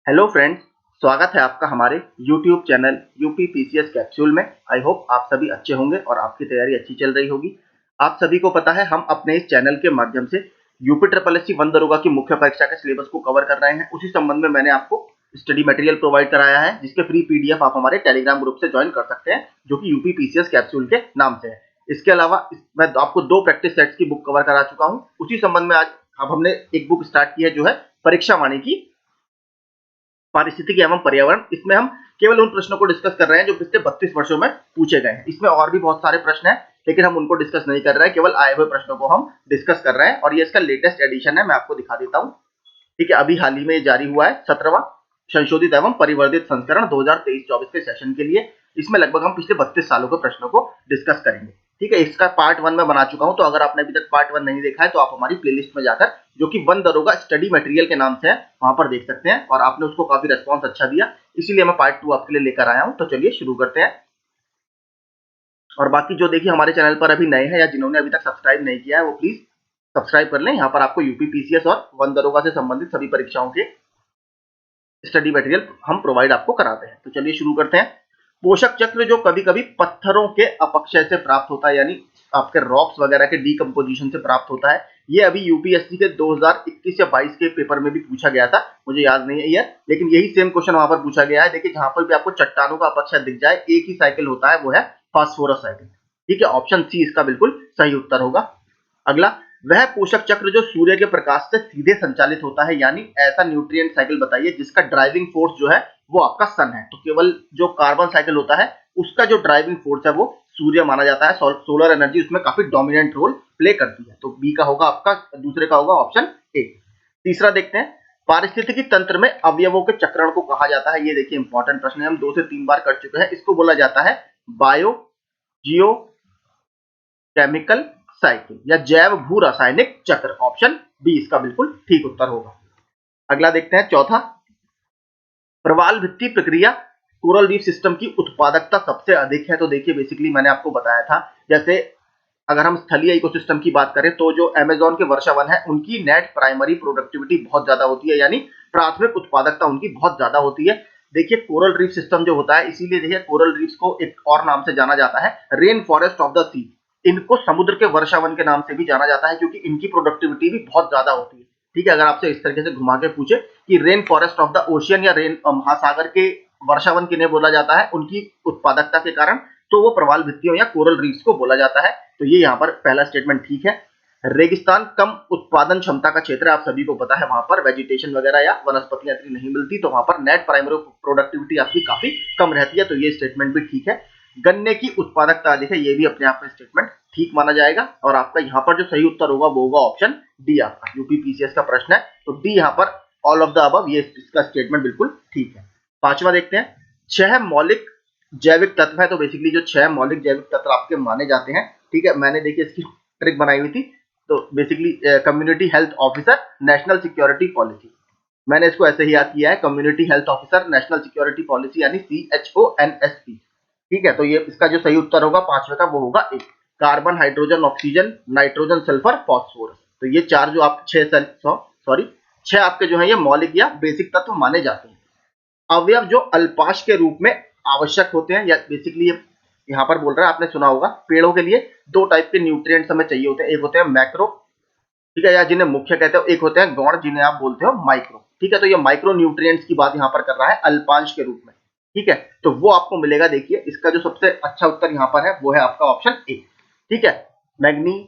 Hello friends, स्वागत है आपका हमारे YouTube channel UP PCS capsule में। आई होप आप सभी अच्छे होंगे और आपकी तैयारी अच्छी चल रही होगी। आप सभी को पता है हम अपने इस चैनल के माध्यम से यूपी ट्रिपल एससी 1 दरोगा की मुख्य परीक्षा के सिलेबस को कवर कर रहे हैं। उसी संबंध में मैंने आपको स्टडी मटेरियल प्रोवाइड कराया है, जिसके फ्री पीडीएफ आप हमारे टेलीग्राम ग्रुप से ज्वाइन कर सकते हैं, जो कि यूपी पीसीएस कैप्सूल के नाम से है। इसके अलावा मैं आपको 2 प्रैक्टिस सेट्स की बुक कवर करा चुका हूँ। उसी संबंध में आज अब हमने एक बुक स्टार्ट की है, जो है परीक्षा वाणी की पारिस्थितिकी एवं पर्यावरण। इसमें हम केवल उन प्रश्नों को डिस्कस कर रहे हैं जो पिछले 32 वर्षों में पूछे गए हैं। इसमें और भी बहुत सारे प्रश्न हैं, लेकिन हम उनको डिस्कस नहीं कर रहे हैं, केवल आए हुए प्रश्नों को हम डिस्कस कर रहे हैं। और ये इसका लेटेस्ट एडिशन है, मैं आपको दिखा देता हूँ। ठीक है, अभी हाल ही में जारी हुआ है 17वां संशोधित एवं परिवर्धित संस्करण 2023-24 के सेशन के लिए। इसमें लगभग हम पिछले 32 सालों के प्रश्नों को डिस्कस करेंगे। ठीक है, इसका पार्ट 1 में बना चुका हूं, तो अगर आपने अभी तक पार्ट 1 नहीं देखा है तो आप हमारी प्लेलिस्ट में जाकर, जो कि 1 दरोगा स्टडी मटेरियल के नाम से है, वहां पर देख सकते हैं। और आपने उसको काफी रेस्पॉन्स अच्छा दिया, इसीलिए मैं पार्ट 2 आपके लिए लेकर आया हूं। तो चलिए शुरू करते हैं। और बाकी जो देखिए हमारे चैनल पर अभी नए हैं या जिन्होंने अभी तक सब्सक्राइब नहीं किया है, वो प्लीज सब्सक्राइब कर लें। यहाँ पर आपको यूपी पीसीएस और 1 दरोगा से संबंधित सभी परीक्षाओं के स्टडी मटेरियल हम प्रोवाइड आपको कराते हैं। तो चलिए शुरू करते हैं। पोषक चक्र जो कभी कभी पत्थरों के अपक्षय से प्राप्त होता है, यानी आपके रॉक्स वगैरह के डीकम्पोजिशन से प्राप्त होता है। ये अभी यूपीएससी के 2021 या 22 के पेपर में भी पूछा गया था, मुझे याद नहीं है ये, लेकिन यही सेम क्वेश्चन वहां पर पूछा गया है। देखिए, जहां पर भी आपको चट्टानों का अपक्षय दिख जाए, एक ही साइकिल होता है, वो है फास्फोरस साइकिल। ठीक है, ऑप्शन सी इसका बिल्कुल सही उत्तर होगा। अगला, वह पोषक चक्र जो सूर्य के प्रकाश से सीधे संचालित होता है, यानी ऐसा न्यूट्रिएंट साइकिल बताइए जिसका ड्राइविंग फोर्स जो है वो आपका सन है। तो केवल जो कार्बन साइकिल होता है, उसका जो ड्राइविंग फोर्स है वो सूर्य माना जाता है। सोलर एनर्जी उसमें काफी डोमिनेंट रोल प्ले करती है। तो बी का होगा आपका, दूसरे का होगा ऑप्शन ए। तीसरा देखते हैं, पारिस्थितिकी तंत्र में अवयवों के चक्रण को कहा जाता है। ये देखिए इंपॉर्टेंट प्रश्न है, हम 2 से 3 बार कर चुके हैं। इसको बोला जाता है बायो जियो केमिकल साइकिल या जैव भू रासायनिक चक्र। ऑप्शन बी इसका बिल्कुल ठीक उत्तर होगा। अगला देखते हैं, चौथा, प्रवाल भित्ति प्रक्रिया कोरल रीफ सिस्टम की उत्पादकता सबसे अधिक है। तो देखिए बेसिकली मैंने आपको बताया था, जैसे अगर हम स्थलीय इकोसिस्टम की बात करें तो जो अमेज़न के वर्षावन है, उनकी नेट प्राइमरी प्रोडक्टिविटी बहुत ज्यादा होती है, यानी प्राथमिक उत्पादकता उनकी बहुत ज्यादा होती है। देखिए कोरल रीफ सिस्टम जो होता है, इसीलिए देखिए कोरल रीफ्स को एक और नाम से जाना जाता है, रेन फॉरेस्ट ऑफ द सी। इनको समुद्र के वर्षावन के नाम से भी जाना जाता है, क्योंकि इनकी प्रोडक्टिविटी भी बहुत ज्यादा होती है। ठीक है, अगर आपसे इस तरीके से घुमा के पूछे कि rain forest of the ocean या रेन महासागर के वर्षावन किन्हें बोला जाता है उनकी उत्पादकता के कारण, तो वो प्रवाल भित्तियों या कोरल रीफ्स को बोला जाता है। तो ये यहाँ पर पहला स्टेटमेंट ठीक है। रेगिस्तान कम उत्पादन क्षमता का क्षेत्र है, आप सभी को पता है, वहां पर वेजिटेशन वगैरह या वनस्पतियां इतनी नहीं मिलती, तो वहां पर नेट प्राइमरी प्रोडक्टिविटी आपकी काफी कम रहती है। तो ये स्टेटमेंट भी ठीक है। गन्ने की उत्पादकता अधिक है, ये भी अपने आप में स्टेटमेंट ठीक माना जाएगा। और आपका यहाँ पर जो सही उत्तर होगा वो होगा ऑप्शन डी। आपका यूपी पीसीएस का प्रश्न है, तो डी यहाँ पर ऑल ऑफ द अबव, ये इसका स्टेटमेंट बिल्कुल ठीक है। पांचवा देखते हैं, 6 मौलिक जैविक तत्व है। तो बेसिकली जो 6 मौलिक जैविक तत्व आपके माने जाते हैं, ठीक है, मैंने देखिए इसकी ट्रिक बनाई हुई थी। तो basically community health officer, national security policy, मैंने इसको ऐसे ही याद किया है, community health officer national security policy, यानी CHONSP। ठीक है, तो ये इसका जो सही उत्तर होगा पांचवे का, वो होगा A, carbon hydrogen oxygen nitrogen sulphur phosphorus. तो ये चार जो आप 6 आपके जो है ये मौलिक या बेसिक तत्व माने जाते हैं। अवयव जो अल्पाश के रूप में आवश्यक होते हैं, या बेसिकली यहाँ पर बोल रहा है, आपने सुना होगा पेड़ों के लिए 2 टाइप के न्यूट्रिएंट्स हमें चाहिए होते हैं। एक होते हैं मैक्रो, ठीक है, या जिन्हें मुख्य कहते हो, एक होते हैं गौण, जिन्हें आप बोलते हो माइक्रो। ठीक है, तो ये माइक्रो न्यूट्रिएंट्स की बात यहाँ पर कर रहा है अल्पांश के रूप में। ठीक है, तो वो आपको मिलेगा। देखिए इसका जो सबसे अच्छा उत्तर यहाँ पर है वो है आपका ऑप्शन ए। ठीक है, manganese,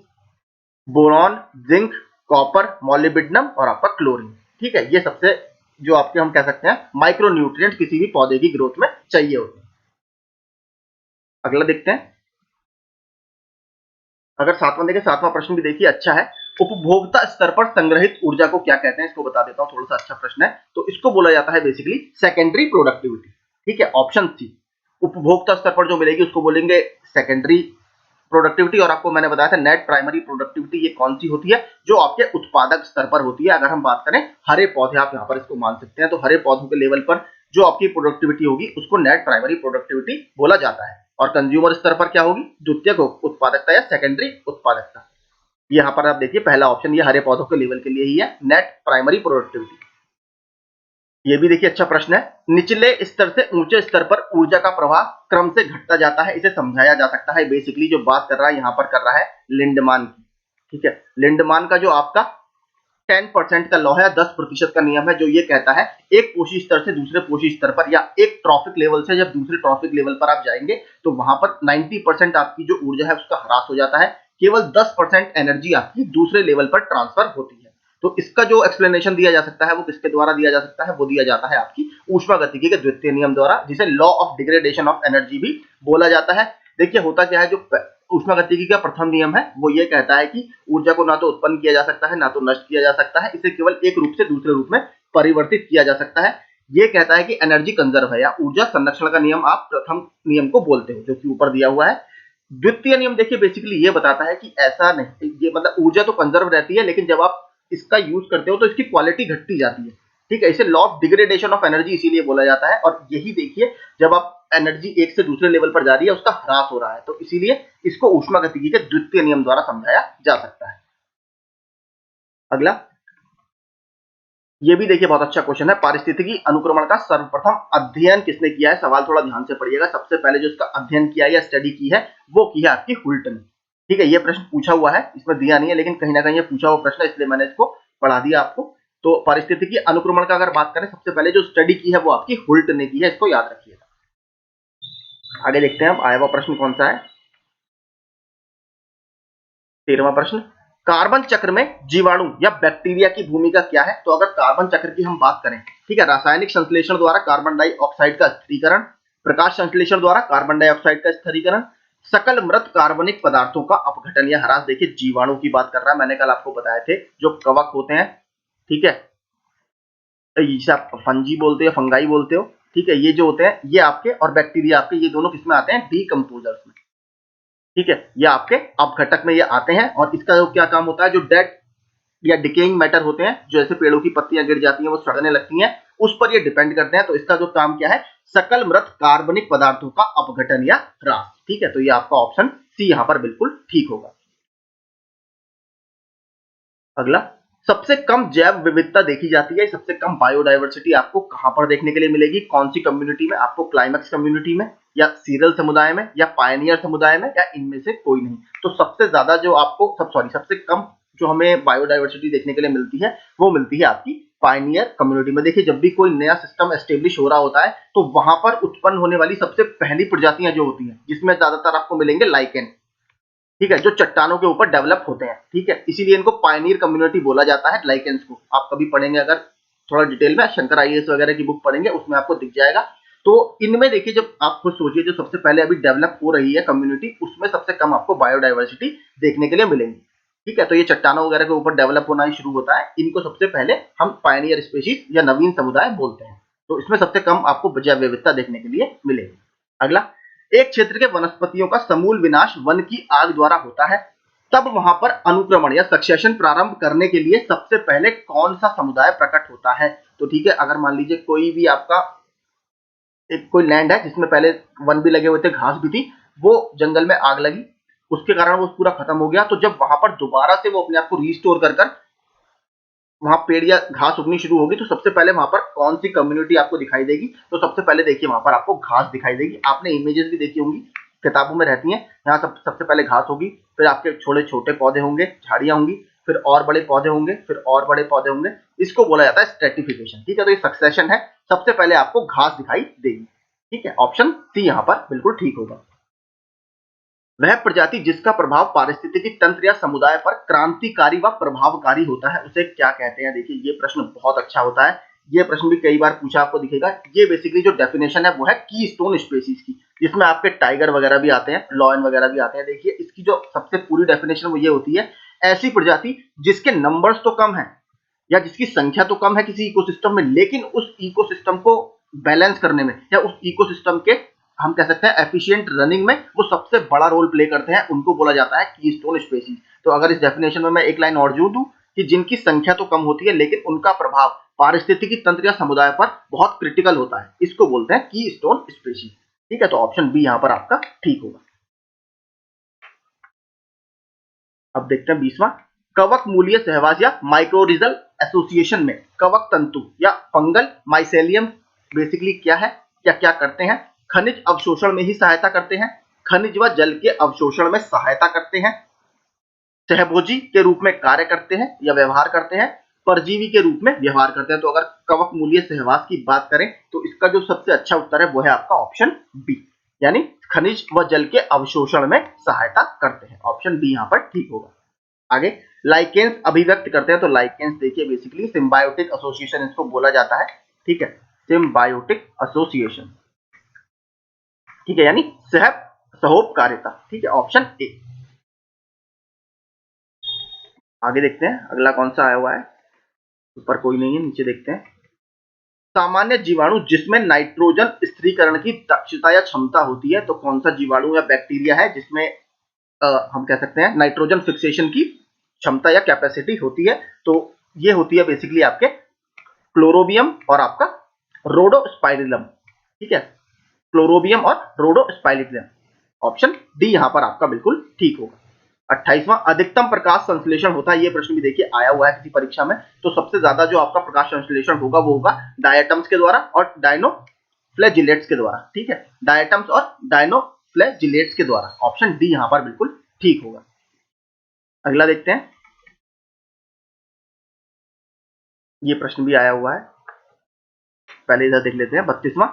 boron, zinc, copper, molybdenum और आपका क्लोरीन। ठीक है, ये सबसे जो आपके हम कह सकते हैं माइक्रो न्यूट्रिएंट किसी भी पौधे की ग्रोथ में चाहिए होते हैं। अगला देखते हैं, अगर सातवां देखें, सातवां प्रश्न भी देखिए अच्छा है। उपभोक्ता स्तर पर संग्रहित ऊर्जा को क्या कहते हैं, इसको बता देता हूं, थोड़ा सा अच्छा प्रश्न है। तो इसको बोला जाता है बेसिकली सेकेंडरी प्रोडक्टिविटी। ठीक है, ऑप्शन सी, उपभोक्ता स्तर पर जो मिलेगी उसको बोलेंगे सेकेंडरी प्रोडक्टिविटी। और आपको मैंने बताया था नेट प्राइमरी प्रोडक्टिविटी ये कौन सी होती है, जो आपके उत्पादक स्तर पर होती है। अगर हम बात करें हरे पौधे, आप यहाँ पर इसको मान सकते हैं, तो हरे पौधों के लेवल पर जो आपकी प्रोडक्टिविटी होगी उसको नेट प्राइमरी प्रोडक्टिविटी बोला जाता है। और कंज्यूमर स्तर पर क्या होगी, द्वितीयक उत्पादकता या सेकेंडरी उत्पादकता। यहाँ पर आप देखिए पहला ऑप्शन ये हरे पौधों के लेवल के लिए ही है, नेट प्राइमरी प्रोडक्टिविटी। ये भी देखिए अच्छा प्रश्न है। निचले स्तर से ऊंचे स्तर पर ऊर्जा का प्रवाह क्रम से घटता जाता है, इसे समझाया जा सकता है। बेसिकली जो बात कर रहा है यहाँ पर कर रहा है लिंडमान की। ठीक है, लिंडमान का जो आपका 10% का लॉ है, 10% का नियम है, जो ये कहता है एक पोषी स्तर से दूसरे पोषी स्तर पर या एक ट्रॉफिक लेवल से जब दूसरे ट्रॉफिक लेवल पर आप जाएंगे तो वहां पर 90% आपकी जो ऊर्जा है उसका ह्रास हो जाता है, केवल 10% एनर्जी आपकी दूसरे लेवल पर ट्रांसफर होती है। तो इसका जो एक्सप्लेनेशन दिया जा सकता है वो किसके द्वारा दिया जा सकता है, वो दिया जाता है आपकी ऊष्मागतिकी के द्वितीय नियम द्वारा, जिसे law of degradation of energy भी बोला जाता है। देखिए होता क्या है, जो ऊष्मागतिकी का प्रथम नियम है वो ये कहता है कि ऊर्जा को ना तो उत्पन्न किया जा सकता है ना तो नष्ट किया जा सकता है, इसे केवल एक रूप से दूसरे रूप में परिवर्तित किया जा सकता है। ये कहता है कि एनर्जी कंजर्व है या ऊर्जा संरक्षण का नियम आप प्रथम नियम को बोलते हो, जो कि ऊपर दिया हुआ है। द्वितीय नियम देखिए बेसिकली ये बताता है कि ऐसा नहीं, ये मतलब ऊर्जा तो कंजर्व रहती है लेकिन जब आप इसका यूज करते हो तो इसकी क्वालिटी घटती जाती है। ठीक है, इसे law of degradation of energy इसीलिए बोला जाता है। और यही देखिए जब आप एनर्जी एक से दूसरे लेवल पर जा रही है उसका ह्रास हो रहा है, तो इसीलिए इसको ऊष्मागतिकी के द्वितीय नियम द्वारा समझाया जा सकता है। अगला, ये भी देखिए बहुत अच्छा क्वेश्चन है। पारिस्थितिकी अनुक्रमण का सर्वप्रथम अध्ययन किसने किया है? सवाल थोड़ा ध्यान से पढ़िएगा। सबसे पहले जो इसका अध्ययन किया या स्टडी की है वो की है आपकी हुल्ट ने। ठीक है, ये प्रश्न पूछा हुआ है, इसमें दिया नहीं है लेकिन कहीं ना कहीं ये पूछा हुआ प्रश्न है, इसलिए मैंने इसको पढ़ा दिया आपको। तो पारिस्थितिकी अनुक्रमण का अगर बात करें, सबसे पहले जो स्टडी की है वो आपकी हुल्ट ने की है, इसको याद रखिएगा। आगे देखते हैं अब आया हुआ प्रश्न कौन सा है। 13वां प्रश्न, कार्बन चक्र में जीवाणु या बैक्टीरिया की भूमिका क्या है? तो अगर कार्बन चक्र की हम बात करें, ठीक है, रासायनिक संश्लेषण द्वारा कार्बन डाइऑक्साइड का स्थिरीकरण, प्रकाश संश्लेषण द्वारा कार्बन डाइऑक्साइड का स्थिरीकरण, सकल मृत कार्बनिक पदार्थों का अपघटन या ह्रास। देखिए जीवाणु की बात कर रहा है, मैंने कल आपको बताए थे जो कवक होते हैं, ठीक है, इसे आप फंजी बोलते हो, फंगाई बोलते हो। ठीक है, ये जो होते हैं ये आपके, और बैक्टीरिया आपके, ये दोनों किसमें आते हैं? डीकंपोजर्स में। ठीक है, ये आपके अपघटक में ये आते हैं। और इसका जो क्या काम होता है, जो डेड या डिकेइंग मैटर होते हैं, जो ऐसे पेड़ों की पत्तियां गिर जाती हैं वो सड़ने लगती हैं, उस पर ये डिपेंड करते हैं। तो इसका जो काम क्या है? सकल मृत कार्बनिक पदार्थों का अपघटन या ह्रास। ठीक है, तो ये आपका ऑप्शन सी यहां पर बिल्कुल ठीक होगा। अगला, सबसे कम जैव विविधता देखी जाती है, सबसे कम बायोडायवर्सिटी आपको कहां पर देखने के लिए मिलेगी? कौन सी कम्युनिटी में? आपको क्लाइमेक्स कम्युनिटी में, या सीरल समुदाय में, या पायनियर समुदाय में, या इनमें से कोई नहीं? तो सबसे ज्यादा जो आपको सबसे कम जो हमें बायोडायवर्सिटी देखने के लिए मिलती है वो मिलती है आपकी पायनियर कम्युनिटी में। देखिए जब भी कोई नया सिस्टम एस्टेब्लिश हो रहा होता है तो वहां पर उत्पन्न होने वाली सबसे पहली प्रजातियां जो होती हैं, जिसमें ज्यादातर आपको मिलेंगे लाइकेन। ठीक है, जो चट्टानों के ऊपर डेवलप होते हैं। ठीक है, इसीलिए इनको पायनियर कम्युनिटी बोला जाता है, लाइकेंस को। आप कभी पढ़ेंगे अगर थोड़ा डिटेल में, शंकर आईएएस वगैरह की बुक पढ़ेंगे उसमें आपको दिख जाएगा। तो इनमें देखिए, जब आप खुद सोचिए जो सबसे पहले अभी डेवलप हो रही है कम्युनिटी, उसमें सबसे कम आपको बायोडायवर्सिटी देखने के लिए मिलेंगी। ठीक है, तो ये चट्टानों वगैरह के ऊपर डेवलप होना ही शुरू होता है, इनको सबसे पहले हम पायनियर स्पीशीज या नवीन समुदाय बोलते हैं। तो इसमें सबसे कम आपको जैव विविधता देखने के लिए मिलेगी। अगला, एक क्षेत्र के वनस्पतियों का समूल विनाश वन की आग द्वारा होता है, तब वहां पर अनुक्रमण या सक्सेशन प्रारंभ करने के लिए सबसे पहले कौन सा समुदाय प्रकट होता है? तो ठीक है, अगर मान लीजिए कोई भी आपका एक कोई लैंड है जिसमें पहले वन भी लगे हुए थे, घास भी थी, वो जंगल में आग लगी, उसके कारण वो पूरा खत्म हो गया। तो जब वहां पर दोबारा से वो अपने आप को रिस्टोर कर वहां पेड़ या घास उगनी शुरू होगी, तो सबसे पहले वहां पर कौन सी कम्युनिटी आपको दिखाई देगी? तो सबसे पहले देखिए वहां पर आपको घास दिखाई देगी। आपने इमेजेस भी देखी होंगी, किताबों में रहती हैं। यहाँ सबसे पहले घास होगी, फिर आपके छोटे छोटे पौधे होंगे, झाड़ियां होंगी, फिर और बड़े पौधे होंगे, फिर और बड़े पौधे होंगे। इसको बोला जाता है स्ट्रेटिफिकेशन। ठीक है, तो ये सक्सेशन है। सबसे पहले आपको घास दिखाई देगी। ठीक है, ऑप्शन सी यहाँ पर बिल्कुल ठीक होगा। वह प्रजाति जिसका प्रभाव पारिस्थितिकी तंत्र या समुदाय पर क्रांतिकारी व प्रभावकारी होता है उसे क्या कहते हैं? देखिए ये प्रश्न बहुत अच्छा होता है, ये प्रश्न भी कई बार पूछा आपको दिखेगा। ये बेसिकली जो डेफिनेशन है वो है की स्टोन स्पेसीज की, जिसमें आपके टाइगर वगैरह भी आते हैं, लॉयन वगैरह भी आते हैं। देखिए इसकी जो सबसे पूरी डेफिनेशन वो ये होती है, ऐसी प्रजाति जिसके नंबर्स तो कम है या जिसकी संख्या तो कम है किसी इकोसिस्टम में, लेकिन उस इकोसिस्टम को बैलेंस करने में या उस इकोसिस्टम के हम कह सकते हैं एफिशिएंट रनिंग में वो सबसे बड़ा रोल प्ले करते हैं, उनको बोला जाता है कीस्टोन स्पेसीज। तो अगर इस डेफिनेशन में मैं एक लाइन और जोड़ दूं कि जिनकी संख्या तो कम होती है लेकिन उनका प्रभाव पारिस्थितिकी तंत्र या समुदाय पर बहुत क्रिटिकल होता है, इसको बोलते हैं कीस्टोन स्पेसीज। ठीक है, तो ऑप्शन बी यहां पर आपका ठीक होगा। अब देखते हैं 20वां, कवक मूलीय सहवास या माइक्रोरिजल एसोसिएशन में कवक तंतु या फंगल माइसेलियम बेसिकली क्या है, क्या क्या करते हैं? खनिज अवशोषण में ही सहायता करते हैं, खनिज व जल के अवशोषण में सहायता करते हैं, सहभोजी के रूप में कार्य करते हैं या व्यवहार करते हैं, परजीवी के रूप में व्यवहार करते हैं। तो अगर कवक मूलीय सहवास की बात करें तो इसका जो सबसे अच्छा उत्तर है वो है आपका ऑप्शन बी, यानी खनिज व जल के अवशोषण में सहायता करते हैं। ऑप्शन बी यहाँ पर ठीक होगा। आगे लाइकेंस अभिव्यक्त करते हैं, तो लाइकेंस देखिए बेसिकली सिम्बायोटिक एसोसिएशन इसको बोला जाता है, ठीक है, सिम्बायोटिक एसोसिएशन, ठीक है, यानी सहोपकारिता, ठीक है, ऑप्शन ए। आगे देखते हैं अगला कौन सा आया हुआ है, ऊपर कोई नहीं है, नीचे देखते हैं। सामान्य जीवाणु जिसमें नाइट्रोजन स्थिरीकरण की दक्षता या क्षमता होती है, तो कौन सा जीवाणु या बैक्टीरिया है जिसमें हम कह सकते हैं नाइट्रोजन फिक्सेशन की क्षमता या कैपेसिटी होती है? तो ये होती है बेसिकली आपके क्लोरोबियम और आपका रोडोस्पाइरिलम, ठीक है, क्लोरोबियम और रोडोस्पाइरिलम। ऑप्शन डी यहाँ पर आपका बिल्कुल ठीक होगा। 28वां अधिकतम प्रकाश संश्लेषण होता है, ये प्रश्न भी देखिए आया हुआ है किसी परीक्षा में। तो सबसे ज्यादा जो आपका प्रकाश संश्लेषण होगा वो होगा डायटम्स के द्वारा और डायनोफ्लैजिलेट्स के द्वारा, ठीक है, डायटम्स और डायनोफ्लैजिलेट्स के द्वारा। ऑप्शन डी यहाँ पर बिल्कुल ठीक होगा। अगला देखते हैं, ये प्रश्न भी आया हुआ है, पहले इधर देख लेते हैं। 32वां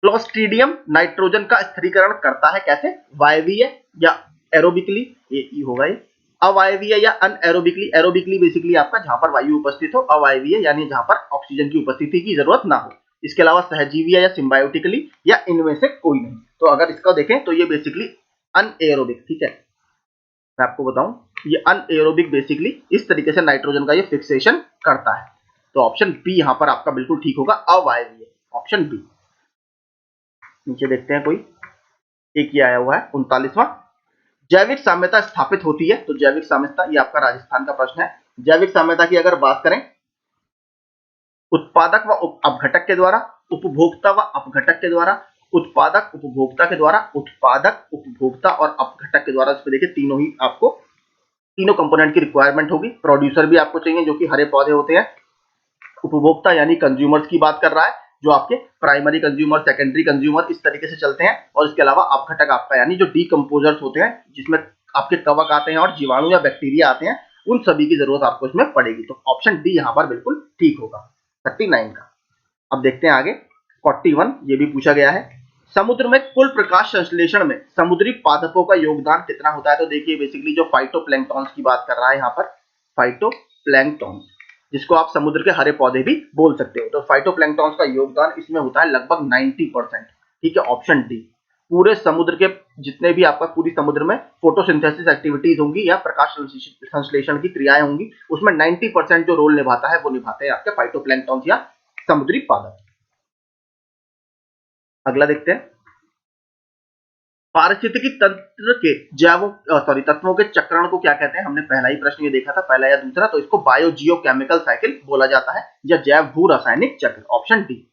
क्लोस्ट्रीडियम नाइट्रोजन का स्थिरीकरण करता है कैसे? वायवीय या एरोबिकली, ये होगा ये अवायवीय या अनएरोबिकली। एरोबिकली बेसिकली आपका जहां पर वायु उपस्थित हो, अवायवीय यानी जहां पर ऑक्सीजन की उपस्थिति की जरूरत ना हो। इसके अलावा सहजीवीय या सिम्बायोटिकली या इनमें से कोई नहीं। तो अगर इसका देखें तो ये बेसिकली अनएरोबिक, ठीक है, मैं आपको बताऊं ये अनएरोबिक बेसिकली इस तरीके से नाइट्रोजन का ये फिक्सेशन करता है। तो ऑप्शन बी यहां पर आपका बिल्कुल ठीक होगा, अवायवीय, ऑप्शन बी। नीचे देखते हैं, कोई एक ही आया हुआ है 39वां जैविक साम्यता स्थापित होती है। तो जैविक साम्यता ये आपका राजस्थान का प्रश्न है। जैविक साम्यता की अगर बात करें, उत्पादक व अपघटक के द्वारा, उपभोक्ता व अपघटक के द्वारा, उत्पादक उपभोक्ता के द्वारा, उत्पादक उपभोक्ता और अपघटक के द्वारा। इसमें देखिए तीनों ही आपको तीनों कंपोनेंट की रिक्वायरमेंट होगी। प्रोड्यूसर भी आपको चाहिए जो कि हरे पौधे होते हैं, उपभोक्ता यानी कंज्यूमर्स की बात कर रहा है जो आपके प्राइमरी कंज्यूमर, सेकेंडरी कंज्यूमर इस तरीके से चलते हैं, और इसके अलावा अपघटक आपका यानी जो डीकंपोजर्स होते हैं जिसमें आपके कवक आते हैं और जीवाणु या बैक्टीरिया आते हैं, उन सभी की जरूरत आपको इसमें पड़ेगी। तो ऑप्शन डी यहाँ पर बिल्कुल ठीक होगा 39 का। अब देखते हैं आगे 41, ये भी पूछा गया है, समुद्र में कुल प्रकाश संश्लेषण में समुद्री पादपों का योगदान कितना होता है? तो देखिए बेसिकली जो फाइटोप्लैंक्टॉन्स की बात कर रहा है यहाँ पर, फाइटोप्लैंक्टॉन्स जिसको आप समुद्र के हरे पौधे भी बोल सकते हो। तो फाइटोप्लैंक्टॉन्स का योगदान इसमें होता है लगभग 90%, ठीक है, ऑप्शन डी। पूरे समुद्र के जितने भी आपका पूरी समुद्र में फोटोसिंथेसिस एक्टिविटीज होंगी या प्रकाश संश्लेषण की क्रियाएं होंगी, उसमें 90% जो रोल निभाता है वो निभाते हैं आपके फाइटोप्लैंक्टॉन्स या समुद्री पादप। अगला देखते हैं, पारिस्थितिकी तंत्र के तत्वों के चक्रण को क्या कहते हैं? हमने पहला ही प्रश्न ये देखा था, पहला या दूसरा, तो इसको बायोजियोकेमिकल साइकिल बोला जाता है या जैव भू रासायनिक चक्र, ऑप्शन डी।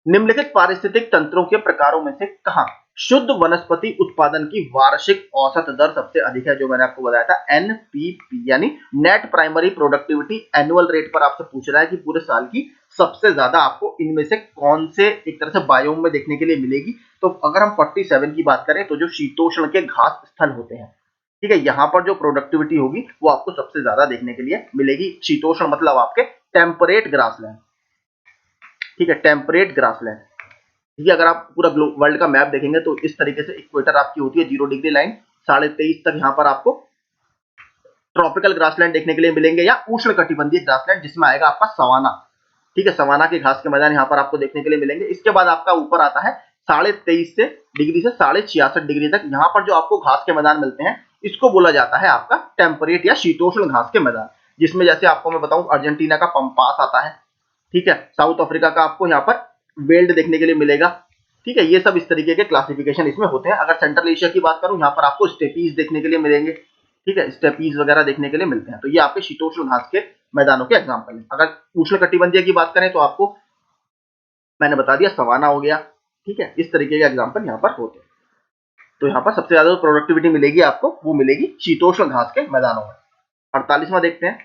निम्नलिखित पारिस्थितिक तंत्रों के प्रकारों में से कहां शुद्ध वनस्पति उत्पादन की वार्षिक औसत दर सबसे अधिक है? जो मैंने आपको बताया था एनपीपी यानी net primary productivity annual rate पर आपसे पूछ रहा है कि पूरे साल की सबसे ज्यादा आपको इनमें से कौन से एक तरह से बायोम में देखने के लिए मिलेगी। तो अगर हम 47 की बात करें तो जो शीतोष्ण के घास स्थल होते हैं, ठीक है, यहाँ पर जो प्रोडक्टिविटी होगी वो आपको सबसे ज्यादा देखने के लिए मिलेगी। शीतोष्ण मतलब आपके टेम्परेट ग्रासलैंड, ठीक है, टेम्परेट ग्रासलैंड। ये अगर आप पूरा वर्ल्ड का मैप देखेंगे तो इस तरीके से इक्वेटर आपकी होती है 0 डिग्री लाइन, 23.5 तक यहाँ पर आपको ट्रॉपिकल ग्रासलैंड देखने के लिए मिलेंगे या उष्ण कटिबंधीय ग्रासलैंड जिसमें आएगा आपका सवाना, ठीक है, सवाना के घास के मैदान यहाँ पर आपको देखने के लिए मिलेंगे। इसके बाद आपका ऊपर आता है 23.5 डिग्री से 66.5 डिग्री तक, यहाँ पर जो आपको घास के मैदान मिलते हैं इसको बोला जाता है आपका टेम्परेट या शीतोष्ण घास के मैदान, जिसमें जैसे आपको मैं बताऊं अर्जेंटीना का पंपास आता है, ठीक है, साउथ अफ्रीका का आपको यहाँ पर वेल्ड देखने के लिए मिलेगा, ठीक है, ये सब इस तरीके के क्लासिफिकेशन इसमें होते हैं। अगर सेंट्रल एशिया की बात करूं यहाँ पर आपको स्टेपीज देखने के लिए मिलेंगे, ठीक है, स्टेपीज वगैरह देखने के लिए मिलते हैं। तो ये आपके शीतोष्ण घास के मैदानों के एग्जाम्पल है। अगर उष्ण कटिबंधीय की बात करें तो आपको मैंने बता दिया सवाना हो गया, ठीक है, इस तरीके के एग्जाम्पल यहाँ पर होते हैं। तो यहाँ पर सबसे ज्यादा प्रोडक्टिविटी मिलेगी आपको वो मिलेगी शीतोष्ण घास के मैदानों में। 48वां देखते हैं,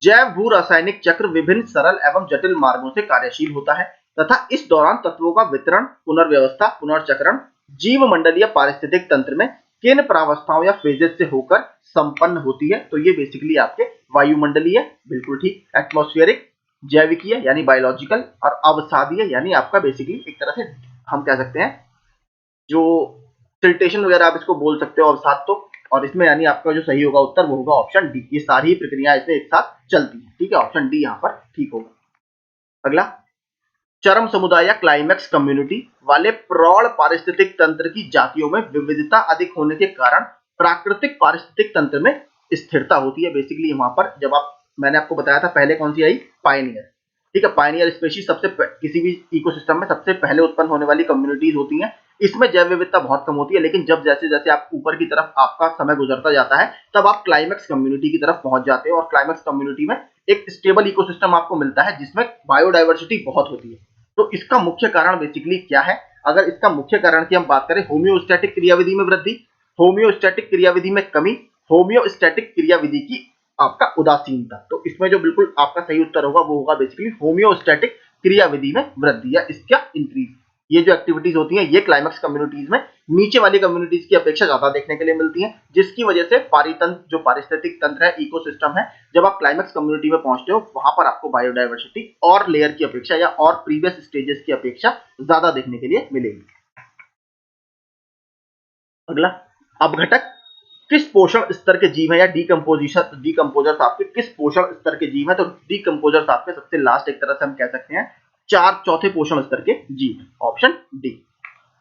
जैव भू रासायनिक चक्र विभिन्न सरल एवं जटिल मार्गों से कार्यशील होता है तथा इस दौरान तत्वों का वितरण, पुनर्व्यवस्था, पुनर्चक्रण जीव मंडलीय पारिस्थितिक तंत्र में किन प्रावस्थाओं या फेजेस से होकर संपन्न होती है। तो ये बेसिकली आपके वायुमंडलीय, बिल्कुल ठीक, एटमॉस्फेरिक, जैविकीय यानी बायोलॉजिकल, और अवसादीय यानी आपका बेसिकली एक तरह से हम कह सकते हैं जो सिल्टेशन वगैरह आप इसको बोल सकते हो अवसाद। तो और इसमें यानी आपका जो सही होगा उत्तर वो होगा ऑप्शन डी। ये सारी प्रक्रियाएं इसमें एक साथ चलती हैं, ठीक है, ऑप्शन डी यहाँ पर ठीक होगा। अगला, चरम समुदाय या क्लाइमेक्स कम्युनिटी वाले प्रौढ़ पारिस्थितिक तंत्र की जातियों में विविधता अधिक होने के कारण प्राकृतिक पारिस्थितिक तंत्र में स्थिरता होती है। बेसिकली वहां पर जब आप, मैंने आपको बताया था पहले कौन सी आई, पायनियर, ठीक है, पायनियर स्पेशीज किसी भी इकोसिस्टम में सबसे पहले उत्पन्न होने वाली कम्युनिटीज होती हैं। इसमें जैव विविधता बहुत कम होती है, लेकिन जब जैसे जैसे आप ऊपर की तरफ आपका समय गुजरता जाता है तब आप क्लाइमेक्स कम्युनिटी की तरफ पहुंच जाते हो और क्लाइमेक्स कम्युनिटी में एक स्टेबल इकोसिस्टम आपको मिलता है जिसमें बायोडाइवर्सिटी बहुत होती है। तो इसका मुख्य कारण बेसिकली क्या है? अगर इसका मुख्य कारण की हम बात करें, होम्योस्टैटिक क्रियाविधि में वृद्धि, होम्योस्टैटिक क्रियाविधि में कमी, होम्योस्टैटिक क्रियाविधि की आपका उदासीनता। तो इसमें जो बिल्कुल आपका सही उत्तर होगा वो होगा बेसिकली होम्योस्टैटिक क्रियाविधि में वृद्धि या इसका इंक्रीज। ये जो एक्टिविटीज होती हैं ये क्लाइमेक्स कम्युनिटीज में नीचे वाली कम्युनिटीज की अपेक्षा ज्यादा देखने के लिए मिलती हैं, जिसकी वजह से पारितंत्र जो पारिस्थितिक तंत्र है, इकोसिस्टम है, जब आप क्लाइमेक्स कम्युनिटी में पहुंचते हो वहां पर आपको बायोडाइवर्सिटी और लेयर की अपेक्षा या और प्रीवियस स्टेजेस की अपेक्षा ज्यादा देखने के लिए मिलेगी। अगला, अपघटक किस पोषण स्तर के जीव है या डीकंपोजर्स आपके किस पोषण स्तर के जीव है? तो डीकंपोजर्स आपके सबसे लास्ट एक तरह से हम कह सकते हैं चौथे पोषण स्तर के जीव, ऑप्शन डी।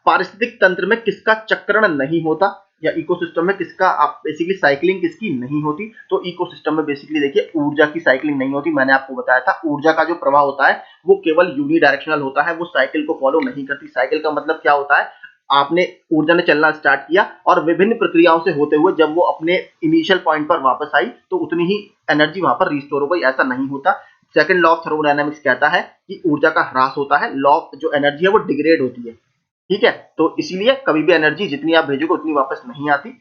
पारिस्थितिक तंत्र में किसका चक्रण नहीं होता या इकोसिस्टम में किसका आप बेसिकली साइकिलिंग किसकी नहीं होती? तो इकोसिस्टम में बेसिकली देखिए ऊर्जा की साइकिलिंग नहीं होती। मैंने आपको बताया था ऊर्जा का जो प्रवाह होता है वो केवल यूनिडायरेक्शनल होता है, वो साइकिल को फॉलो नहीं करती। साइकिल का मतलब क्या होता है, आपने ऊर्जा ने चलना स्टार्ट किया और विभिन्न प्रक्रियाओं से होते हुए जब वो अपने इनिशियल पॉइंट पर वापस आई तो उतनी ही एनर्जी वहां पर रिस्टोर हो गई, ऐसा नहीं होता। सेकंड लॉ ऑफ थर्मोडायनामिक्स कहता है कि ऊर्जा का ह्रास होता है, लॉ जो एनर्जी है वो डिग्रेड होती है, ठीक है। तो इसीलिए कभी भी एनर्जी जितनी आप भेजोगे उतनी वापस नहीं आती,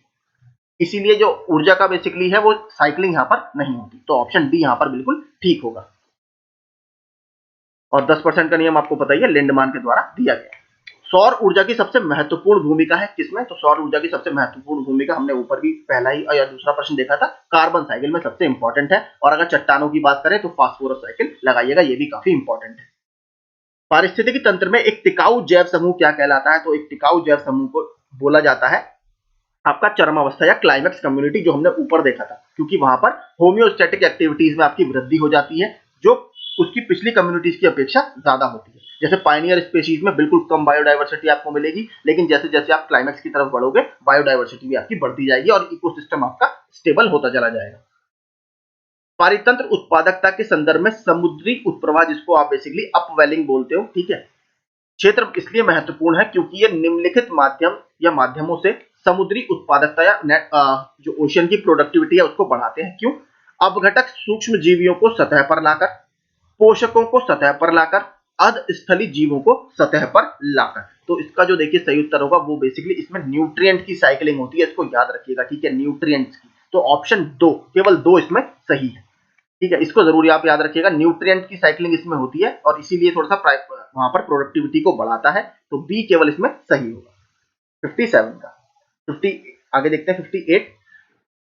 इसीलिए जो ऊर्जा का बेसिकली है वो साइकिलिंग यहाँ पर नहीं होती। तो ऑप्शन डी यहाँ पर बिल्कुल ठीक होगा। और 10% का नियम आपको पता ही है, लिंडमान के द्वारा दिया गया। सौर ऊर्जा की सबसे महत्वपूर्ण भूमिका है किसमें? तो सौर ऊर्जा की सबसे महत्वपूर्ण भूमिका हमने ऊपर भी पहला ही या दूसरा प्रश्न देखा था, कार्बन साइकिल में सबसे इंपॉर्टेंट है। और अगर चट्टानों की बात करें तो फास्फोरस साइकिल लगाइएगा, ये भी काफी इंपॉर्टेंट है। पारिस्थितिकी तंत्र में एक टिकाऊ जैव समूह क्या कहलाता है? तो एक टिकाऊ जैव समूह को बोला जाता है आपका चरमावस्था या क्लाइमेक्स कम्युनिटी, जो हमने ऊपर देखा था, क्योंकि वहां पर होम्योस्टैटिक एक्टिविटीज में आपकी वृद्धि हो जाती है जो उसकी पिछली कम्युनिटीज की अपेक्षा ज्यादा होती है। जैसे पायनियर स्पेशीज में बिल्कुल कम बायोडाइवर्सिटी आपको मिलेगी, लेकिन जैसे जैसे आप क्लाइमेक्स की तरफ बढ़ोगे बायोडाइवर्सिटी भी आपकी बढ़ती जाएगी और इकोसिस्टम आपका स्टेबल होता चला जाएगा। पारितंत्र उत्पादकता के संदर्भ में समुद्री उत्प्रवाह, जिसको आप बेसिकली अपवेलिंग बोलते हो, ठीक है, क्षेत्र इसलिए महत्वपूर्ण है क्योंकि ये निम्नलिखित माध्यम या माध्यमों से समुद्री उत्पादकता या जो ओशन की प्रोडक्टिविटी है उसको बढ़ाते हैं। क्यों? अपघटक सूक्ष्म जीवियों को सतह पर लाकर, पोषकों को सतह पर लाकर, अधस्थली जीवों को सतह पर लाकर। तो इसका जो देखिए सही उत्तर होगा वो बेसिकली इसमें न्यूट्रिएंट की साइकिलिंग होती है, इसको याद रखिएगा, ठीक है, न्यूट्रिएंट्स की। तो ऑप्शन दो, केवल दो इसमें सही है, ठीक है, इसको जरूर आप याद रखिएगा, न्यूट्रिएंट की साइकिलिंग इसमें होती है और इसीलिए थोड़ा सा वहां पर प्रोडक्टिविटी को बढ़ाता है। तो बी केवल इसमें सही होगा 57 का। 50 आगे देखते हैं 58,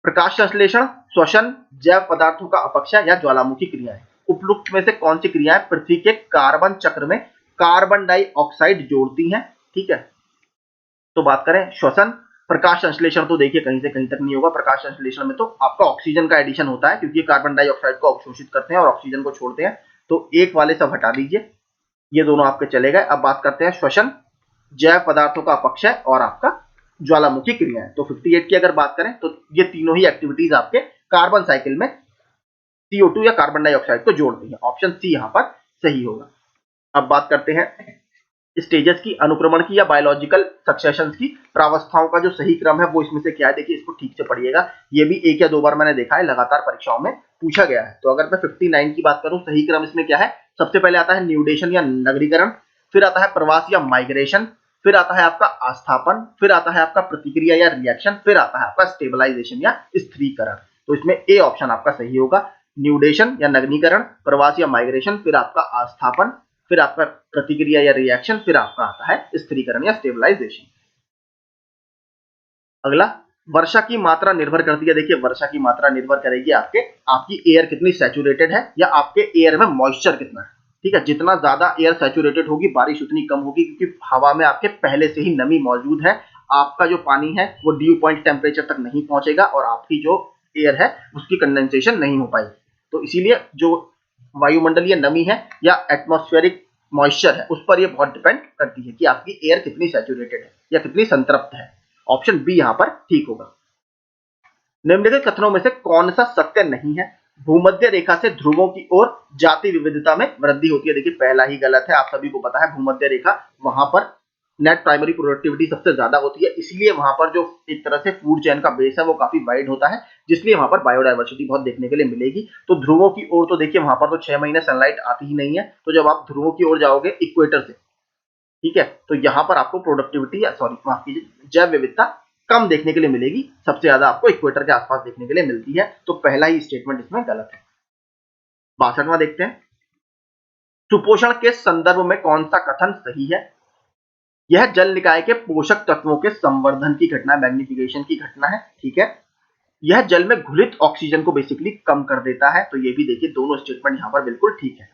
प्रकाश संश्लेषण, श्वसन, जैव पदार्थों का अपक्षय या ज्वालामुखी क्रियाएं, उपयुक्त में से कौन सी क्रियाएं पृथ्वी के कार्बन चक्र में कार्बन डाइऑक्साइड जोड़ती हैं? ठीक है, तो बात करें श्वसन, प्रकाश संश्लेषण तो देखिए कहीं से कहीं तक नहीं होगा। प्रकाश संश्लेषण में तो आपका ऑक्सीजन का एडिशन होता है क्योंकि कार्बन डाइऑक्साइड को अवशोषित करते हैं और ऑक्सीजन को छोड़ते हैं। तो एक वाले सब हटा दीजिए, ये दोनों आपके चले गए। अब बात करते हैं श्वसन, जैव पदार्थों का अपक्षय और आपका ज्वालामुखी क्रियाएं। तो 58 की अगर बात करें तो ये तीनों ही एक्टिविटीज आपके कार्बन साइकिल में CO2 या कार्बन डाइऑक्साइड को जोड़ती है। ऑप्शन सी यहाँ पर सही होगा। अब बात करते हैं स्टेजेस की, अनुक्रमण की या बायोलॉजिकल सक्सेशंस की, प्रावस्थाओं का जो सही क्रम है वो इसमें से क्या है? देखिए इसको ठीक से पढ़िएगा, ये भी एक या दो बार मैंने देखा है, लगातार परीक्षाओं में पूछा गया है। तो अगर मैं 59 की बात करूं, सही क्रम इसमें क्या है? सबसे पहले आता है न्यूडेशन या नगरीकरण, फिर आता है प्रवास या माइग्रेशन, फिर आता है आपका आस्थापन, फिर आता है आपका प्रतिक्रिया या रिएक्शन, फिर आता है आपका स्टेबलाइजेशन या स्थिरीकरण। तो इसमें ए ऑप्शन आपका सही होगा। न्यूडेशन या नग्नीकरण, प्रवास या माइग्रेशन, फिर आपका आस्थापन, फिर आपका प्रतिक्रिया या रिएक्शन, फिर आपका आता है स्थिरीकरण या स्टेबलाइजेशन। अगला, वर्षा की मात्रा निर्भर करती है। देखिए वर्षा की मात्रा निर्भर करेगी आपकी एयर कितनी सैचुरेटेड है या आपके एयर में मॉइस्चर कितना है। ठीक है, जितना ज्यादा एयर सैचुरेटेड होगी बारिश उतनी कम होगी, क्योंकि हवा में आपके पहले से ही नमी मौजूद है। आपका जो पानी है वो ड्यू पॉइंट टेम्परेचर तक नहीं पहुंचेगा और आपकी जो एयर है उसकी कंडेंसेशन नहीं हो पाएगी। तो इसीलिए जो वायुमंडलीय नमी है या एटमॉस्फेरिक मॉइस्चर है उस पर ये बहुत डिपेंड करती है कि आपकी एयर कितनी सैचुरेटेड है या कितनी संतृप्त है। ऑप्शन बी यहां पर ठीक होगा। निम्नलिखित कथनों में से कौन सा सत्य नहीं है? भूमध्य रेखा से ध्रुवों की ओर जाति विविधता में वृद्धि होती है। देखिए पहला ही गलत है, आप सभी को पता है भूमध्य रेखा वहां पर नेट प्राइमरी प्रोडक्टिविटी सबसे ज्यादा होती है, इसलिए वहां पर जो एक तरह से फूड चेन का बेस है वो काफी वाइड होता है, जिसलिए वहां पर बायोडायवर्सिटी बहुत देखने के लिए मिलेगी। तो ध्रुवों की ओर तो देखिए वहां पर तो 6 महीने सनलाइट आती ही नहीं है, तो जब आप ध्रुवों की ओर जाओगे इक्वेटर से, ठीक है, तो यहाँ पर आपको प्रोडक्टिविटी या सॉरी माफ कीजिए जैव विविधता कम देखने के लिए मिलेगी, सबसे ज्यादा आपको इक्वेटर के आसपास देखने के लिए मिलती है। तो पहला ही स्टेटमेंट इसमें गलत है। 62वां देखते हैं, सुपोषण के संदर्भ में कौन सा कथन सही है? यह जल निकाय के पोषक तत्वों के संवर्धन की घटना, मैग्निफिकेशन की घटना है। ठीक है, यह जल में घुलित ऑक्सीजन को बेसिकली कम कर देता है। तो ये भी देखिए दोनों स्टेटमेंट यहां पर बिल्कुल ठीक है।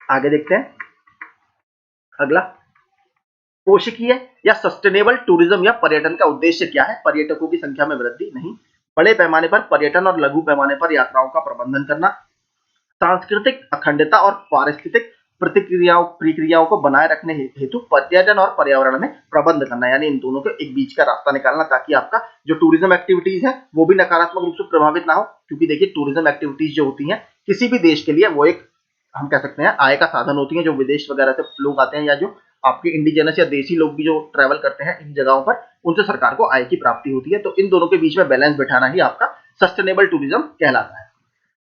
आगे देखते हैं अगला, पोषकीय या सस्टेनेबल टूरिज्म या पर्यटन का उद्देश्य क्या है? पर्यटकों की संख्या में वृद्धि नहीं, बड़े पैमाने पर पर्यटन और लघु पैमाने पर यात्राओं का प्रबंधन करना, सांस्कृतिक अखंडता और पारिस्थितिक प्रक्रियाओं को बनाए रखने हेतु पर्यटन और पर्यावरण में प्रबंध करना, यानी इन दोनों के एक बीच का रास्ता निकालना, ताकि आपका जो टूरिज्म एक्टिविटीज है वो भी नकारात्मक रूप से प्रभावित ना हो। क्योंकि देखिए टूरिज्म एक्टिविटीज जो होती हैं किसी भी देश के लिए वो एक हम कह सकते हैं आय का साधन होती है। जो विदेश वगैरह से लोग आते हैं या जो आपके इंडिजिनस या देसी लोग भी जो ट्रैवल करते हैं इन जगहों पर, उनसे सरकार को आय की प्राप्ति होती है। तो इन दोनों के बीच में बैलेंस बिठाना ही आपका सस्टेनेबल टूरिज्म कहलाता है।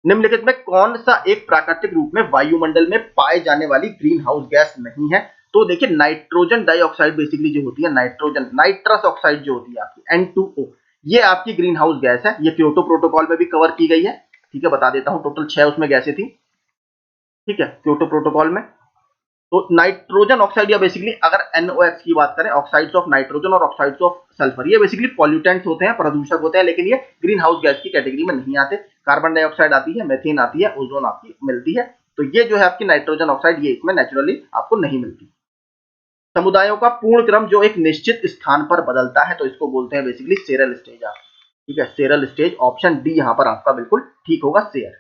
निम्नलिखित में कौन सा एक प्राकृतिक रूप में वायुमंडल में पाए जाने वाली ग्रीन हाउस गैस नहीं है? तो देखिए नाइट्रोजन डाइऑक्साइड बेसिकली जो होती है, नाइट्रोजन नाइट्रस ऑक्साइड जो होती है आपकी N2O, ये आपकी ग्रीन हाउस गैस है। ये क्योटो प्रोटोकॉल में भी कवर की गई है। ठीक है, बता देता हूं, टोटल 6 उसमें गैसें थी। ठीक है, क्योटो प्रोटोकॉल में। तो नाइट्रोजन ऑक्साइड या बेसिकली अगर NOx की बात करें, ऑक्साइड्स ऑफ नाइट्रोजन और ऑक्साइड्स ऑफ सल्फर, ये बेसिकली पॉल्यूटेंट्स होते हैं, प्रदूषक होते हैं, लेकिन ये ग्रीन हाउस गैस की कैटेगरी में नहीं आते। कार्बन डाइऑक्साइड आती है, मेथेन आती है, ओजोन आपकी मिलती है। तो ये जो है आपकी नाइट्रोजन ऑक्साइड, ये इसमें नेचुरली आपको नहीं मिलती। समुदायों का पूर्ण क्रम जो एक निश्चित स्थान पर बदलता है, तो इसको बोलते हैं बेसिकली सेरल स्टेज। ठीक है, सेरल स्टेज, ऑप्शन डी यहाँ पर आपका बिल्कुल ठीक होगा, सेयर।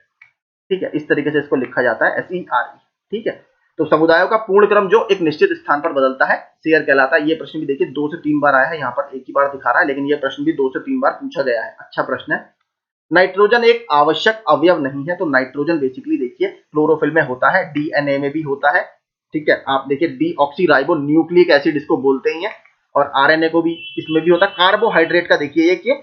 ठीक है, इस तरीके से इसको लिखा जाता है, SERE। ठीक है, तो समुदायों का पूर्ण क्रम जो एक निश्चित स्थान पर बदलता है शेयर कहलाता है। ये प्रश्न भी देखिए 2 से 3 बार आया है, यहाँ पर एक ही बार दिखा रहा है, लेकिन ये प्रश्न भी 2 से 3 बार पूछा गया है। अच्छा प्रश्न है। नाइट्रोजन एक आवश्यक अवयव नहीं है, तो नाइट्रोजन बेसिकली देखिए क्लोरोफिल में होता है, DNA में भी होता है। ठीक है, आप देखिए डीऑक्सीराइबो न्यूक्लिक एसिड इसको बोलते ही है, और RNA को भी इसमें भी होता है। कार्बोहाइड्रेट का देखिए ये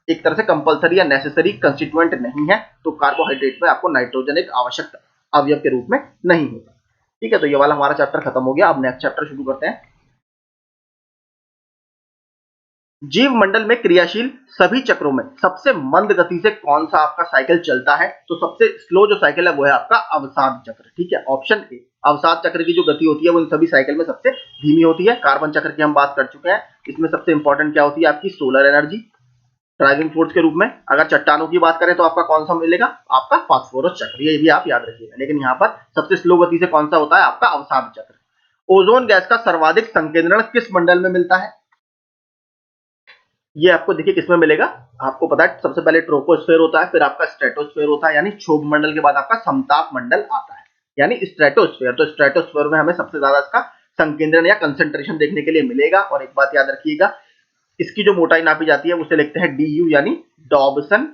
एक तरह से कंपलसरी या नेसेसरी कंस्टिट्यूएंट नहीं है, तो कार्बोहाइड्रेट में आपको नाइट्रोजन एक आवश्यक अवयव के रूप में नहीं होता। ठीक है, तो ये वाला हमारा चैप्टर खत्म हो गया। अब नेक्स्ट चैप्टर शुरू करते हैं। जीव मंडल में क्रियाशील सभी चक्रों में सबसे मंद गति से कौन सा आपका साइकिल चलता है? तो सबसे स्लो जो साइकिल है वो है आपका अवसाद चक्र। ठीक है, ऑप्शन ए। अवसाद चक्र की जो गति होती है वो इन सभी साइकिल में सबसे धीमी होती है। कार्बन चक्र की हम बात कर चुके हैं, इसमें सबसे इंपॉर्टेंट क्या होती है आपकी सोलर एनर्जी ड्राइविंग फोर्स के रूप में। अगर चट्टानों की बात करें तो आपका कौन सा मिलेगा? आपका फास्फोरस चक्र, ये भी आप याद रखिएगा। लेकिन यहाँ पर सबसे स्लो गति से कौन सा होता है? आपका अवसाद चक्र। ओजोन गैस का सर्वाधिक संकेंद्रण किस मंडल में मिलता है? ये आपको देखिए किसमें मिलेगा, आपको पता है सबसे पहले ट्रोपोस्फेयर होता है, फिर आपका स्ट्रेटोस्फेयर होता है, यानी क्षोभ मंडल के बाद आपका समताप मंडल आता है, यानी स्ट्रेटोस्फेयर। तो स्ट्रेटोस्फेयर में हमें सबसे ज्यादा इसका संकेंद्रण या कंसंट्रेशन देखने के लिए मिलेगा। और एक बात याद रखिएगा, इसकी जो मोटाई नापी जाती है उसे लिखते हैं DU, यानी डॉबसन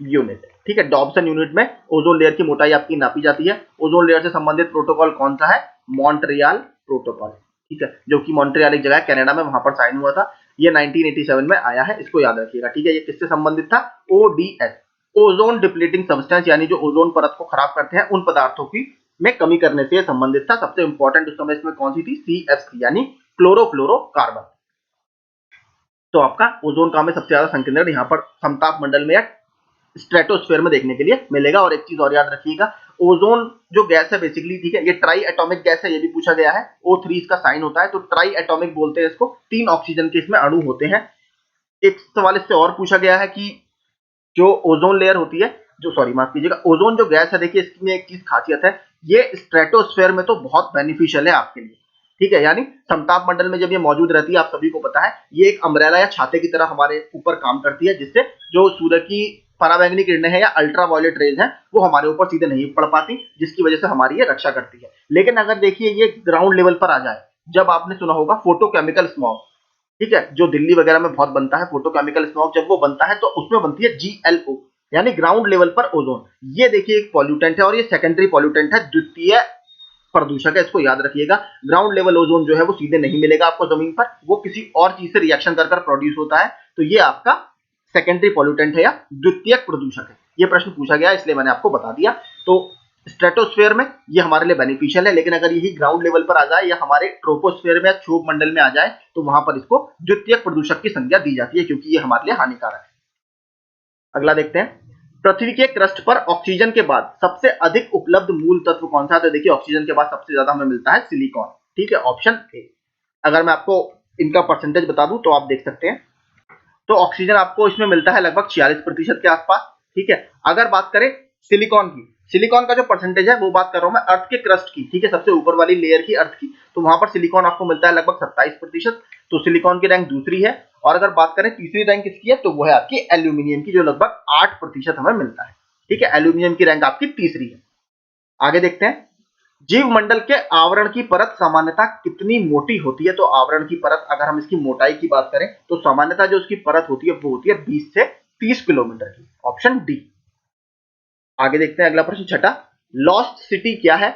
यूनिट। ठीक है, डॉबसन यूनिट में ओजोन लेयर की मोटाई आपकी नापी जाती है। ओजोन लेयर से संबंधित प्रोटोकॉल कौन सा है? Montreal protocol. ठीक है, जो कि मॉन्ट्रियल एक जगह है कनाडा में, वहां पर साइन हुआ था। ये 1987 में आया है, इसको याद रखिएगा। ठीक है, ये किससे संबंधित था? ODS, ओजोन डिप्लीटिंग सब्सटेंस, यानी जो ओजोन परत को खराब करते हैं उन पदार्थों की में कमी करने से संबंधित था। सबसे इंपॉर्टेंट उस समय इसमें कौन सी थी? CFC, यानी क्लोरोफ्लोरोकार्बन। तो आपका ओजोन का में सबसे ज्यादा संकेंद्रण यहाँ पर समताप मंडल में या स्ट्रेटोस्फेयर में देखने के लिए मिलेगा। और एक चीज और याद रखिएगा, ओजोन जो गैस है बेसिकली, ठीक है, ये ट्राई एटॉमिक गैस है, ये भी पूछा गया है। O3 इसका साइन होता है, तो ट्राई एटॉमिक बोलते हैं इसको। 3 ऑक्सीजन के इसमें अणु होते हैं। एक सवाल इससे और पूछा गया है कि जो ओजोन लेयर होती है, जो सॉरी माफ कीजिएगा, ओजोन जो गैस है, देखिए इसमें एक चीज खासियत है, ये स्ट्रेटोस्फेयर में तो बहुत बेनिफिशियल है आपके लिए, ठीक है, यानी समताप मंडल में जब ये मौजूद रहती है, आप सभी को पता है, ये एक अम्ब्रेला या छाते की तरह हमारे ऊपर काम करती है, जिससे जो सूर्य की पराबैंगनी किरणें हैं या अल्ट्रावायलेट रेज हैं, वो हमारे ऊपर सीधे नहीं पड़ पाती, जिसकी वजह से हमारी ये रक्षा करती है। लेकिन अगर देखिए ये ग्राउंड लेवल पर आ जाए, जब आपने सुना होगा फोटोकेमिकल स्मॉग, ठीक है, जो दिल्ली वगैरह में बहुत बनता है फोटोकेमिकल स्मॉग, जब वो बनता है तो उसमें बनती है GLO, यानी ग्राउंड लेवल पर ओजोन। ये देखिए एक पॉल्यूटेंट है और ये सेकेंडरी पॉल्यूटेंट है, द्वितीय प्रदूषक है, इसको याद रखिएगा। ग्राउंड लेवल ओजोन जो है वो सीधे नहीं मिलेगा आपको जमीन पर, वो किसी और चीज से रिएक्शन कर प्रोड्यूस होता है, तो ये आपका सेकेंडरी पॉल्यूटेंट है या द्वितीयक प्रदूषक है। ये प्रश्न पूछा गया इसलिए मैंने आपको बता दिया। तो स्ट्रेटोस्फेयर में ये हमारे लिए बेनिफिशियल है, लेकिन अगर यही ग्राउंड लेवल पर आ जाए या हमारे ट्रोपोस्फेयर में या क्षोभ मंडल में आ जाए, तो वहां पर इसको द्वितीयक प्रदूषक की संज्ञा दी जाती है, क्योंकि ये हमारे लिए हानिकारक है। अगला देखते हैं, पृथ्वी के क्रस्ट पर ऑक्सीजन के बाद सबसे अधिक उपलब्ध मूल तत्व कौन सा है? तो देखिए ऑक्सीजन के बाद सबसे ज्यादा हमें मिलता है सिलिकॉन, ठीक है, ऑप्शन ए। अगर मैं आपको इनका परसेंटेज बता दूं तो आप देख सकते हैं, तो ऑक्सीजन आपको इसमें मिलता है लगभग 46% के आसपास, ठीक है। अगर बात करें सिलिकॉन की, सिलिकॉन का जो परसेंटेज है वो बात कर रहा हूं मैं अर्थ के क्रस्ट की, ठीक है, सबसे ऊपर वाली लेयर की, अर्थ की, तो वहां पर सिलिकॉन आपको मिलता है लगभग 27%, तो सिलिकॉन की रैंक दूसरी है। और अगर बात करें तीसरी रैंक किसकी है, तो वो है आपकी एल्यूमिनियम की, जो लगभग 8% हमें मिलता है, ठीक है, एल्यूमिनियम की रैंक आपकी तीसरी है। आगे देखते हैं, जीव मंडल के आवरण की परत सामान्यतः कितनी मोटी होती है? तो आवरण की परत, अगर हम इसकी मोटाई की बात करें, तो सामान्यतः जो उसकी परत होती है वो होती है 20 से 30 किलोमीटर की, ऑप्शन डी। आगे देखते हैं अगला प्रश्न, छठा, लॉस्ट सिटी क्या है?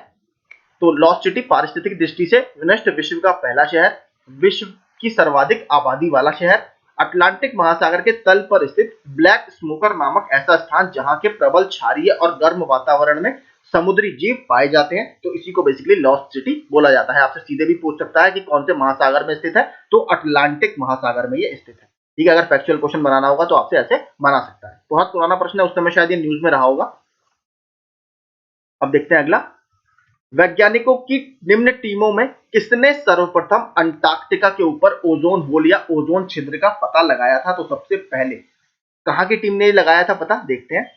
तो लॉस्ट सिटी पारिस्थितिक दृष्टि से विनष्ट विश्व का पहला शहर, विश्व की सर्वाधिक आबादी वाला शहर, अटलांटिक महासागर के तल पर स्थित ब्लैक स्मोकर नामक ऐसा स्थान जहां के प्रबल क्षारीय और गर्म वातावरण में समुद्री जीव पाए जाते हैं, तो इसी को बेसिकली लॉस्ट सिटी बोला जाता है। आपसे सीधे भी पूछ सकता है कि कौन से महासागर में स्थित है, तो अटलांटिक महासागर में ये स्थित है, ठीक है। अगर फैक्चुअल क्वेश्चन बनाना होगा तो आपसे ऐसे बना सकता है। बहुत पुराना प्रश्न है, उस समय शायद ये न्यूज में रहा होगा। अब देखते हैं अगला, वैज्ञानिकों की निम्न टीमों में किसने सर्वप्रथम अंटार्कटिका के ऊपर ओजोन होल या ओजोन छिद्र का पता लगाया था? तो सबसे पहले कहां की टीम ने लगाया था पता, देखते हैं,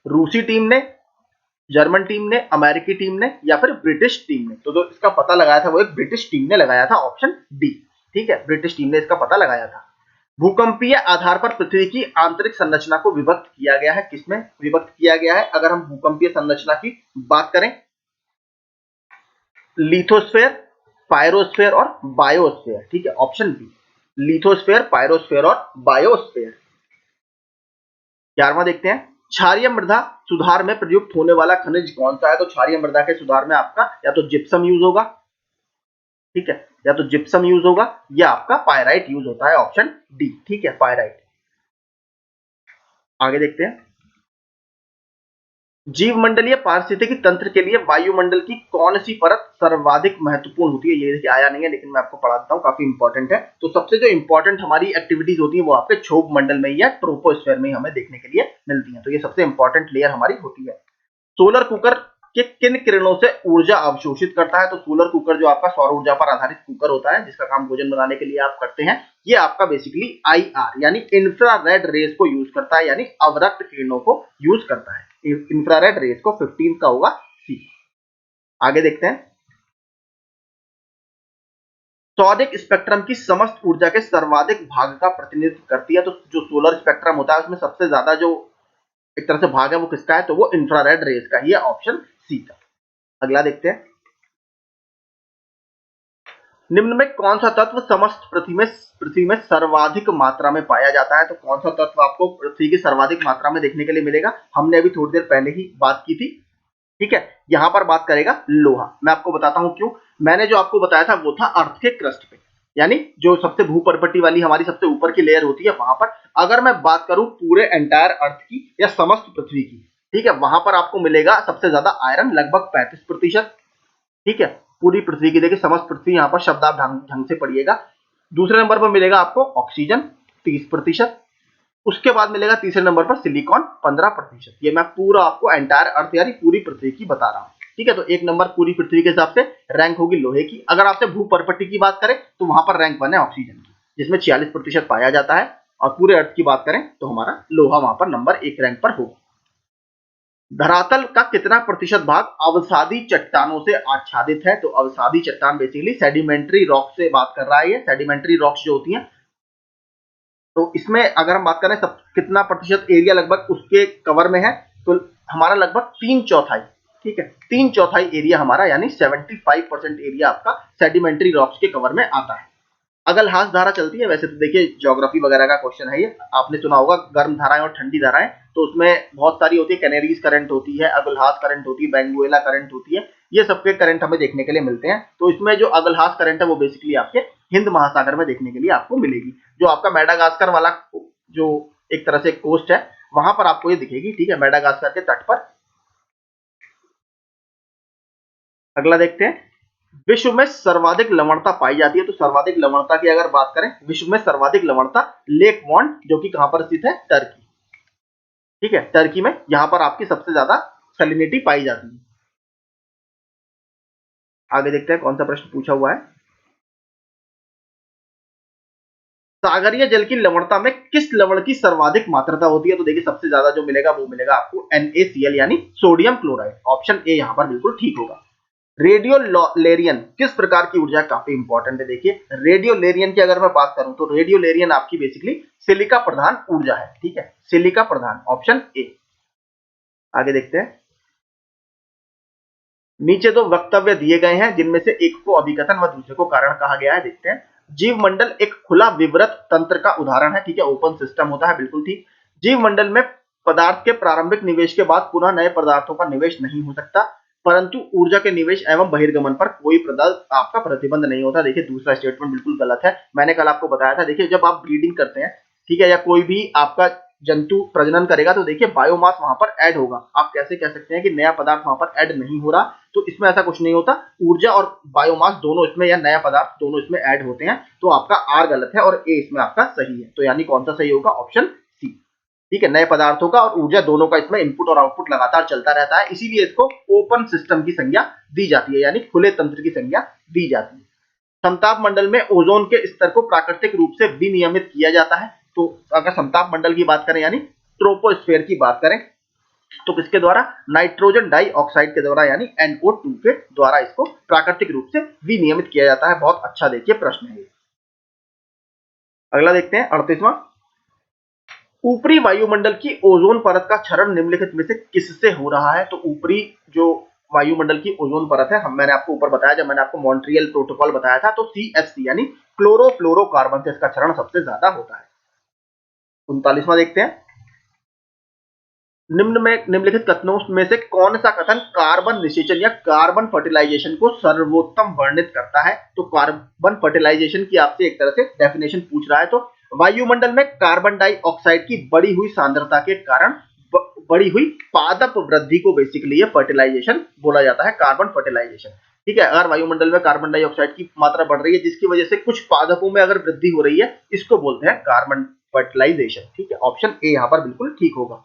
रूसी टीम ने, जर्मन टीम ने, अमेरिकी टीम ने, या फिर ब्रिटिश टीम ने? तो जो इसका पता लगाया था वो एक ब्रिटिश टीम ने लगाया था, ऑप्शन डी, ठीक है, ब्रिटिश टीम ने इसका पता लगाया था। भूकंपीय आधार पर पृथ्वी की आंतरिक संरचना को विभक्त किया गया है, किसमें विभक्त किया गया है? अगर हम भूकंपीय संरचना की बात करें, लिथोस्फेयर, पायरोस्फेयर और बायोस्फेयर, ठीक है, ऑप्शन बी, लिथोस्फेयर, पायरोस्फेयर और बायोस्फेयर। 11वां देखते हैं, क्षारीय मृदा सुधार में प्रयुक्त होने वाला खनिज कौन सा है? तो क्षारीय मृदा के सुधार में आपका या तो जिप्सम यूज होगा, ठीक है, या तो जिप्सम यूज होगा, या आपका पायराइट यूज होता है, ऑप्शन डी, ठीक है, पायराइट। आगे देखते हैं, जीवमंडलीय पारिस्थितिकी तंत्र के लिए वायुमंडल की कौन सी परत सर्वाधिक महत्वपूर्ण होती है? ये देखिए आया नहीं है, लेकिन मैं आपको पढ़ा देता हूँ, काफी इंपॉर्टेंट है। तो सबसे जो इंपॉर्टेंट हमारी एक्टिविटीज होती है वो आपके क्षोभ मंडल में या ट्रोपोस्फेयर में हमें देखने के लिए मिलती है, तो ये सबसे इंपॉर्टेंट लेयर हमारी होती है। सोलर कुकर के किन किरणों से ऊर्जा अवशोषित करता है? तो सोलर कुकर जो आपका सौर ऊर्जा पर आधारित कुकर होता है, जिसका काम भोजन बनाने के लिए आप करते हैं, ये आपका बेसिकली IR यानी इंफ्रारेड रेज को यूज करता है, यानी अवरक्त किरणों को यूज करता है। इंफ्रारेड रेज को 15 का होगा सी। आगे देखते हैं, सौदिक स्पेक्ट्रम की समस्त ऊर्जा के सर्वाधिक भाग का प्रतिनिधित्व करती है, तो जो सोलर स्पेक्ट्रम होता है उसमें सबसे ज्यादा जो एक तरह से भाग है वो किसका है? तो वो इंफ्रारेड रेज का ही है, ऑप्शन सी का। अगला देखते हैं, निम्न में कौन सा तत्व समस्त पृथ्वी में सर्वाधिक मात्रा में पाया जाता है? तो कौन सा तत्व आपको पृथ्वी की सर्वाधिक मात्रा में देखने के लिए मिलेगा? हमने अभी थोड़ी देर पहले ही बात की थी, ठीक है। यहां पर बात करेगा लोहा। मैं आपको बताता हूं क्यों। मैंने जो आपको बताया था वो था अर्थ के क्रस्ट पे, यानी जो सबसे भूपर्पटी वाली हमारी सबसे ऊपर की लेयर होती है वहां पर। अगर मैं बात करूं पूरे एंटायर अर्थ की या समस्त पृथ्वी की, ठीक है, वहां पर आपको मिलेगा सबसे ज्यादा आयरन, लगभग 35%, ठीक है, पूरी पृथ्वी की। देखिए समस्त पृथ्वी यहाँ पर शब्दार्थ ढंग से पढ़िएगा। दूसरे नंबर पर मिलेगा आपको ऑक्सीजन 30%, उसके बाद मिलेगा तीसरे नंबर पर सिलिकॉन 15%। ये मैं पूरा आपको एंटायर अर्थ यानी पूरी पृथ्वी की बता रहा हूँ, ठीक है। तो एक नंबर पूरी पृथ्वी के हिसाब से रैंक होगी लोहे की। अगर आपसे भूपर्पट्टी की बात करें तो वहां पर रैंक 1 है ऑक्सीजन की, जिसमें 46% पाया जाता है। और पूरे अर्थ की बात करें तो हमारा लोहा वहां पर नंबर 1 रैंक पर होगा। धरातल का कितना प्रतिशत भाग अवसादी चट्टानों से आच्छादित है? तो अवसादी चट्टान बेसिकली सेडिमेंट्री रॉक से बात कर रहा है। ये सेडिमेंट्री रॉक्स जो होती हैं, तो इसमें अगर हम बात करें सब कितना प्रतिशत एरिया लगभग उसके कवर में है, तो हमारा लगभग 3/4, ठीक है, 3/4 एरिया हमारा यानी 75% एरिया आपका सेडिमेंट्री रॉक्स के कवर में आता है। अगलहास धारा चलती है, वैसे तो देखिए ज्योग्राफी वगैरह का क्वेश्चन है ये, आपने सुना होगा गर्म धाराएं और ठंडी धाराएं, तो उसमें बहुत सारी होती है। कैनेरीज करंट होती है, अगलहास करंट होती है, बेंगुएला करंट होती है, ये सबके करंट हमें देखने के लिए मिलते हैं। तो इसमें जो अगलहास करंट है वो बेसिकली आपके हिंद महासागर में देखने के लिए आपको मिलेगी। जो आपका मेडागास्कर वाला जो एक तरह से कोस्ट है वहां पर आपको ये दिखेगी, ठीक है, मेडागास्कर के तट पर। अगला देखते हैं, विश्व में सर्वाधिक लवणता पाई जाती है। तो सर्वाधिक लवणता की अगर बात करें, विश्व में सर्वाधिक लवणता लेक मॉन्ट जो कि कहां पर स्थित है, टर्की, ठीक है, टर्की में यहां पर आपकी सबसे ज्यादा सैलिनिटी पाई जाती है। आगे देखते हैं कौन सा प्रश्न पूछा हुआ है। सागरीय जल की लवणता में किस लवण की सर्वाधिक मात्रा होती है? तो देखिए सबसे ज्यादा जो मिलेगा वो मिलेगा आपको NaCl यानी सोडियम क्लोराइड। ऑप्शन ए यहां पर बिल्कुल ठीक होगा। रेडियोलेरियन किस प्रकार की ऊर्जा, काफी इंपॉर्टेंट है। देखिए रेडियोलेरियन की अगर मैं बात करूं तो रेडियोलेरियन आपकी बेसिकली सिलिका प्रधान ऊर्जा है, ठीक है, सिलिका प्रधान, ऑप्शन ए। आगे देखते हैं, नीचे दो वक्तव्य दिए गए हैं जिनमें से एक को अभिकथन व दूसरे को कारण कहा गया है। देखते हैं, जीव मंडल एक खुला विवृत तंत्र का उदाहरण है, ठीक है, ओपन सिस्टम होता है, बिल्कुल ठीक। जीव मंडल में पदार्थ के प्रारंभिक निवेश के बाद पुनः नए पदार्थों का निवेश नहीं हो सकता, परंतु ऊर्जा के निवेश एवं बहिर्गमन पर कोई आपका प्रतिबंध नहीं होता। देखिए दूसरा स्टेटमेंट बिल्कुल गलत है। मैंने कल आपको बताया था, देखिए जब आप ब्रीडिंग करते हैं, ठीक है, या कोई भी आपका जंतु प्रजनन करेगा तो देखिए बायोमास वहां पर ऐड होगा। आप कैसे कह सकते हैं कि नया पदार्थ वहां पर ऐड नहीं हो रहा? तो इसमें ऐसा कुछ नहीं होता। ऊर्जा और बायोमास दोनों इसमें या नया पदार्थ दोनों इसमें ऐड होते हैं। तो आपका आर गलत है और ए इसमें आपका सही है। तो यानी कौन सा सही होगा? ऑप्शन सी, ठीक है, नए पदार्थों का और ऊर्जा दोनों का इसमें इनपुट और आउटपुट लगातार चलता रहता है, इसीलिए इसको ओपन सिस्टम की संज्ञा दी जाती है, यानी खुले तंत्र की संज्ञा दी जाती है। समताप मंडल में ओजोन के स्तर को प्राकृतिक रूप से विनियमित किया जाता है। तो अगर समताप मंडल की बात करें यानी ट्रोपोस्फेयर की बात करें तो किसके द्वारा? नाइट्रोजन डाइऑक्साइड के द्वारा यानी NO2 के द्वारा इसको प्राकृतिक रूप से विनियमित किया जाता है। बहुत अच्छा देखिए प्रश्न है ये। अगला देखते हैं 38वां, ऊपरी वायुमंडल की ओजोन परत का क्षरण निम्नलिखित में से किससे हो रहा है? तो ऊपरी जो वायुमंडल की ओजोन परत है, मैंने आपको ऊपर बताया जब मैंने आपको मॉन्ट्रियल प्रोटोकॉल बताया था, तो CFC यानी क्लोरोफ्लोरोकार्बन से इसका क्षरण सबसे ज्यादा होता है। 39वां देखते हैं, निम्नलिखित कथनों में से कौन सा कथन कार्बन निषेचन या कार्बन फर्टिलाइजेशन को सर्वोत्तम वर्णित करता है? तो कार्बन फर्टिलाइजेशन की आपसे एक तरह से डेफिनेशन पूछ रहा है। तो वायुमंडल में कार्बन डाइऑक्साइड की बढ़ी हुई सांद्रता के कारण बढ़ी हुई पादप वृद्धि को बेसिकली ये फर्टिलाइजेशन बोला जाता है, कार्बन फर्टिलाइजेशन, ठीक है। अगर वायुमंडल में कार्बन डाइऑक्साइड की मात्रा बढ़ रही है जिसकी वजह से कुछ पादपों में अगर वृद्धि हो रही है, इसको बोलते हैं कार्बन फर्टिलाइजेशन, ठीक है, ऑप्शन ए यहां पर बिल्कुल ठीक होगा।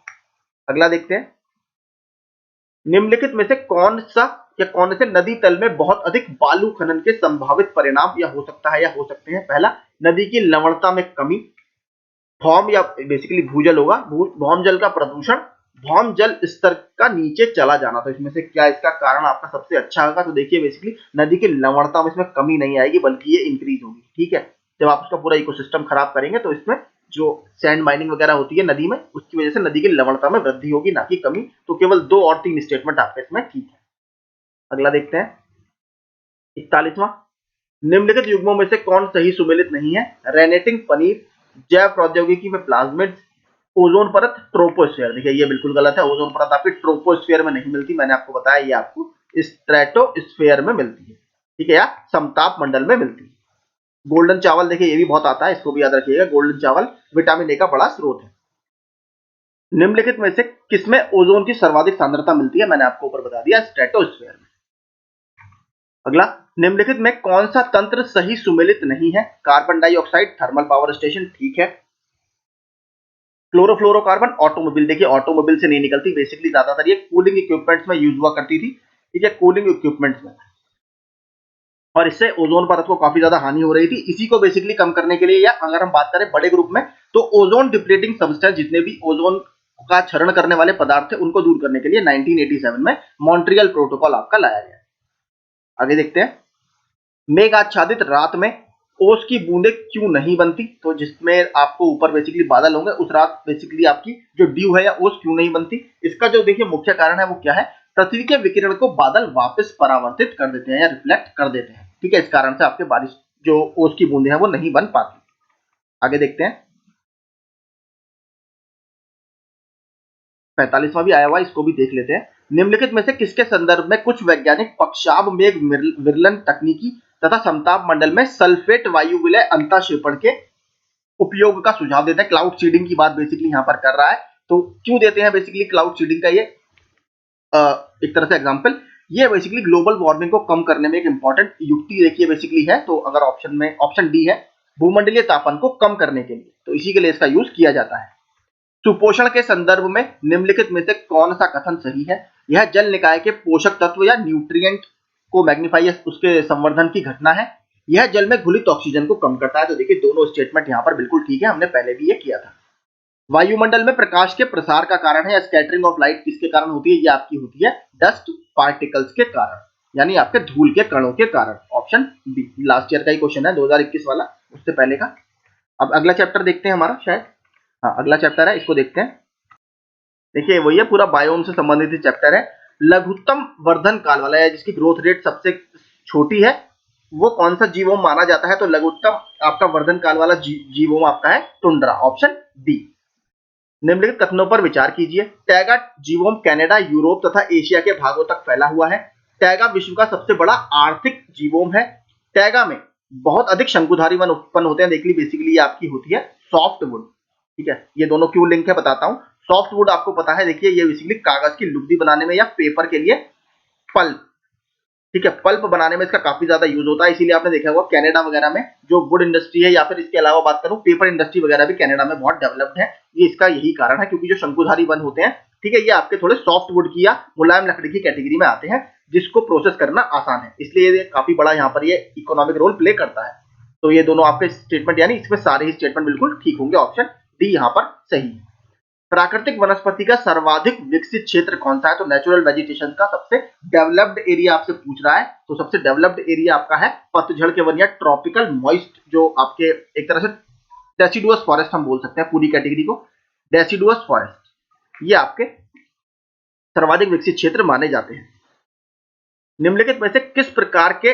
अगला देखते हैं, निम्नलिखित में से कौन सा या कौन से नदी तल में बहुत अधिक बालू खनन के संभावित परिणाम या हो सकता है या हो सकते हैं? पहला, नदी की लवणता में कमी, भौम या बेसिकली भूजल होगा, भौम जल का प्रदूषण, भौम जल स्तर का नीचे चला जाना। तो इसमें से क्या इसका कारण आपका सबसे अच्छा होगा? तो देखिए बेसिकली नदी की लवणता में इसमें कमी नहीं आएगी बल्कि ये इंक्रीज होगी, ठीक है। जब आप उसका पूरा इकोसिस्टम खराब करेंगे तो इसमें जो सैंड माइनिंग वगैरह होती है नदी में, उसकी वजह से नदी की लवणता में वृद्धि होगी, ना कि कमी। तो केवल 2 और 3 स्टेटमेंट आपके इसमें ठीक है। अगला देखते हैं 41वां, निम्नलिखित युग्मों में से कौन सही सुमेलित नहीं है? रेनेटिंग पनीर, जैव प्रौद्योगिकी में प्लाज्मिड, ओजोन परत, ट्रोपोस्फेयर। देखिए ये बिल्कुल गलत है। ओजोन परत आपकी ट्रोपोस्फेयर में नहीं मिलती, मैंने आपको बताया ये आपको स्ट्रेटोस्फेयर में मिलती है, ठीक है, या समताप मंडल में मिलती है। गोल्डन चावल, देखिए ये भी बहुत आता है, इसको भी याद रखिएगा। गोल्डन चावल विटामिन ए का बड़ा स्रोत है। निम्नलिखित में से किसमें ओजोन की सर्वाधिक सांद्रता मिलती है? मैंने आपको ऊपर बता दिया, स्ट्रेटोस्फेयर में। अगला, निम्नलिखित में कौन सा तंत्र सही सुमेलित नहीं है? Carbon dioxide thermal power station, ठीक है। क्लोरोफ्लोरोकार्बन ऑटोमोबाइल, देखिए ऑटोमोबाइल से नहीं निकलती, बेसिकली ज्यादातर ये कूलिंग इक्विपमेंट्स में यूज हुआ करती थी, ठीक है, कूलिंग इक्विपमेंट्स में, और इससे ओजोन परत को काफी ज्यादा हानि हो रही थी। इसी को बेसिकली कम करने के लिए, या अगर हम बात करें बड़े ग्रुप में, तो ओजोन डिप्लीटिंग सब्सटेंस, जितने भी ओजोन का क्षरण करने वाले पदार्थ थे उनको दूर करने के लिए 1987 में मॉन्ट्रियल प्रोटोकॉल आपका लाया गया। आगे देखते हैं, मेघ आच्छादित रात में ओस की बूंदें क्यों नहीं बनती, तो जिसमें आपको ऊपर बेसिकली बादल होंगे उस रात बेसिकली आपकी जो ड्यू है या ओस क्यों नहीं बनती, इसका जो देखिए मुख्य कारण है वो क्या है, पृथ्वी के विकिरण को बादल वापस परावर्तित कर देते हैं या रिफ्लेक्ट कर देते हैं, ठीक है, इस कारण से आपके बारिश जो ओस की बूंदें हैं वो नहीं बन पाती। आगे देखते हैं, 45वां भी आया हुआ, इसको भी देख लेते हैं। निम्नलिखित में से किसके संदर्भ में कुछ वैज्ञानिक पक्षाभ मेघ विरलन तकनीकी तथा समताप मंडल में सल्फेट वायु विलय अंतःक्षेपण के उपयोग का सुझाव देते हैं। क्लाउड सीडिंग की बात बेसिकली यहाँ पर कर रहा है, तो क्यों देते हैं बेसिकली क्लाउड सीडिंग का ये एक तरह से एग्जांपल, ये बेसिकली ग्लोबल वार्मिंग को कम करने में एक इंपॉर्टेंट युक्ति देखिए बेसिकली है। तो अगर ऑप्शन में ऑप्शन डी है, भूमंडलीय तापमान को कम करने के लिए, तो इसी के लिए इसका यूज किया जाता है। सुपोषण के संदर्भ में निम्नलिखित में से कौन सा कथन सही है, यह जल निकाय के पोषक तत्व या न्यूट्रिएंट को मैग्नीफाई उसके संवर्धन की घटना है, यह जल में घुलित ऑक्सीजन को कम करता है। तो देखिए दोनों स्टेटमेंट यहाँ पर बिल्कुल ठीक है, हमने पहले भी ये किया था। वायुमंडल में प्रकाश के प्रसार का कारण है या स्कैटरिंग ऑफ लाइट किसके कारण होती है, ये आपकी होती है डस्ट पार्टिकल्स के कारण, यानी आपके धूल के कणों के कारण। ऑप्शन बी, लास्ट ईयर का ही क्वेश्चन है 2021 वाला, उससे पहले का। अब अगला चैप्टर देखते हैं हमारा, शायद हाँ अगला चैप्टर है, इसको देखते हैं। देखिए वही है, पूरा बायोम से संबंधित चैप्टर है। लघुत्तम वर्धन काल वाला है, जिसकी ग्रोथ रेट सबसे छोटी है, वो कौन सा जीवोम माना जाता है, तो लघुत्तम आपका वर्धन काल वाला जीवोम आपका है टुंड्रा, ऑप्शन डी। निम्नलिखित कथनों पर विचार कीजिए। टैगा जीवोम कनाडा, यूरोप तथा एशिया के भागों तक फैला हुआ है। टैगा विश्व का सबसे बड़ा आर्थिक जीवोम है। टैगा में बहुत अधिक शंकुधारी वन उत्पन्न होते हैं। देखिए बेसिकली ये आपकी होती है सॉफ्ट वुड, ठीक है, ये दोनों क्यों लिंक है बताता हूँ। सॉफ्ट वुड आपको पता है, देखिए ये बेसिकली कागज की लुगदी बनाने में या पेपर के लिए पल्प, ठीक है, पल्प बनाने में इसका काफी ज्यादा यूज होता है। इसीलिए आपने देखा होगा कनाडा वगैरह में जो वुड इंडस्ट्री है, या फिर इसके अलावा बात करूं पेपर इंडस्ट्री वगैरह भी कनाडा में बहुत डेवलप्ड है, ये इसका यही कारण है, क्योंकि जो शंकुधारी वन होते हैं, ठीक है, ये आपके थोड़े सॉफ्ट वुड की या मुलायम लकड़ी की कैटेगरी में आते हैं, जिसको प्रोसेस करना आसान है, इसलिए ये काफी बड़ा यहाँ पर ये इकोनॉमिक रोल प्ले करता है। तो ये दोनों आपके स्टेटमेंट, यानी इसमें सारे ही स्टेटमेंट बिल्कुल ठीक होंगे, ऑप्शन डी यहाँ पर सही है। प्राकृतिक वनस्पति का सर्वाधिक विकसित क्षेत्र कौन सा है, तो नेचुरल वेजिटेशन का सबसे डेवलप्ड एरिया आपसे पूछ रहा है, तो सबसे डेवलप्ड एरिया आपका है पतझड़ के वन या ट्रॉपिकल मॉइस्ट, जो आपके एक तरह से डेसिडुअस फॉरेस्ट हम बोल सकते हैं पूरी कैटेगरी को, डेसिडुअस फॉरेस्ट, ये आपके सर्वाधिक विकसित क्षेत्र माने जाते हैं। निम्नलिखित में से किस प्रकार के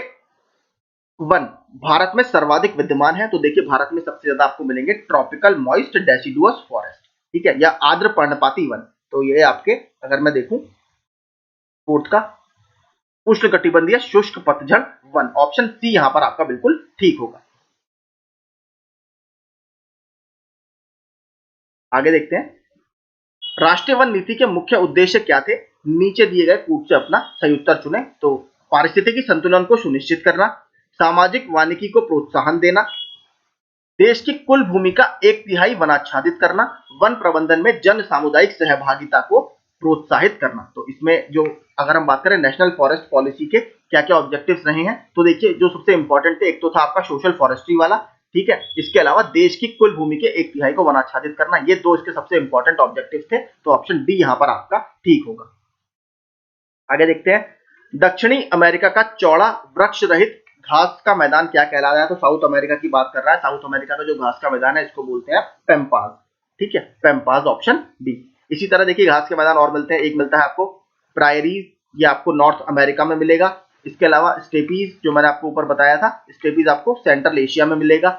वन भारत में सर्वाधिक विद्यमान है, तो देखिए भारत में सबसे ज्यादा आपको मिलेंगे ट्रॉपिकल मॉइस्ट डेसिडुअस फॉरेस्ट, ठीक है, या आर्द्र पर्णपाती वन, तो ये आपके अगर मैं देखूं फोर्थ का उष्णकटिबंधीय शुष्क पतझड़ वन, ऑप्शन सी यहां पर आपका बिल्कुल ठीक होगा। आगे देखते हैं, राष्ट्रीय वन नीति के मुख्य उद्देश्य क्या थे, नीचे दिए गए कूट से अपना सही उत्तर चुने। तो पारिस्थितिकी संतुलन को सुनिश्चित करना, सामाजिक वानिकी को प्रोत्साहन देना, देश की कुल भूमि का 1/3 वनाच्छादित करना, वन प्रबंधन में जन सामुदायिक सहभागिता को प्रोत्साहित करना। तो इसमें जो अगर हम बात करें नेशनल फॉरेस्ट पॉलिसी के क्या क्या ऑब्जेक्टिव्स रहे हैं, तो देखिए जो सबसे इंपॉर्टेंट थे, एक तो था आपका सोशल फॉरेस्ट्री वाला, ठीक है, इसके अलावा देश की कुल भूमि के 1/3 को वनाच्छादित करना, ये दो इसके सबसे इंपॉर्टेंट ऑब्जेक्टिव थे, तो ऑप्शन डी यहाँ पर आपका ठीक होगा। आगे देखते हैं, दक्षिणी अमेरिका का चौड़ा वृक्ष रहित घास का मैदान क्या कहलाता है, तो साउथ अमेरिका की बात कर रहा है। साउथ अमेरिका का जो घास का मैदान है इसको बोलते हैं पेम्पास, ठीक है, पेम्पास, ऑप्शन बी। इसी तरह देखिए घास के मैदान और मिलते हैं, एक मिलता है आपको प्रायरीज, ये आपको नॉर्थ अमेरिका में मिलेगा। इसके अलावा स्टेपीज जो मैंने आपको ऊपर बताया था, स्टेपीज आपको सेंट्रल एशिया में मिलेगा।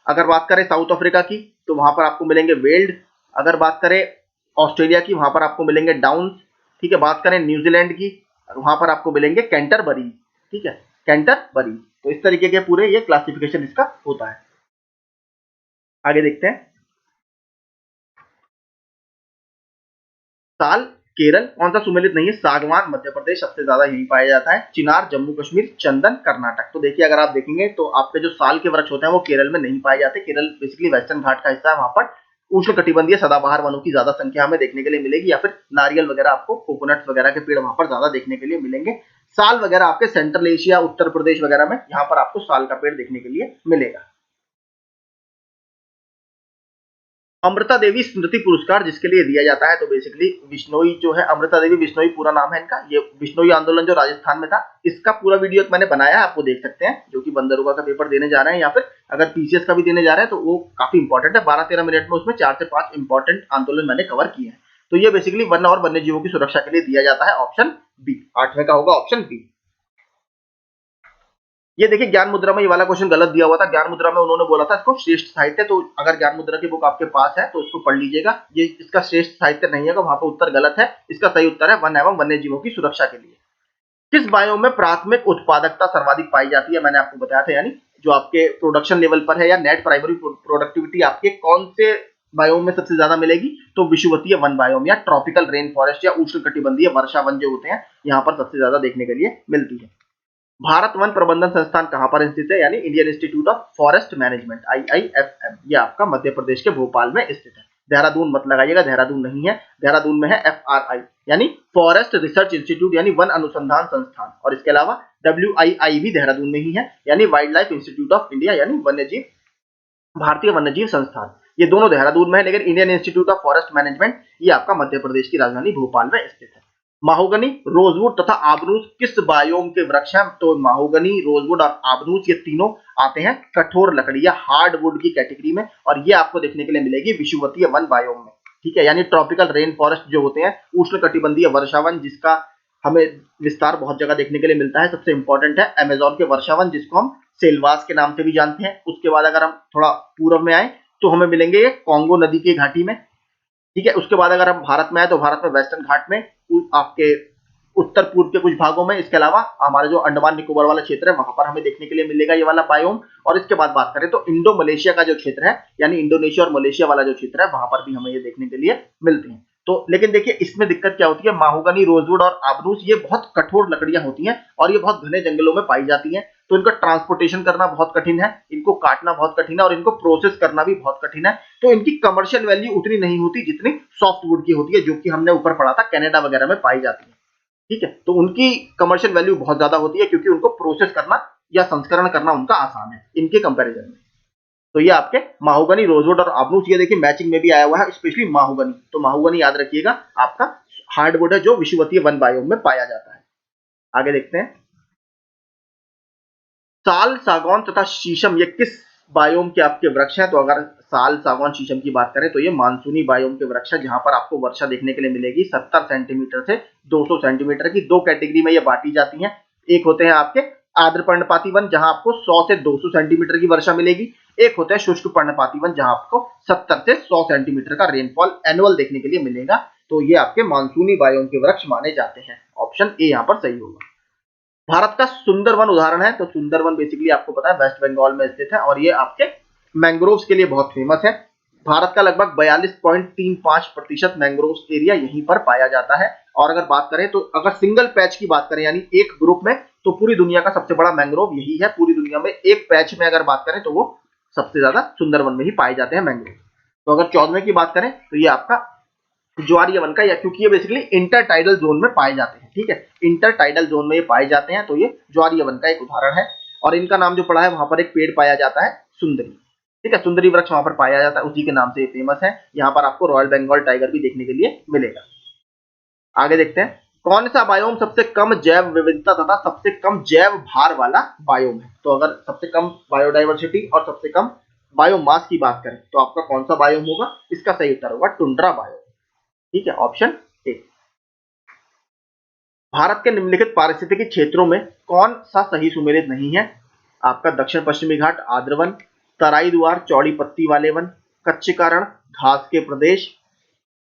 अगर बात करें साउथ अफ्रीका की, तो वहां पर आपको मिलेंगे वेल्ड। अगर बात करें ऑस्ट्रेलिया की, वहां पर आपको मिलेंगे डाउन, ठीक है। बात करें न्यूजीलैंड की, वहां पर आपको मिलेंगे कैंटरबरी, ठीक है, कैंटरबरी। तो इस तरीके के पूरे ये क्लासिफिकेशन इसका होता है। आगे देखते हैं, साल केरल, कौन सा सुमेलित नहीं है, सागवान मध्य प्रदेश, सबसे ज्यादा यही पाया जाता है, चिनार जम्मू कश्मीर, चंदन कर्नाटक। तो देखिए अगर आप देखेंगे तो आपके जो साल के वृक्ष होते हैं वो केरल में नहीं पाए जाते, केरल बेसिकली वेस्टर्न घाट का हिस्सा है, वहां पर उष्णकटिबंधीय सदाबहार वनों की ज्यादा संख्या हमें देखने के लिए मिलेगी, या फिर नारियल वगैरह आपको कोकोनट्स वगैरह के पेड़ वहां पर ज्यादा देखने के लिए मिलेंगे। साल वगैरह आपके सेंट्रल एशिया, उत्तर प्रदेश वगैरह में यहाँ पर आपको साल का पेड़ देखने के लिए मिलेगा। अमृता देवी स्मृति पुरस्कार जिसके लिए दिया जाता है, तो बेसिकली बिश्नोई जो है, अमृता देवी बिश्नोई पूरा नाम है इनका। ये बिश्नोई आंदोलन जो राजस्थान में था, इसका पूरा वीडियो मैंने बनाया है, आपको देख सकते हैं, जो कि बंदरोगा का पेपर देने जा रहे हैं, या फिर अगर पीसीएस का भी देने जा रहे हैं तो वो काफी इंपॉर्टेंट है। 12-13 मिनट में उसमें 4 से 5 इंपॉर्टेंट आंदोलन मैंने कवर किए हैं। तो ये बेसिकली वन और वन्य जीवों की सुरक्षा के लिए दिया जाता है। ऑप्शन बी, 8वें का होगा ऑप्शन बी। ये देखिए ज्ञान मुद्रा में ये वाला क्वेश्चन गलत दिया हुआ था। ज्ञान मुद्रा में उन्होंने बोला था इसको श्रेष्ठ साहित्य, तो अगर ज्ञान मुद्रा की बुक आपके पास है तो इसको पढ़ लीजिएगा। ये इसका श्रेष्ठ साहित्य नहीं है, वहां पर उत्तर गलत है। इसका सही उत्तर है वन एवं वन्य जीवों की सुरक्षा के लिए। किस बायोम में प्राथमिक उत्पादकता सर्वाधिक पाई जाती है, मैंने आपको बताया था, यानी जो आपके प्रोडक्शन लेवल पर है या नेट प्राइमरी प्रोडक्टिविटी आपके कौन से बायोम में सबसे ज्यादा मिलेगी, तो विषुवतीय वन बायोम या ट्रॉपिकल रेन फॉरेस्ट या उष्णकटिबंधीय वर्षा वन जो होते हैं, यहाँ पर सबसे ज्यादा देखने के लिए मिलती है। भारत वन प्रबंधन संस्थान कहां पर स्थित है, यानी Indian institute of forest management IIFM, ये आपका मध्य प्रदेश के भोपाल में स्थित है। देहरादून मत लगाइएगा, देहरादून नहीं है, देहरादून में है FRI यानी फॉरेस्ट रिसर्च इंस्टीट्यूट यानी वन अनुसंधान संस्थान, और इसके अलावा WII भी देहरादून में ही है, यानी wild life institute of India यानी वन्यजीव, भारतीय वन्यजीव संस्थान। ये दोनों देहरादून में है, लेकिन Indian institute of forest management ये आपका मध्य प्रदेश की राजधानी भोपाल में स्थित है। माहोगनी, रोजवुड तथा आबनूस किस बायोम के वृक्ष हैं, तो माहोगनी, रोजवुड और आबनूस ये तीनों आते हैं कठोर लकड़ी या हार्डवुड की कैटेगरी में, और ये आपको देखने के लिए मिलेगी विषुवतीय वन बायोम में। ठीक है, यानी ट्रॉपिकल रेन फॉरेस्ट जो होते हैं, उष्णकटिबंधीय वर्षावन जिसका हमें विस्तार बहुत जगह देखने के लिए मिलता है। सबसे इंपॉर्टेंट है अमेजोन के वर्षावन जिसको हम सेलवास के नाम से भी जानते हैं। उसके बाद अगर हम थोड़ा पूर्व में आए तो हमें मिलेंगे ये कॉन्गो नदी की घाटी में। ठीक है, उसके बाद अगर हम भारत में आए तो भारत में वेस्टर्न घाट में, आपके उत्तर पूर्व के कुछ भागों में, इसके अलावा हमारे जो अंडमान निकोबार वाला क्षेत्र है वहां पर हमें देखने के लिए मिलेगा ये वाला बायोम। और इसके बाद बात करें तो इंडो मलेशिया का जो क्षेत्र है, यानी इंडोनेशिया और मलेशिया वाला जो क्षेत्र है, वहां पर भी हमें ये देखने के लिए मिलते हैं। तो लेकिन देखिए इसमें दिक्कत क्या होती है, माहोगनी, रोजवुड और आबनूस ये बहुत कठोर लकड़ियां होती हैं और ये बहुत घने जंगलों में पाई जाती हैं, तो इनका ट्रांसपोर्टेशन करना बहुत कठिन है, इनको काटना बहुत कठिन है और इनको प्रोसेस करना भी बहुत कठिन है। तो इनकी कमर्शियल वैल्यू उतनी नहीं होती जितनी सॉफ्टवुड की होती है, जो कि हमने ऊपर पढ़ा था कनाडा वगैरह में पाई जाती है। ठीक है, तो उनकी कमर्शियल वैल्यू बहुत ज्यादा होती है क्योंकि उनको प्रोसेस करना या संस्करण करना उनका आसान है इनके कंपैरिजन में। तो ये आपके माहोगनी, रोजवुड और आबनूस, ये देखिए मैचिंग में भी आया हुआ है, स्पेशली माहोगनी। तो माहोगनी याद रखिएगा आपका हार्डवुड है जो विषुवतीय वन बायोम में पाया जाता है। आगे देखते हैं, साल, सागौन तथा शीशम ये किस बायोम के आपके वृक्ष हैं, तो अगर साल, सागौन, शीशम की बात करें तो ये मानसूनी बायोम के वृक्ष है, जहां पर आपको वर्षा देखने के लिए मिलेगी 70 सेंटीमीटर से 200 सेंटीमीटर की। दो कैटेगरी में ये बांटी जाती हैं। एक होते हैं आपके आर्द्र पर्णपाती वन जहां आपको 100 से 200 सेंटीमीटर की वर्षा मिलेगी। एक होता है शुष्क पर्णपाती वन जहां आपको 70 से 100 सेंटीमीटर का रेनफॉल एनुअल देखने के लिए मिलेगा। तो ये आपके मानसूनी बायोम के वृक्ष माने जाते हैं। ऑप्शन ए यहाँ पर सही होगा। भारत का सुंदरवन उदाहरण है, तो सुंदरवन बेसिकली आपको पता है वेस्ट बंगाल में स्थित है और ये आपके मैंग्रोव्स के लिए बहुत फेमस है। भारत का लगभग 42.35% मैंग्रोव्स एरिया यहीं पर पाया जाता है। और अगर बात करें तो अगर सिंगल पैच की बात करें यानी एक ग्रुप में, तो पूरी दुनिया का सबसे बड़ा मैंग्रोव यही है। पूरी दुनिया में एक पैच में अगर बात करें तो वो सबसे ज्यादा सुंदरवन में ही पाए जाते हैं मैंग्रोव। तो अगर 14वें की बात करें तो ये आपका ज्वारीय वन का, या क्योंकि ये बेसिकली इंटरटाइडल जोन में पाए जाते हैं। ठीक है, इंटरटाइडल जोन में ये पाए जाते हैं, तो ये ज्वारीय वन का एक उदाहरण है। और इनका नाम जो पड़ा है, वहां पर एक पेड़ पाया जाता है सुंदरी। ठीक है, सुंदरी वृक्ष वहां पर पाया जाता है, उसी के नाम से ये फेमस है। यहाँ पर आपको रॉयल बंगाल टाइगर भी देखने के लिए मिलेगा। आगे देखते हैं, कौन सा बायोम सबसे कम जैव विविधता तथा सबसे कम जैव भार वाला बायोम है। तो अगर सबसे कम बायोडाइवर्सिटी और सबसे कम बायोमास की बात करें तो आपका कौन सा बायोम होगा, इसका सही उत्तर होगा टुंड्रा बायोम। ठीक है, ऑप्शन ए। भारत के निम्नलिखित पारिस्थितिकी क्षेत्रों में कौन सा सही सुमेलित नहीं है, आपका दक्षिण पश्चिमी घाट आर्द्र वन, तराई द्वार चौड़ी पत्ती वाले वन, कच्चीकरण घास के प्रदेश,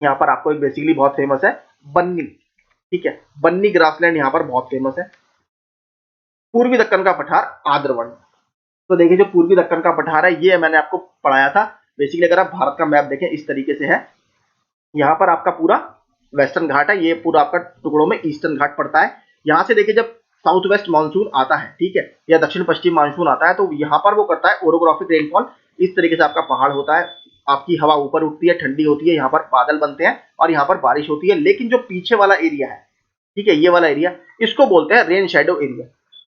यहाँ पर आपको एक बेसिकली बहुत फेमस है बन्नी। ठीक है, बन्नी ग्रासलैंड यहाँ पर बहुत फेमस है। पूर्वी दक्कन का पठार आर्द्र वन। तो देखिए जो पूर्वी दक्कन का पठार है ये मैंने आपको पढ़ाया था। बेसिकली अगर आप भारत का मैप देखें इस तरीके से है, यहाँ पर आपका पूरा वेस्टर्न घाट है, ये पूरा आपका टुकड़ों में ईस्टर्न घाट पड़ता है। यहाँ से देखिए जब साउथ वेस्ट मानसून आता है, ठीक है, या दक्षिण पश्चिम मानसून आता है, तो यहाँ पर वो करता है ओरोग्राफिक रेनफॉल। इस तरीके से आपका पहाड़ होता है, आपकी हवा ऊपर उठती है, ठंडी होती है, यहाँ पर बादल बनते हैं और यहाँ पर बारिश होती है। लेकिन जो पीछे वाला एरिया है, ठीक है, ये वाला एरिया, इसको बोलते हैं रेन शेडो एरिया।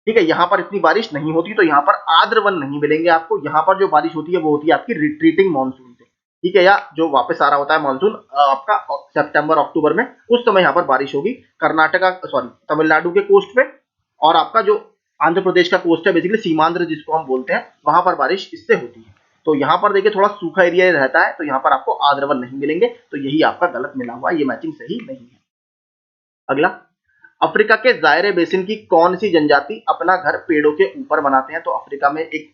ठीक है, यहाँ पर इतनी बारिश नहीं होती, तो यहाँ पर आर्द्र वन नहीं मिलेंगे आपको। यहाँ पर जो बारिश होती है वो होती है आपकी रिट्रीटिंग मानसून से, ठीक है, या जो वापस आ रहा होता है मानसून आपका सितंबर अक्टूबर में, उस समय यहाँ पर बारिश होगी। कर्नाटका सॉरी तमिलनाडु के कोस्ट पे और आपका जो आंध्र प्रदेश का कोस्ट है, बेसिकली सीमांध्र जिसको हम बोलते हैं, वहां पर बारिश इससे होती है। तो यहाँ पर देखिए थोड़ा सूखा एरिया रहता है, तो यहाँ पर आपको आर्द्र वन नहीं मिलेंगे, तो यही आपका गलत मिला हुआ है, ये मैचिंग सही नहीं है। अगला, अफ्रीका के जायरे बेसिन की कौन सी जनजाति अपना घर पेड़ों के ऊपर बनाते हैं? तो अफ्रीका में एक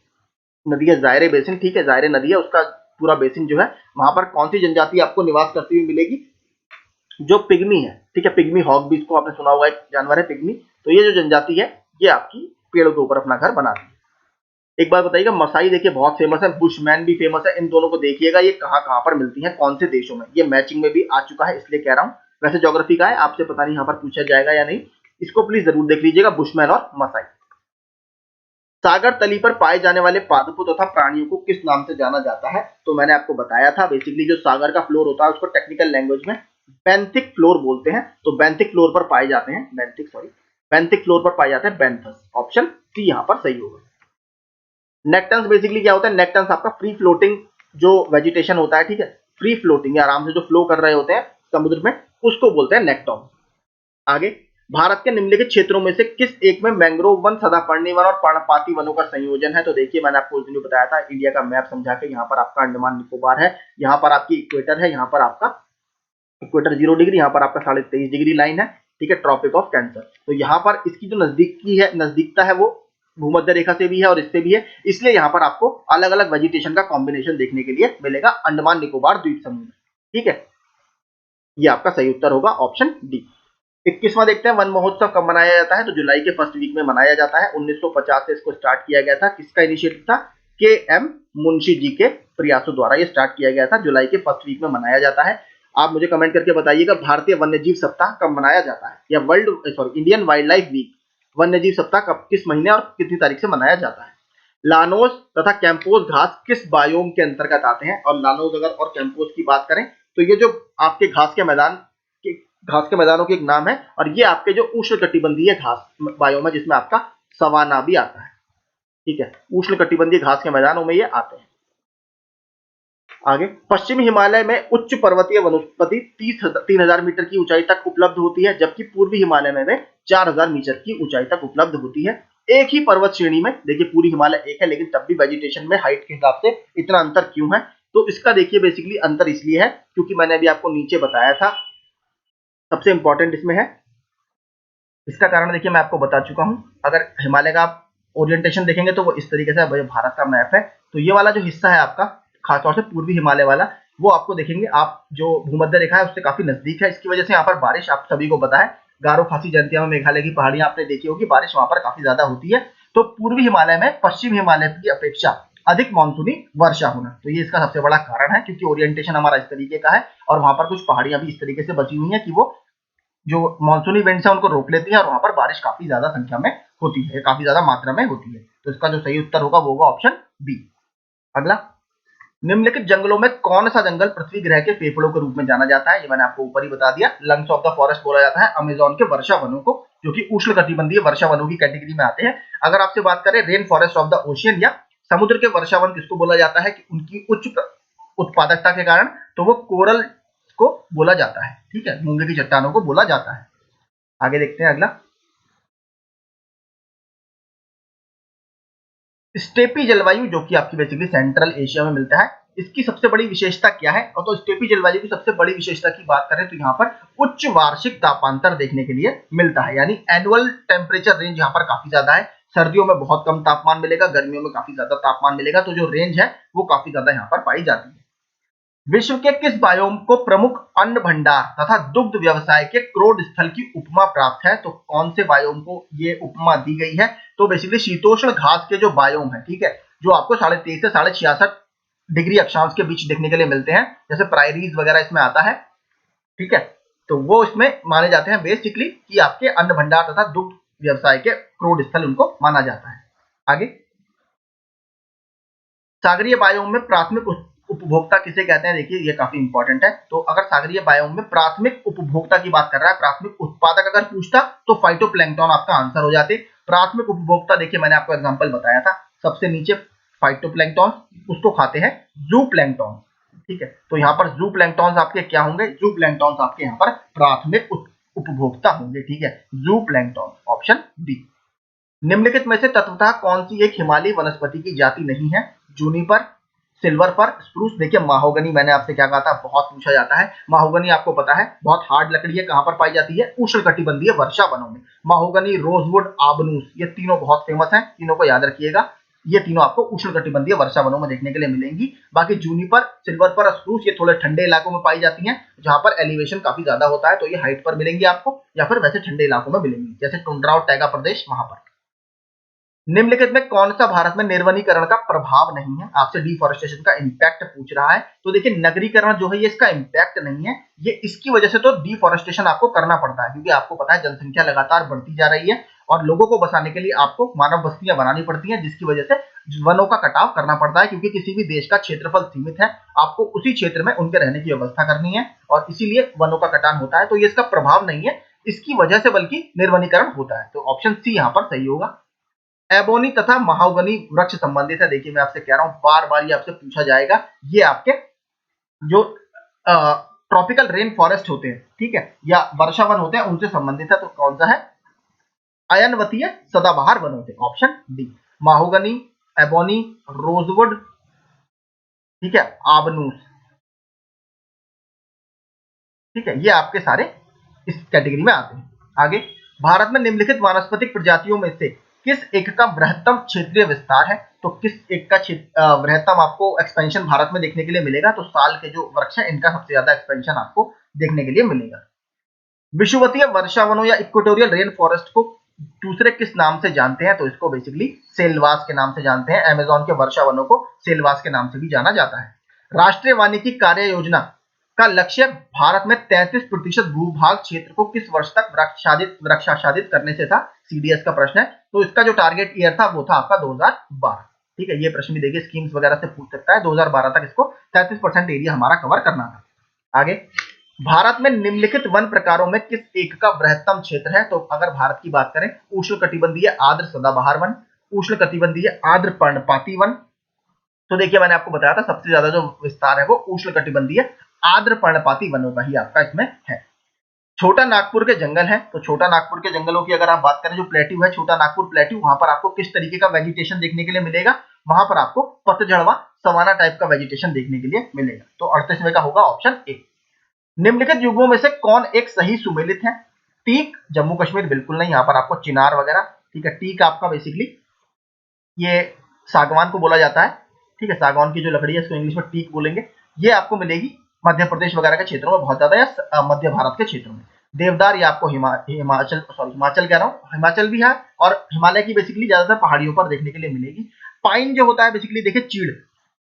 नदी है जायरे बेसिन, ठीक है, जायरे नदी है, उसका पूरा बेसिन जो है, वहां पर कौन सी जनजाति आपको निवास करती हुई मिलेगी? जो पिग्मी है, ठीक है, पिग्मी हॉग भी इसको आपने सुना होगा, एक जानवर है पिग्मी। तो ये जो जनजाति है ये आपकी पेड़ों के ऊपर अपना घर बनाती है। एक बार बताइएगा, मसाई देखिए बहुत फेमस है, बुशमैन भी फेमस है, इन दोनों को देखिएगा ये कहाँ कहाँ पर मिलती हैं, कौन से देशों में। ये मैचिंग में भी आ चुका है, इसलिए कह रहा हूँ। वैसे ज्योग्राफी का है, आपसे पता नहीं यहाँ पर पूछा जाएगा या नहीं, इसको प्लीज जरूर देख लीजिएगा, बुशमैन और मसाई। सागर तली पर पाए जाने वाले पादपों तथा प्राणियों को किस नाम से जाना जाता है? तो मैंने आपको बताया था, बेसिकली जो सागर का फ्लोर होता है उसको टेक्निकल लैंग्वेज में बेंथिक फ्लोर बोलते हैं। तो बेंथिक फ्लोर पर पाए जाते हैं, बेंथिक फ्लोर पर पाए जाते हैं बेंथस। ऑप्शन सी यहाँ पर सही होगा। नेक्टन्स बेसिकली क्या होता है? नेक्टन्स आपका फ्री फ्लोटिंग जो वेजिटेशन होता है, ठीक है, फ्री फ्लोटिंग या आराम से जो फ्लो कर रहे होते हैं समुद्र में, उसको बोलते हैं नेक्टॉन। आगे, भारत के निम्नलिखित क्षेत्रों में से किस एक में मैंग्रोव वन, सदापर्णी वन और पर्णपाती वनों का संयोजन है? तो देखिए मैंने आपको उस दिन बताया था, इंडिया का मैप समझा के, यहाँ पर आपका अंडमान निकोबार है, यहाँ पर आपकी इक्वेटर है, यहाँ पर आपका इक्वेटर 0 डिग्री, यहाँ पर आपका 23.5 डिग्री लाइन है, ठीक है, ट्रॉपिक ऑफ कैंसर। तो यहाँ पर इसकी जो नजदीकता है वो भूमध्य रेखा से भी है और इससे भी है, इसलिए यहाँ पर आपको अलग अलग वेजिटेशन का कॉम्बिनेशन देखने के लिए मिलेगा अंडमान निकोबार द्वीप समूह में, ठीक है। ये आपका सही उत्तर होगा ऑप्शन डी। 21वां देखते हैं, वन महोत्सव कब मनाया जाता है? तो जुलाई के फर्स्ट वीक में मनाया जाता है। 1950 से इसको स्टार्ट किया गया था। किसका इनिशिएटिव था? के एम मुंशी जी के प्रयासों द्वारा ये स्टार्ट किया गया था। जुलाई के फर्स्ट वीक में मनाया जाता है। आप मुझे कमेंट करके बताइएगा, भारतीय वन्यजीव सप्ताह कब मनाया जाता है, या इंडियन वाइल्ड लाइफ वीक, वन्यजीव सप्ताह कब, किस महीने और कितनी तारीख से मनाया जाता है? लानोस तथा कैंपोज घास किस बायोम के अंतर्गत आते हैं? और लानोस अगर और कैंपोज की बात करें तो ये जो आपके घास के मैदानों के एक नाम है, और ये आपके जो उष्णकटिबंधीय घास बायोम है, जिसमें आपका सवाना भी आता है, ठीक है, उष्णकटिबंधीय घास के मैदानों में ये आते हैं। आगे, पश्चिमी हिमालय में उच्च पर्वतीय वनस्पति 3000 मीटर की ऊंचाई तक उपलब्ध होती है, जबकि पूर्वी हिमालय में वे 4000 मीटर की ऊंचाई तक उपलब्ध होती है। एक ही पर्वत श्रेणी में, देखिए पूरी हिमालय एक है, लेकिन तब भी वेजिटेशन में हाइट के हिसाब से इतना अंतर क्यों है? तो इसका देखिए बेसिकली अंतर इसलिए है क्योंकि मैंने अभी आपको नीचे बताया था, सबसे इंपॉर्टेंट इसमें है, इसका कारण देखिए मैं आपको बता चुका हूं। अगर हिमालय का आप ओरिएंटेशन देखेंगे तो वो इस तरीके से, भारत का मैप है, तो ये वाला जो हिस्सा है आपका, खासतौर से पूर्वी हिमालय वाला, वो आपको देखेंगे आप जो भूमध्य रेखा है उससे काफी नजदीक है। इसकी वजह से यहाँ पर बारिश, आप सभी को पता है, गारो खासी जयंतिया में मेघालय की पहाड़ियां आपने देखी होगी, बारिश वहां पर काफी ज्यादा होती है। तो पूर्वी हिमालय में पश्चिम हिमालय की अपेक्षा अधिक मानसूनी वर्षा होना, तो ये इसका सबसे बड़ा कारण है, क्योंकि ओरिएंटेशन हमारा इस तरीके का है और वहां पर कुछ पहाड़ियां भी इस तरीके से बची हुई है कि वो जो मानसूनी विंड्स है उनको रोक लेती है और वहां पर बारिश काफी ज्यादा संख्या में होती है, काफी ज्यादा मात्रा में होती है। तो इसका जो सही उत्तर होगा वो होगा ऑप्शन बी। अगला, निम्नलिखित जंगलों में कौन सा जंगल पृथ्वी ग्रह के फेफड़ों के रूप में जाना जाता है? ये मैंने आपको ऊपर ही बता दिया, लंग्स ऑफ द फॉरेस्ट बोला जाता है अमेज़न के वर्षा वनों को, जो कि उष्णकटिबंधीय वर्षा वनों की कैटेगरी में आते हैं। अगर आपसे बात करें rain forest of the ocean या समुद्र के वर्षा वन किसको बोला जाता है कि उनकी उच्च उत्पादकता के कारण, तो वो कोरल को बोला जाता है, ठीक है, मूंगे की चट्टानों को बोला जाता है। आगे देखते हैं अगला, स्टेपी जलवायु जो कि आपकी बेसिकली सेंट्रल एशिया में मिलता है, इसकी सबसे बड़ी विशेषता क्या है? और तो स्टेपी जलवायु की सबसे बड़ी विशेषता की बात करें तो यहाँ पर उच्च वार्षिक तापांतर देखने के लिए मिलता है, यानी एनुअल टेम्परेचर रेंज यहाँ पर काफी ज्यादा है। सर्दियों में बहुत कम तापमान मिलेगा, गर्मियों में काफी ज्यादा तापमान मिलेगा, तो जो रेंज है वो काफी ज्यादा यहाँ पर पाई जाती है। विश्व के किस बायोम को प्रमुख अन्न भंडार तथा दुग्ध व्यवसाय के क्रोड स्थल की उपमा प्राप्त है? तो कौन से बायोम को ये उपमा दी गई है? तो बेसिकली शीतोष्ण घास के जो बायोम है, ठीक है, जो आपको 23.5 से 66 डिग्री अक्षांश के बीच देखने के लिए मिलते हैं, जैसे प्रायरीज वगैरह इसमें आता है, ठीक है, तो वो इसमें माने जाते हैं बेसिकली कि आपके अन्न भंडार तथा दुग्ध व्यवसाय के क्रोड स्थल उनको माना जाता है। आगे, सागरीय बायोम में प्राथमिक उपभोक्ता किसे कहते हैं, देखिए ये काफी इंपॉर्टेंट है। तो अगर सागरीय बायोम में प्राथमिक उपभोक्ता की बात कर रहा है, प्राथमिक उत्पादक अगर पूछता तो फाइटोप्लैंक्टन आपका आंसर हो जाते। प्राथमिक उपभोक्ता देखिए मैंने आपको एग्जांपल बताया था, सबसे नीचे फाइटोप्लैंक्टन, उसको खाते हैं जूप्लैंक्टन, ठीक है। तो यहाँ पर जूप्लैंक्टन आपके क्या होंगे, जूप्लैंक्टन आपके यहाँ पर प्राथमिक उपभोक्ता होंगे, ठीक है, जूप्लैंक्टन, ऑप्शन बी। निम्नलिखित में से तत्वतः कौन सी एक हिमालयी वनस्पति की जाति नहीं है, जूनिपर, सिल्वर फर, स्प्रूस। देखिए माहोगनी मैंने आपसे क्या कहा था, बहुत पूछा जाता है। माहोगनी आपको पता है बहुत हार्ड लकड़ी है, कहां पर पाई जाती है, उष्णकटिबंधीय वर्षा वनों में। माहोगनी, रोजवुड, आबनूस, ये तीनों बहुत फेमस हैं, तीनों को याद रखिएगा। ये तीनों आपको उष्णकटिबंधीय वर्षा वनों में देखने के लिए मिलेंगी। बाकी जूनिपर, सिल्वर फर और स्प्रूस ये थोड़े ठंडे इलाकों में पाई जाती हैं, जहां पर एलिवेशन काफी ज्यादा होता है, तो ये हाइट पर मिलेंगी आपको, या फिर वैसे ठंडे इलाकों में मिलेंगी, जैसे टुंड्रा और टैगा प्रदेश वहां पर। निम्नलिखित में कौन सा भारत में निर्वनीकरण का प्रभाव नहीं है, आपसे डिफॉरेस्टेशन का इंपैक्ट पूछ रहा है। तो देखिए नगरीकरण जो है ये इसका इंपैक्ट नहीं है, ये इसकी वजह से तो डिफॉरेस्टेशन आपको करना पड़ता है, क्योंकि आपको पता है जनसंख्या लगातार बढ़ती जा रही है और लोगों को बसाने के लिए आपको मानव बस्तियां बनानी पड़ती हैं, जिसकी वजह से वनों का कटाव करना पड़ता है, क्योंकि किसी भी देश का क्षेत्रफल सीमित है, आपको उसी क्षेत्र में उनके रहने की व्यवस्था करनी है और इसीलिए वनों का कटान होता है। तो ये इसका प्रभाव नहीं है, इसकी वजह से बल्कि निर्वनीकरण होता है। तो ऑप्शन सी यहाँ पर सही होगा। एबोनी तथा महागनी वृक्ष संबंधित है, देखिए मैं आपसे कह रहा हूं बार बार ये आपसे पूछा जाएगा, ये आपके जो ट्रॉपिकल रेन फॉरेस्ट होते हैं, ठीक है, या वर्षावन होते हैं, उनसे संबंधित है। तो कौन सा है, अयनवतीय सदाबहार वन होते हैं, ऑप्शन डी। माहोगनी, एबोनी, रोजवुड, ठीक है, आबनूस, ठीक है, ये आपके सारे इस कैटेगरी में आते हैं। आगे, भारत में निम्नलिखित वानस्पतिक प्रजातियों में से किस एक का बृहत्तम क्षेत्रीय विस्तार है। तो किस एक का बृहत्तम आपको एक्सपेंशन भारत में देखने के लिए मिलेगा, तो साल के जो वृक्ष है इनका सबसे ज्यादा एक्सपेंशन आपको देखने के लिए मिलेगा। विषुवतीय वर्षावनों या इक्वेटोरियल रेन फॉरेस्ट को दूसरे किस नाम से जानते हैं, तो इसको बेसिकली सेलवास के नाम से जानते हैं। अमेज़न के वर्षावनों को सेलवास के नाम से भी जाना जाता है। राष्ट्रीय वानिकी कार्य योजना का लक्ष्य भारत में 33% भूभाग क्षेत्र को किस वर्ष तक वृक्षाच्छादित करने से था, सीडीएस का प्रश्न है। तो इसका जो टारगेट ईयर था वो था आपका 2012, ठीक है, ये प्रश्न भी देखिए स्कीम्स वगैरह से पूछ सकता है। 2012 तक इसको 33% एरिया हमारा कवर करना था। आगे, भारत में निम्नलिखित वन प्रकारों में किस एक का बृहत्तम क्षेत्र है। तो अगर भारत की बात करें, उष्णकटिबंधीय आर्द्र सदाबहार वन, उष्णकटिबंधीय आर्द्र पर्णपाती वन। तो देखिए मैंने आपको बताया था सबसे ज्यादा जो विस्तार है वो उष्णकटिबंधीय आर्द्र पर्णपाती वनों का ही आपका इसमें है। छोटा नागपुर के जंगल है, तो छोटा नागपुर के जंगलों की अगर आप बात करें, जो प्लेट्यू है छोटा नागपुर प्लेट्यू, वहां पर आपको किस तरीके का वेजिटेशन देखने के लिए मिलेगा, वहां पर आपको पतझड़वा सवाना टाइप का वेजिटेशन देखने के लिए मिलेगा। तो 38वें का होगा ऑप्शन ए। निम्नलिखित युग्मों में से कौन एक सही सुमेलित है। टीक, जम्मू कश्मीर बिल्कुल नहीं, यहाँ पर आपको चिनार वगैरह, ठीक है। टीक आपका बेसिकली ये सागवान को बोला जाता है, ठीक है, सागवान की जो लकड़ी है इसको इंग्लिश में टीक बोलेंगे। ये आपको मिलेगी मध्य प्रदेश वगैरह के क्षेत्रों में बहुत ज्यादा, या मध्य भारत के क्षेत्रों में। देवदार ये आपको हिमाचल कह रहा हूँ, हिमाचल भी है और हिमालय की बेसिकली ज्यादातर पहाड़ियों पर देखने के लिए मिलेगी। पाइन जो होता है बेसिकली देखिए चीड़,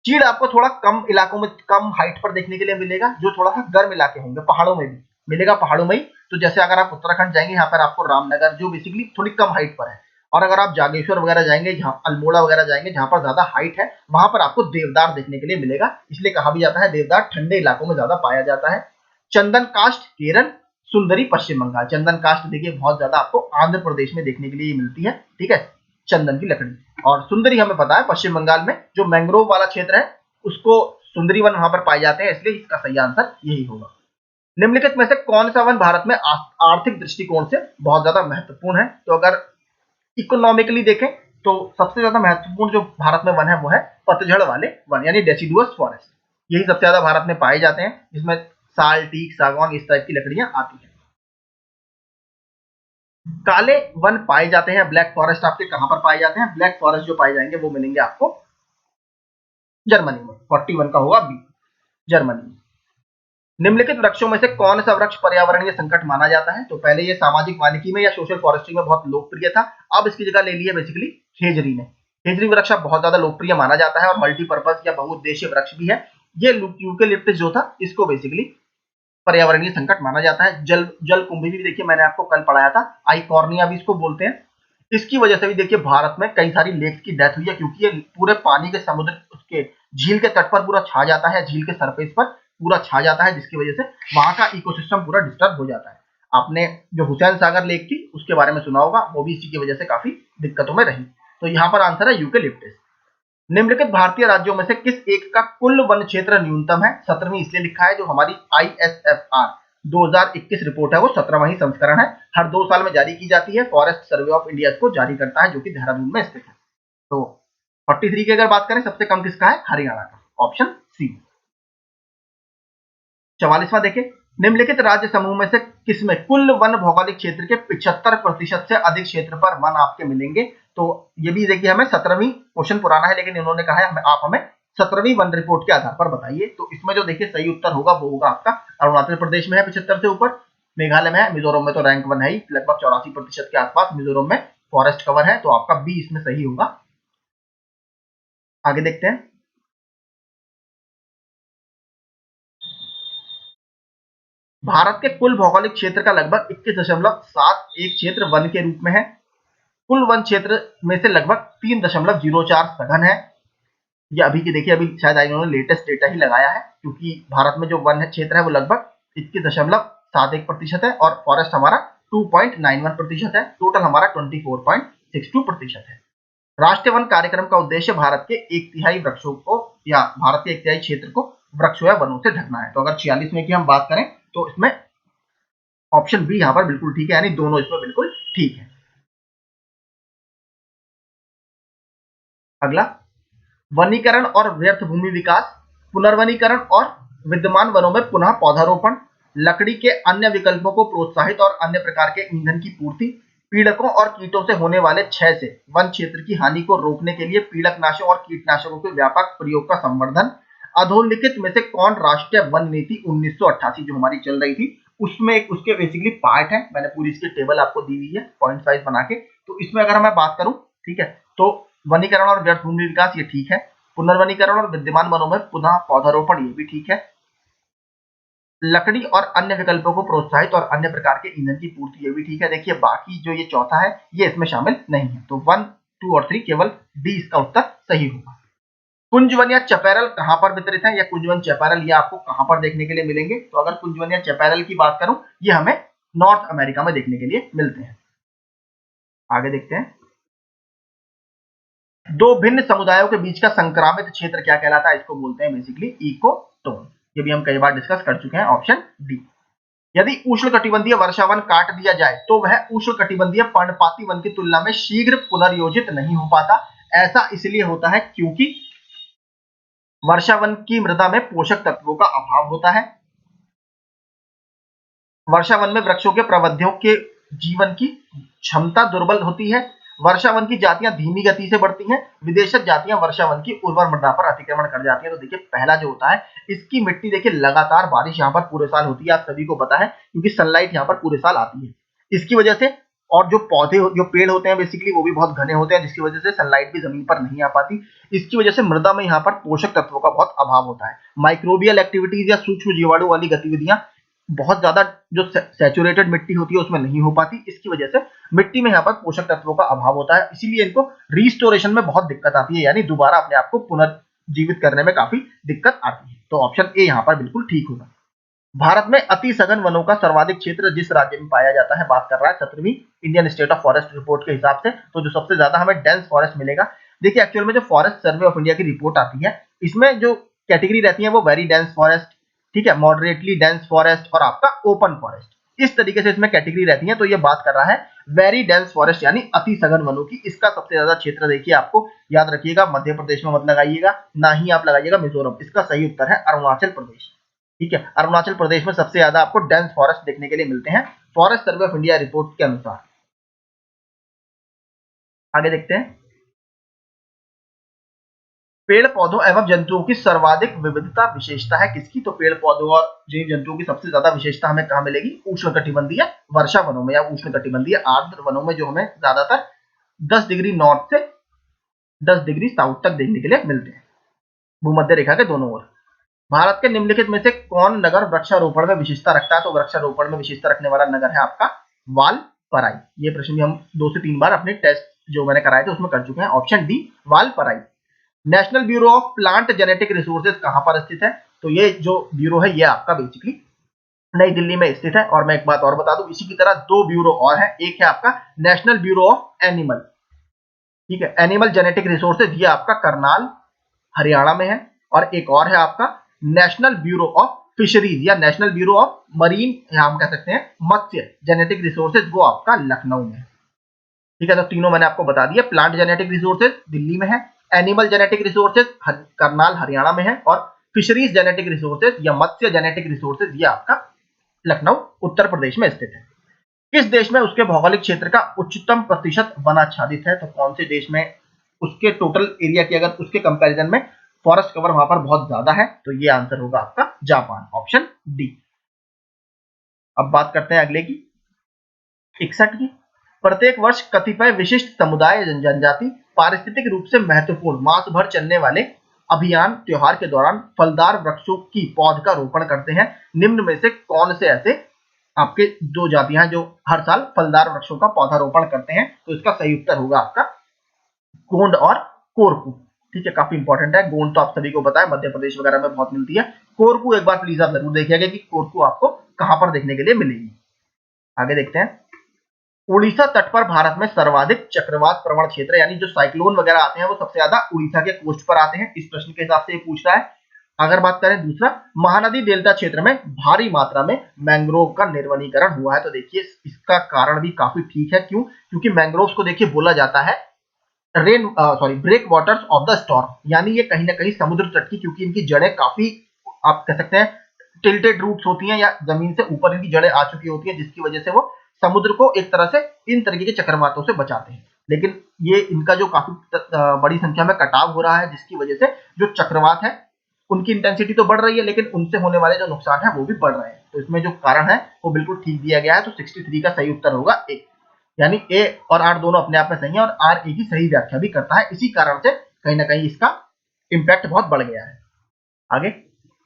चीड़ आपको थोड़ा कम इलाकों में, कम हाइट पर देखने के लिए मिलेगा, जो थोड़ा सा गर्म इलाके होंगे, पहाड़ों में भी मिलेगा, पहाड़ों में ही। तो जैसे अगर आप उत्तराखंड जाएंगे, यहाँ पर आपको रामनगर जो बेसिकली थोड़ी कम हाइट पर है, और अगर आप जागेश्वर वगैरह जाएंगे, जहाँ अल्मोड़ा वगैरह जाएंगे जहां पर ज्यादा हाइट है, वहां पर आपको देवदार देखने के लिए मिलेगा। इसलिए कहा भी जाता है देवदार ठंडे इलाकों में ज्यादा पाया जाता है। चंदन काष्ठ केरल, सुंदरी पश्चिम बंगाल। चंदन काष्ठ देखिए बहुत ज्यादा आपको आंध्र प्रदेश में देखने के लिए मिलती है, ठीक है, चंदन की लकड़ी। और सुंदरी हमें पता है पश्चिम बंगाल में जो मैंग्रोव वाला क्षेत्र है उसको सुंदरी वन वहां पर पाए जाते हैं, इसलिए इसका सही आंसर यही होगा। निम्नलिखित में से कौन सा वन भारत में आर्थिक दृष्टिकोण से बहुत ज्यादा महत्वपूर्ण है। तो अगर इकोनॉमिकली देखें तो सबसे ज्यादा महत्वपूर्ण जो भारत में वन है वो है पतझड़ वाले वन, यानी डेसिडुअस फॉरेस्ट। यही सबसे ज्यादा भारत में पाए जाते हैं, जिसमें साल, टीक, सागवान इस टाइप की लकड़ियां आती हैं। काले वन पाए जाते हैं, ब्लैक फॉरेस्ट आपके कहां पर पाए जाते हैं। ब्लैक फॉरेस्ट जो पाए जाएंगे वो मिलेंगे आपको जर्मनी में, 41 का होगा बी, जर्मनी में। निम्नलिखित वृक्षों में से कौन सा वृक्ष पर्यावरणीय संकट माना जाता है। तो पहले ये सामाजिक वानिकी में या सोशल फॉरेस्ट्री में बहुत लोकप्रिय था, अब इसकी जगह ले ली है बेसिकली खेजरी ने। खेजरी वृक्ष बहुत ज्यादा लोकप्रिय माना जाता है और मल्टीपर्पज या बहुउद्देशीय वृक्ष भी है। ये यूकेलिप्टस जो था इसको बेसिकली पर्यावरणीय संकट माना जाता है। जल कुंभी भी देखिए मैंने आपको कल पढ़ाया था, आइकॉर्निया भी इसको बोलते हैं। इसकी वजह से भी देखिए भारत में कई सारी लेक्स की डेथ हुई है, क्योंकि ये पूरे पानी के समुद्र उसके झील के तट पर पूरा छा जाता है, झील के सरफेस पर पूरा छा जाता है, जिसकी वजह से वहां का इकोसिस्टम पूरा डिस्टर्ब हो जाता है। आपने जो हुसैन सागर लेक थी उसके बारे में सुना होगा, वो भी इसी की वजह से काफी दिक्कतों में रही। तो यहाँ पर आंसर है यूकेलिप्टस। निम्नलिखित भारतीय राज्यों में से किस एक का कुल वन क्षेत्र न्यूनतम है? 17वीं इसलिए लिखा है, जो हमारी ISFR 2021 रिपोर्ट है वो 17वां ही संस्करण है, हर 2 साल में जारी की जाती है। फॉरेस्ट सर्वे ऑफ इंडिया इसको जारी करता है, जो कि देहरादून में स्थित है। तो 43 की अगर बात करें, सबसे कम किसका है? हरियाणा का, ऑप्शन सी। 44वां देखें, निम्नलिखित राज्य समूह में से किसमें कुल वन भौगोलिक क्षेत्र के 75% से अधिक क्षेत्र पर वन आपके मिलेंगे? तो ये भी देखिए हमें 17वीं क्वेश्चन पुराना है, लेकिन इन्होंने कहा है आप हमें 17वीं वन रिपोर्ट के आधार पर बताइए। तो इसमें जो देखिए सही उत्तर होगा वो होगा आपका अरुणाचल प्रदेश में है 75 से ऊपर, मेघालय में है, मिजोरम में तो रैंक 1 है ही, लगभग 84% के आसपास मिजोरम में फॉरेस्ट कवर है, तो आपका बी इसमें सही होगा। आगे देखते हैं। भारत के कुल भौगोलिक क्षेत्र का लगभग 21.71 क्षेत्र वन के रूप में है। कुल वन क्षेत्र में से लगभग 3.04 सघन है। ये अभी की देखिए, अभी शायद इन्होंने लेटेस्ट डेटा ही लगाया है, क्योंकि भारत में जो वन क्षेत्र है वो लगभग 21.71% है और फॉरेस्ट हमारा 2.91% है। टोटल हमारा 24.62% है। राष्ट्रीय वन कार्यक्रम का उद्देश्य भारत के 1/3 वृक्षों को या भारत के 1/3 क्षेत्र को वृक्षों या वनों से ढकना है। तो अगर 46 में की हम बात करें तो इसमें ऑप्शन बी यहाँ पर बिल्कुल ठीक है, यानी दोनों इसमें बिल्कुल ठीक है। अगला, वनीकरण और व्यर्थ भूमि विकास, पुनर्वनीकरण और विद्यमान वनों में पुनः पौधारोपण, लकड़ी के अन्य विकल्पों को प्रोत्साहित और अन्य प्रकार के ईंधन की पूर्ति, पीड़कों और कीटों से होने वाले क्षय से वन क्षेत्र की हानि को रोकने के लिए पीड़कनाशों और कीटनाशकों के व्यापक प्रयोग का संवर्धन। अधोलिखित में से कौन राष्ट्रीय वन नीति 1988 जो हमारी चल रही थी उसमें एक उसके बेसिकली पार्ट है? मैंने पूरी इसकी टेबल आपको दी हुई है पॉइंट वाइज बना के। तो इसमें अगर मैं बात करूं, ठीक है, तो वनीकरण और व्यर्थ भूमि विकास ये ठीक है, पुनर्वनीकरण और विद्यमान वनों में पुनः पौधारोपण ये भी ठीक है, लकड़ी और अन्य विकल्पों को प्रोत्साहित और अन्य प्रकार के ईंधन की पूर्ति ये भी ठीक है। देखिए बाकी जो ये चौथा है ये इसमें शामिल नहीं है। तो 1, 2 और 3 केवल डी इसका उत्तर सही होगा। कुंजवन या चैपैरल कहां पर वितरित है, या कुंजवन चैपैरल ये आपको कहां पर देखने के लिए मिलेंगे? तो अगर कुंजवन या चैपैरल की बात करूं, ये हमें नॉर्थ अमेरिका में देखने के लिए मिलते हैं। आगे देखते हैं। दो भिन्न समुदायों के बीच का संक्रामित क्षेत्र क्या कहलाता है? इसको बोलते हैं बेसिकली इकोटोन। ये भी हम कई बार डिस्कस कर चुके हैं, ऑप्शन डी। यदि उष्णकटिबंधीय वर्षावन काट दिया जाए तो वह उष्णकटिबंधीय पर्णपाती वन की तुलना में शीघ्र पुनर्योजित नहीं हो पाता। ऐसा इसलिए होता है क्योंकि वर्षावन की मृदा में पोषक तत्वों का अभाव होता है। वर्षावन में वृक्षों के प्रवृद्धियों के जीवन की क्षमता दुर्बल होती है। वर्षावन की जातियां धीमी गति से बढ़ती हैं। विदेशज जातियां वर्षावन की उर्वर मृदा पर अतिक्रमण कर जाती हैं। तो देखिए पहला जो होता है, इसकी मिट्टी देखिए लगातार बारिश यहाँ पर पूरे साल होती है, आप सभी को पता है, क्योंकि सनलाइट यहाँ पर पूरे साल आती है। इसकी वजह से, और जो पौधे जो पेड़ होते हैं बेसिकली वो भी बहुत घने होते हैं, जिसकी वजह से सनलाइट भी जमीन पर नहीं आ पाती। इसकी वजह से मृदा में यहाँ पर पोषक तत्वों का बहुत अभाव होता है। माइक्रोबियल एक्टिविटीज या सूक्ष्म जीवाणु वाली गतिविधियां बहुत ज्यादा जो सैचुरेटेड मिट्टी होती है उसमें नहीं हो पाती। इसकी वजह से मिट्टी में यहाँ पर पोषक तत्वों का अभाव होता है, इसीलिए इनको रिस्टोरेशन में बहुत दिक्कत आती है, यानी दोबारा अपने आप को पुनर्जीवित करने में काफी दिक्कत आती है। तो ऑप्शन ए यहाँ पर बिल्कुल ठीक होगा। भारत में अति सघन वनों का सर्वाधिक क्षेत्र जिस राज्य में पाया जाता है, बात कर रहा है 17वीं Indian state of forest report के हिसाब से, तो जो सबसे ज्यादा हमें डेंस फॉरेस्ट मिलेगा। देखिए एक्चुअल में जो फॉरेस्ट सर्वे ऑफ इंडिया की रिपोर्ट आती है, इसमें जो कैटेगरी रहती है वो वेरी डेंस फॉरेस्ट, ठीक है, मॉडरेटली डेंस फॉरेस्ट और आपका ओपन फॉरेस्ट, इस तरीके से इसमें कैटेगरी रहती है। तो ये बात कर रहा है वेरी डेंस फॉरेस्ट यानी अति सघन वनों की। इसका सबसे ज्यादा क्षेत्र देखिए, आपको याद रखिएगा, मध्य प्रदेश में मत लगाइएगा, ना ही आप लगाइएगा मिजोरम। इसका सही उत्तर है अरुणाचल प्रदेश। ठीक है, अरुणाचल प्रदेश में सबसे ज्यादा आपको डेंस फॉरेस्ट देखने के लिए मिलते हैं forest survey of India report के अनुसार। आगे देखते हैं। पेड़ पौधों एवं जंतुओं की सर्वाधिक विविधता विशेषता है किसकी? तो पेड़ पौधों और जीव जंतुओं की सबसे ज्यादा विशेषता हमें कहां मिलेगी? उष्णकटिबंधीय वर्षा वनों में या उष्णकटिबंधीय आर्द्र वनों में, जो हमें ज्यादातर 10 डिग्री नॉर्थ से 10 डिग्री साउथ तक देखने के लिए मिलते हैं, भूमध्य रेखा के दोनों ओर। भारत के निम्नलिखित में से कौन नगर वृक्षारोपण में विशेषता रखता है? तो वृक्षारोपण में विशेषता रखने वाला नगर है आपका वाल वालपराई। ये प्रश्न भी हम 2 से 3 बार अपने टेस्ट जो मैंने कराए थे उसमें कर चुके हैं। Option D Valparai. National bureau of plant genetic resources कहां पर स्थित है? तो ये जो ब्यूरो है ये आपका बेसिकली नई दिल्ली में स्थित है। और मैं एक बात और बता दूं, इसी की तरह 2 ब्यूरो और है। एक है आपका नेशनल ब्यूरो ऑफ एनिमल, ठीक है, एनिमल जेनेटिक रिसोर्सेज, ये आपका करनाल हरियाणा में है। और एक और है आपका नेशनल ब्यूरो ऑफ फिशरीज या नेशनल ब्यूरो ऑफ मरीन, हम कह सकते हैं मत्स्य जेनेटिक रिसोर्सेज, वो आपका लखनऊ में है। ठीक है, तो तीनों मैंने आपको बता दिया। प्लांट जेनेटिक रिसोर्सेज दिल्ली में है, animal genetic resources Karnal Haryana में है, और फिशरीज जेनेटिक रिसोर्सेज या मत्स्य जेनेटिक रिसोर्सेज ये आपका लखनऊ उत्तर प्रदेश में स्थित है। किस देश में उसके भौगोलिक क्षेत्र का उच्चतम प्रतिशत वनाच्छादित है? तो कौन से देश में उसके टोटल एरिया की अगर उसके कंपैरिजन में फॉरेस्ट कवर वहां पर बहुत ज्यादा है? तो ये आंसर होगा आपका जापान, ऑप्शन डी। अब बात करते हैं अगले की 61 की। प्रत्येक वर्ष कतिपय विशिष्ट समुदाय जनजाति पारिस्थितिक रूप से महत्वपूर्ण मास भर चलने वाले अभियान त्योहार के दौरान फलदार वृक्षों की पौध का रोपण करते हैं। निम्न में से कौन से ऐसे आपके 2 जातियां हैं जो हर साल फलदार वृक्षों का पौधारोपण करते हैं? तो इसका सही उत्तर होगा आपका गोंड और कोरकू। ठीक है, काफी इंपॉर्टेंट है। गोंड तो आप सभी को पता है, मध्य प्रदेश वगैरह में बहुत मिलती है। कोरकू एक बार प्लीज आप जरूर देखिएगा कि कोरकू आपको कहां पर देखने के लिए मिलेगी। आगे देखते हैं। उड़ीसा तट पर भारत में सर्वाधिक चक्रवात प्रवण क्षेत्र, यानी जो साइक्लोन वगैरह आते हैं वो सबसे ज्यादा उड़ीसा के कोस्ट पर आते हैं। इस प्रश्न के हिसाब से ये पूछ रहा है। अगर बात करें दूसरा, महानदी डेल्टा क्षेत्र में भारी मात्रा में मैंग्रोव का निर्वनीकरण हुआ है। तो देखिए इसका कारण भी काफी ठीक है। क्यों? क्योंकि मैंग्रोव्स को देखिए बोला जाता है break waters of the storm, यानी ये कहीं ना कहीं समुद्र तट की, क्योंकि इनकी जड़ें काफी आप कह सकते हैं टिल्टेड रूट्स होती हैं या जमीन से ऊपर इनकी जड़ें आ चुकी होती हैं, जिसकी वजह से वो समुद्र को एक तरह से इन तरीके के चक्रवातों से बचाते हैं। लेकिन ये इनका जो काफी बड़ी संख्या में कटाव हो रहा है, जिसकी वजह से जो चक्रवात है उनकी इंटेंसिटी तो बढ़ रही है, लेकिन उनसे होने वाले जो नुकसान है वो भी बढ़ रहे हैं। तो इसमें जो कारण है वो बिल्कुल ठीक दिया गया है। तो 63 का सही उत्तर होगा ए, यानी ए और आर दोनों अपने आप में सही है और आर ए की सही व्याख्या भी करता है। इसी कारण से कहीं ना कहीं इसका इंपैक्ट बहुत बढ़ गया है। आगे,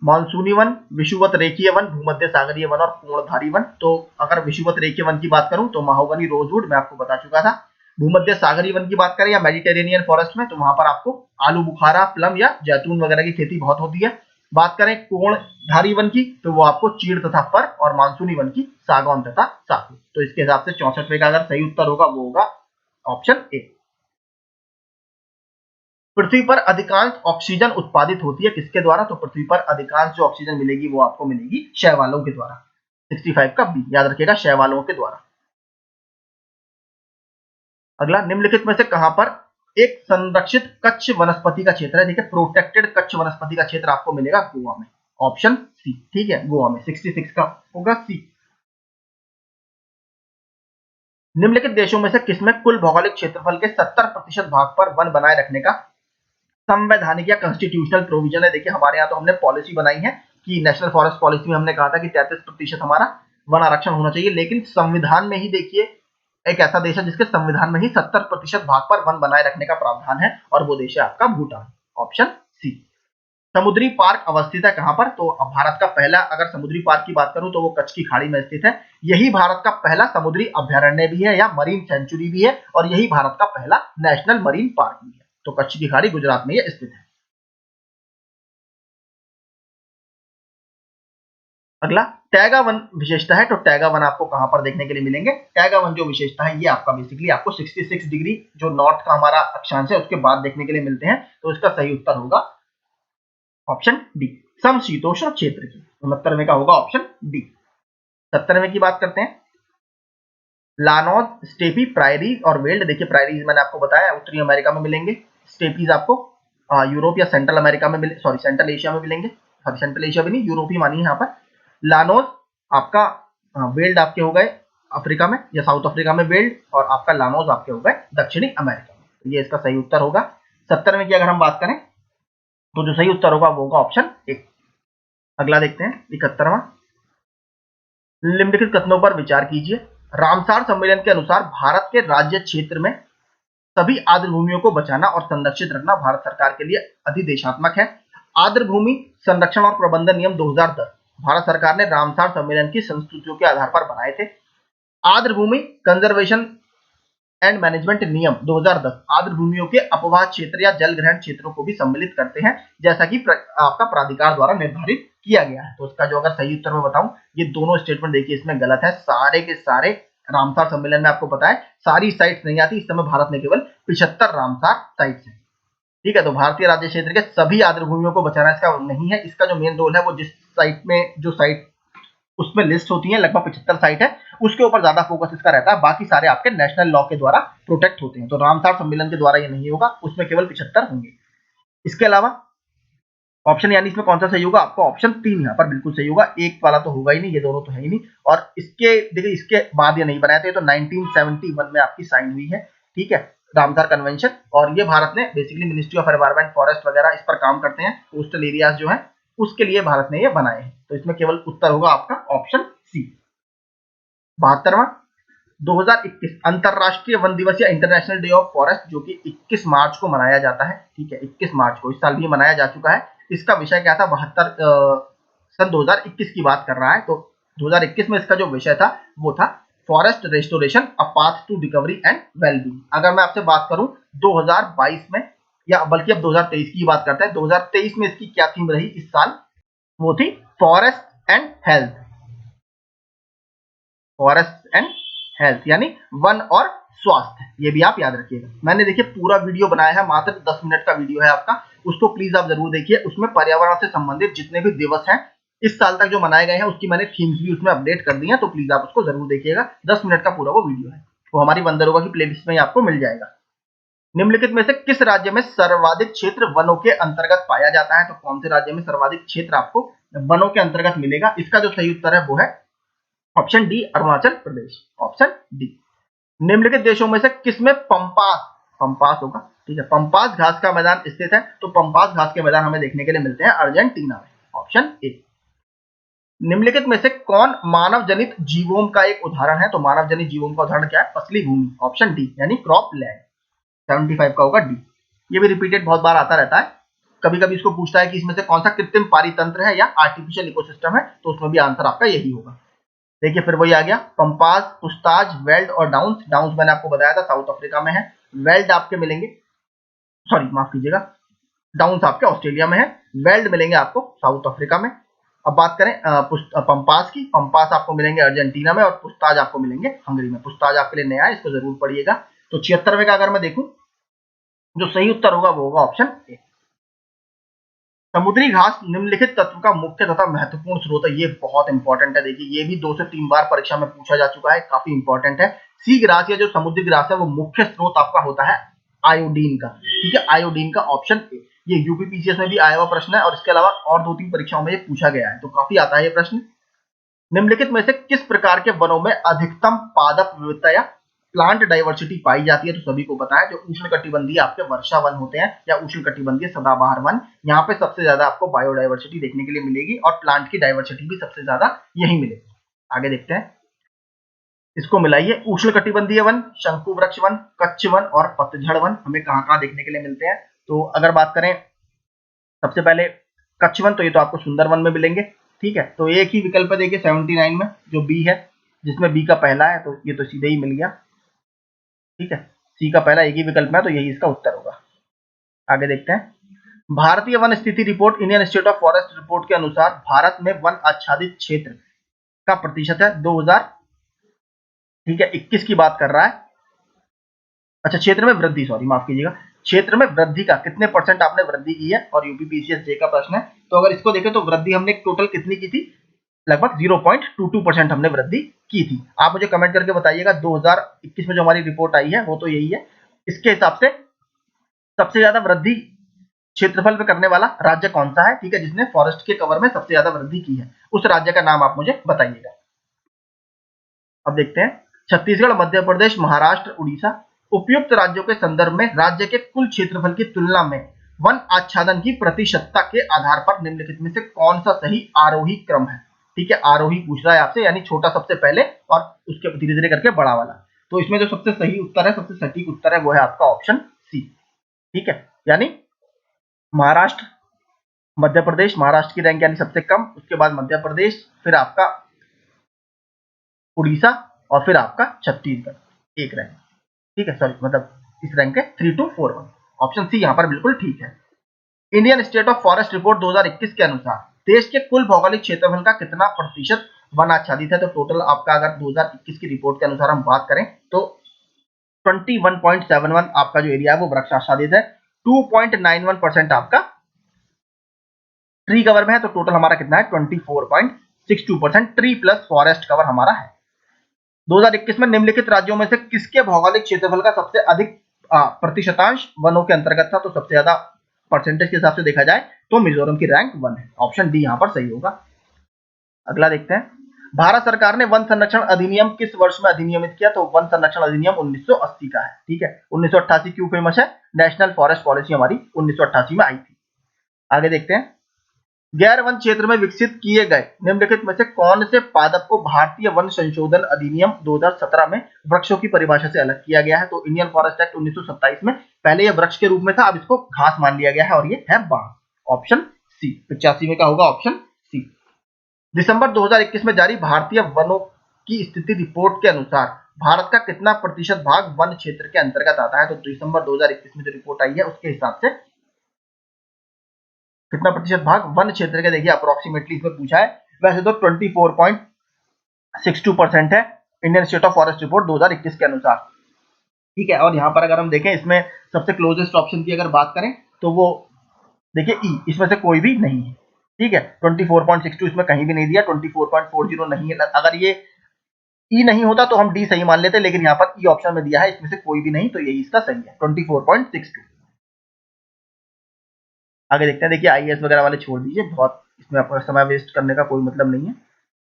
मानसूनी वन, विषुवत रेखीय वन, भूमध्य सागरीय वन और कोणधारी वन। तो अगर विषुवत रेखीय वन की बात करूं तो महोगनी रोजवुड मैं आपको बता चुका था। भूमध्य सागरीय वन की बात करें या मेडिटेरेनियन फॉरेस्ट में, तो वहां पर आपको आलू बुखारा, प्लम या जैतून वगैरह की खेती बहुत होती है। बात करें कोणधारी वन की, तो वो आपको चीड़ तथा फर, और मानसूनी वन की सागौन तथा साखू। तो इसके हिसाब से 64वें का अगर सही उत्तर होगा वो होगा ऑप्शन ए। पृथ्वी पर अधिकांश ऑक्सीजन उत्पादित होती है किसके द्वारा? तो पृथ्वी पर अधिकांश जो ऑक्सीजन मिलेगी वो आपको मिलेगी शैवालों के द्वारा। 65 का बी, याद रखिएगा, शैवालों के द्वारा। अगला, निम्नलिखित में से कहां पर एक संरक्षित कच्छ वनस्पति का क्षेत्र है? देखिए, प्रोटेक्टेड कच्छ वनस्पति का क्षेत्र आपको मिलेगा गोवा में, ऑप्शन सी। ठीक है, गोवा में 66 का होगा सी। निम्नलिखित देशों में से किसमें कुल भौगोलिक क्षेत्रफल के 70% भाग पर वन बनाए रखने का संवैधानिक या कॉन्स्टिट्यूशनल प्रोविजन है? देखिए, हमारे यहाँ तो हमने पॉलिसी बनाई है कि नेशनल फॉरेस्ट पॉलिसी में हमने कहा था कि 33% हमारा वन आरक्षण होना चाहिए, लेकिन संविधान में ही देखिए एक ऐसा देश है जिसके संविधान में ही 70% भाग पर वन बनाए रखने का प्रावधान है, और वो देश है आपका भूटान, ऑप्शन सी। समुद्री पार्क अवस्थित है कहां पर? तो भारत का पहला, अगर समुद्री पार्क की बात करूं तो वो कच्छ की खाड़ी में स्थित है। यही भारत का पहला समुद्री अभ्यारण्य भी है या मरीन सेंचुरी भी है, और यही भारत का पहला नेशनल मरीन पार्क भी है। तो कच्छ की खाड़ी गुजरात में ये स्थित है। अगला, टैगा वन विशेषता है। तो टैगा वन आपको कहां पर देखने के लिए मिलेंगे? टैगा वन जो विशेषता है ये आपका बेसिकली आपको 66 डिग्री जो नॉर्थ का हमारा अक्षांश है उसके बाद देखने के लिए मिलते हैं। तो इसका सही उत्तर होगा ऑप्शन डी, समशीतोष्ण क्षेत्र की। 69वें का होगा ऑप्शन डी। 70वें की बात करते हैं। लानोज, स्टेपी, प्रायरीज और वेल्ड। देखिए, प्रायरीज मैंने आपको बताया उत्तरी अमेरिका में मिलेंगे, स्टेपीज आपको यूरोप या सेंट्रल अमेरिका में मिले, सॉरी सेंट्रल एशिया में मिलेंगे। सॉरी सेंट्रल एशिया भी नहीं, यूरोप ही मानिए यहाँ पर। लानोज आपका, वेल्ड आपके हो गए अफ्रीका में या साउथ अफ्रीका में वेल्ड, और आपका लानोज आपके हो गए दक्षिणी अमेरिका में। ये इसका सही उत्तर होगा। 70वें की अगर हम बात करें तो जो सही उत्तर होगा वो होगा ऑप्शन ए। अगला देखते हैं 71वां। निम्नलिखित कथनों पर विचार कीजिए। रामसार सम्मेलन के अनुसार भारत के राज्य क्षेत्र में सभी आर्द्र भूमियों को बचाना और संरक्षित रखना भारत सरकार के लिए अधिदेशात्मक है। आर्द्र भूमि संरक्षण और प्रबंधन नियम 2010 भारत सरकार ने रामसार सम्मेलन की संस्तुतियों के आधार पर बनाए थे। आर्द्र भूमि कंजर्वेशन एंड मैनेजमेंट नियम 2010 आर्द्र भूमियों के अपवाह क्षेत्र या जल ग्रहण क्षेत्रों को भी सम्मिलित करते हैं, जैसा कि आपका प्राधिकार द्वारा निर्धारित किया गया है। तो इसका जो अगर सही उत्तर मैं बताऊं, ये दोनों स्टेटमेंट देखिए इसमें गलत है। सारे के सारे रामसार सम्मेलन में आपको पता है सारी साइट्स नहीं आती, इस समय भारत में केवल 75 रामसार साइट्स है। ठीक है, तो भारतीय राज्य क्षेत्र के सभी आर्द्र भूमियों को बचाना इसका नहीं है। इसका जो मेन रोल है वो जिस साइट में जो साइट उसमें लिस्ट होती है, लगभग 75 साइट है, उसके ऊपर ज्यादा फोकस इसका रहता है। बाकी सारे आपके नेशनल लॉ के द्वारा प्रोटेक्ट होते हैं। तो रामसार सम्मेलन के द्वारा ये नहीं होगा, उसमें केवल 75 होंगे। इसके अलावा ऑप्शन यानी इसमें कौन सा सही होगा, आपका ऑप्शन 3 यहाँ पर बिल्कुल सही होगा। एक वाला तो होगा ही नहीं, ये दोनों तो है ही नहीं। और इसके देखिए इसके बाद ये नहीं बनाए थे, तो 1971 में आपकी साइन हुई है। ठीक है, रामसार कन्वेंशन। और ये भारत ने basically ministry of environment forest वगैरह इस पर काम करते हैं, कोस्टल एरियाज जो है उसके लिए भारत ने ये बनाए हैं। तो इसमें केवल उत्तर होगा आपका ऑप्शन सी। 72वां 2021 अंतरराष्ट्रीय वन दिवस या इंटरनेशनल डे ऑफ फॉरेस्ट, जो कि 21 मार्च को मनाया जाता है। ठीक है, 21 मार्च को, इस साल भी मनाया जा चुका है। इसका विषय क्या था, 2021 की बात कर रहा है। तो 2021 में इसका जो विषय था वो था forest restoration a path to recovery and wellbeing. अगर मैं आपसे बात करूं 2022 में, या बल्कि अब 2023 की बात करते हैं, 2023 में इसकी क्या थीम रही इस साल, वो थी forest and health. Forest and health यानी वन और स्वास्थ्य, ये भी आप याद रखिएगा। मैंने देखिए पूरा वीडियो बनाया है, मात्र 10 मिनट का वीडियो है आपका, उसको प्लीज आप जरूर देखिए। उसमें पर्यावरण से संबंधित जितने भी दिवस हैं इस साल तक जो मनाए गए हैं उसकी मैंने थीम्स भी उसमें अपडेट कर दी है, तो प्लीज आप उसको जरूर देखिएगा। 10 मिनट का पूरा वो वीडियो है, वो हमारी वंदरोगा की प्लेलिस्ट में आपको मिल जाएगा। निम्नलिखित में से किस राज्य में सर्वाधिक क्षेत्र वनों के अंतर्गत पाया जाता है, तो कौन से राज्य में सर्वाधिक क्षेत्र आपको वनों के अंतर्गत मिलेगा? इसका जो सही उत्तर है वो है option D, Arunachal Pradesh. Option D. निम्नलिखित देशों में से किसमें पंपास पंपास होगा? ठीक है, पंपास घास का मैदान स्थित है, तो पंपास घास के मैदान हमें देखने के लिए मिलते हैं अर्जेंटीना में। Option A. निम्नलिखित में से कौन मानव जनित जीवोम का एक उदाहरण है? तो मानव जनित जीवोम का उदाहरण क्या है? फसली भूमि। ऑप्शन डी यानी क्रॉप लैंड। 75 का होगा डी। ये भी रिपीटेड बहुत बार आता रहता है, कभी कभी इसको पूछता है कि इसमें से कौन सा कृत्रिम पारितंत्र है या आर्टिफिशियल इकोसिस्टम है, तो उसमें भी आंसर आपका यही होगा। देखिए फिर वही आ गया, पंपास, पुस्ताज, वेल्ड और डाउन्स। डाउन्स मैंने आपको बताया था साउथ अफ्रीका में है। वेल्ड आपके मिलेंगे, सॉरी माफ कीजिएगा, डाउन्स आपके ऑस्ट्रेलिया में है, वेल्ड मिलेंगे आपको साउथ अफ्रीका में। अब बात करें पंपास की, पंपास आपको मिलेंगे अर्जेंटीना में और पुस्ताज आपको मिलेंगे हंगरी में। पुस्ताज आपके लिए नया है, इसको जरूर पढ़िएगा। तो 76वें का अगर मैं देखूं, जो सही उत्तर होगा वो होगा ऑप्शन ए। समुद्री घास निम्नलिखित तत्व का मुख्य तथा महत्वपूर्ण स्रोत है। ये बहुत इंपॉर्टेंट है, देखिए ये भी 2 से 3 बार परीक्षा में पूछा जा चुका है, काफी इंपॉर्टेंट है। सी ग्रास या जो समुद्री ग्रास है वो मुख्य स्रोत आपका होता है आयोडीन का। ठीक है, आयोडीन का ऑप्शन ए। ये यूपीपीसीएस में भी आया हुआ प्रश्न है और इसके अलावा और 2-3 परीक्षाओं में ये पूछा गया है, तो काफी आता है ये प्रश्न। निम्नलिखित में से किस प्रकार के वनों में अधिकतम पादप विविधता या प्लांट डाइवर्सिटी पाई जाती है? तो सभी को पता है जो उष्णकटिबंधीय आपके वर्षा वन होते हैं या उष्णकटिबंधीय सदाबहार वन, यहाँ पे सबसे ज्यादा आपको बायोडाइवर्सिटी देखने के लिए मिलेगी और प्लांट की डाइवर्सिटी भी सबसे ज्यादा यही मिलेगी। आगे देखते हैं, इसको मिलाइए। उष्णकटिबंधीय वन, शंकु वृक्ष वन, कच्छ वन और पतझड़ वन हमें कहाँ कहाँ देखने के लिए मिलते हैं? तो अगर बात करें सबसे पहले कच्छ वन, तो ये तो आपको सुंदरवन में मिलेंगे। ठीक है, तो एक ही विकल्प है देखिए 79 में जो बी है, जिसमें बी का पहला है, तो ये तो सीधे ही मिल गया। ठीक है, सी का पहला एक ही विकल्प में, तो यही इसका उत्तर होगा। आगे देखते हैं, भारतीय वन स्थिति report, Indian institute of forest report के अनुसार भारत में वन आच्छादित क्षेत्र का प्रतिशत है 2000, ठीक है 21 की बात कर रहा है। अच्छा, क्षेत्र में वृद्धि, सॉरी माफ कीजिएगा, क्षेत्र में वृद्धि का कितने परसेंट आपने वृद्धि की है? और यूपीपीसीएस जे का प्रश्न है। तो अगर इसको देखें तो वृद्धि हमने टोटल कितनी की थी? लगभग 0.22% हमने वृद्धि की थी। आप मुझे कमेंट करके बताइएगा 2021 में जो हमारी रिपोर्ट आई है वो तो यही है। इसके हिसाब से सबसे ज्यादा वृद्धि क्षेत्रफल पे करने वाला राज्य कौन सा है? ठीक है, जिसने फॉरेस्ट के कवर में सबसे ज्यादा वृद्धि की है, उस राज्य का नाम आप मुझे बताइएगा। अब देखते हैं, छत्तीसगढ़, मध्य प्रदेश, महाराष्ट्र, उड़ीसा, उपयुक्त राज्यों के संदर्भ में राज्य के कुल क्षेत्रफल की तुलना में वन आच्छादन की प्रतिशतता के आधार पर निम्नलिखित में से कौन सा सही आरोही क्रम है? ठीक है, आरोही पूछ रहा है आपसे, यानी छोटा सबसे पहले और उसके धीरे धीरे करके बड़ा वाला। तो इसमें जो सबसे सही उत्तर है, सबसे सटीक उत्तर है, वो है आपका ऑप्शन सी। ठीक है, यानी महाराष्ट्र, मध्य प्रदेश, महाराष्ट्र की रैंक यानी सबसे कम, उसके बाद मध्य प्रदेश, फिर आपका उड़ीसा और फिर आपका छत्तीसगढ़ एक रैंक, ठीक है, सॉरी मतलब इस रैंक है 3241। ऑप्शन सी यहाँ पर बिल्कुल ठीक है। Indian state of forest report 2021 के अनुसार देश के कुल भौगोलिक क्षेत्रफल का कितना प्रतिशत वन आच्छादित है? तो टोटल आपका अगर 2021 की रिपोर्ट के अनुसार हम बात करें तो 21.71 आपका जो एरिया है वो वृक्ष आच्छादित है, 2.91% आपका ट्री कवर में है, तो टोटल हमारा कितना है 24.62% ट्री प्लस फॉरेस्ट कवर हमारा है। 2021 में निम्नलिखित राज्यों में से किसके भौगोलिक क्षेत्रफल का सबसे अधिक प्रतिशतांश वनों के अंतर्गत था? तो सबसे ज्यादा परसेंटेज के हिसाब से देखा जाए तो मिजोरम की रैंक 1 है, ऑप्शन डी यहां पर सही होगा। अगला देखते हैं, भारत सरकार ने वन संरक्षण अधिनियम किस वर्ष में अधिनियमित किया? तो वन संरक्षण अधिनियम 1980 का है, ठीक है। 1988 क्यों फेमस है? नेशनल फॉरेस्ट पॉलिसी हमारी 1988 में आई थी। आगे देखते हैं, गैर वन क्षेत्र में विकसित किए गए निम्नलिखित में से कौन से पादप को भारतीय वन संशोधन अधिनियम 2017 में वृक्षों की परिभाषा से अलग किया गया है? तो इंडियन फॉरेस्ट एक्ट 1927 में पहले यह वृक्ष के रूप में था, अब इसको घास मान लिया गया है और ये है बांस, ऑप्शन सी। 85 में का होगा ऑप्शन सी। दिसंबर 2021 में जारी भारतीय वनों की स्थिति रिपोर्ट के अनुसार भारत का कितना प्रतिशत भाग वन क्षेत्र के अंतर्गत आता है? तो दिसंबर 2021 में जो रिपोर्ट आई है उसके हिसाब से कितना प्रतिशत भाग वन क्षेत्र के, देखिए अप्रोक्सीमेटली इसमें पूछा है, वैसे तो 24.62% है Indian state of forest report 2021 के अनुसार, ठीक है। और यहाँ पर अगर हम देखें इसमें सबसे क्लोजेस्ट ऑप्शन की अगर बात करें तो वो देखिए ई, इसमें से कोई भी नहीं है, ठीक है। 24.62 इसमें कहीं भी नहीं दिया, 24.40 नहीं है। अगर ये ई नहीं होता तो हम डी सही मान लेते, लेकिन यहाँ पर ई ऑप्शन में दिया है, इसमें से कोई भी नहीं, तो यही इसका सही है 24.62। आगे देखते हैं, देखिए आईएएस वगैरह वाले छोड़ दीजिए, बहुत इसमें आपका समय वेस्ट करने का कोई मतलब नहीं है।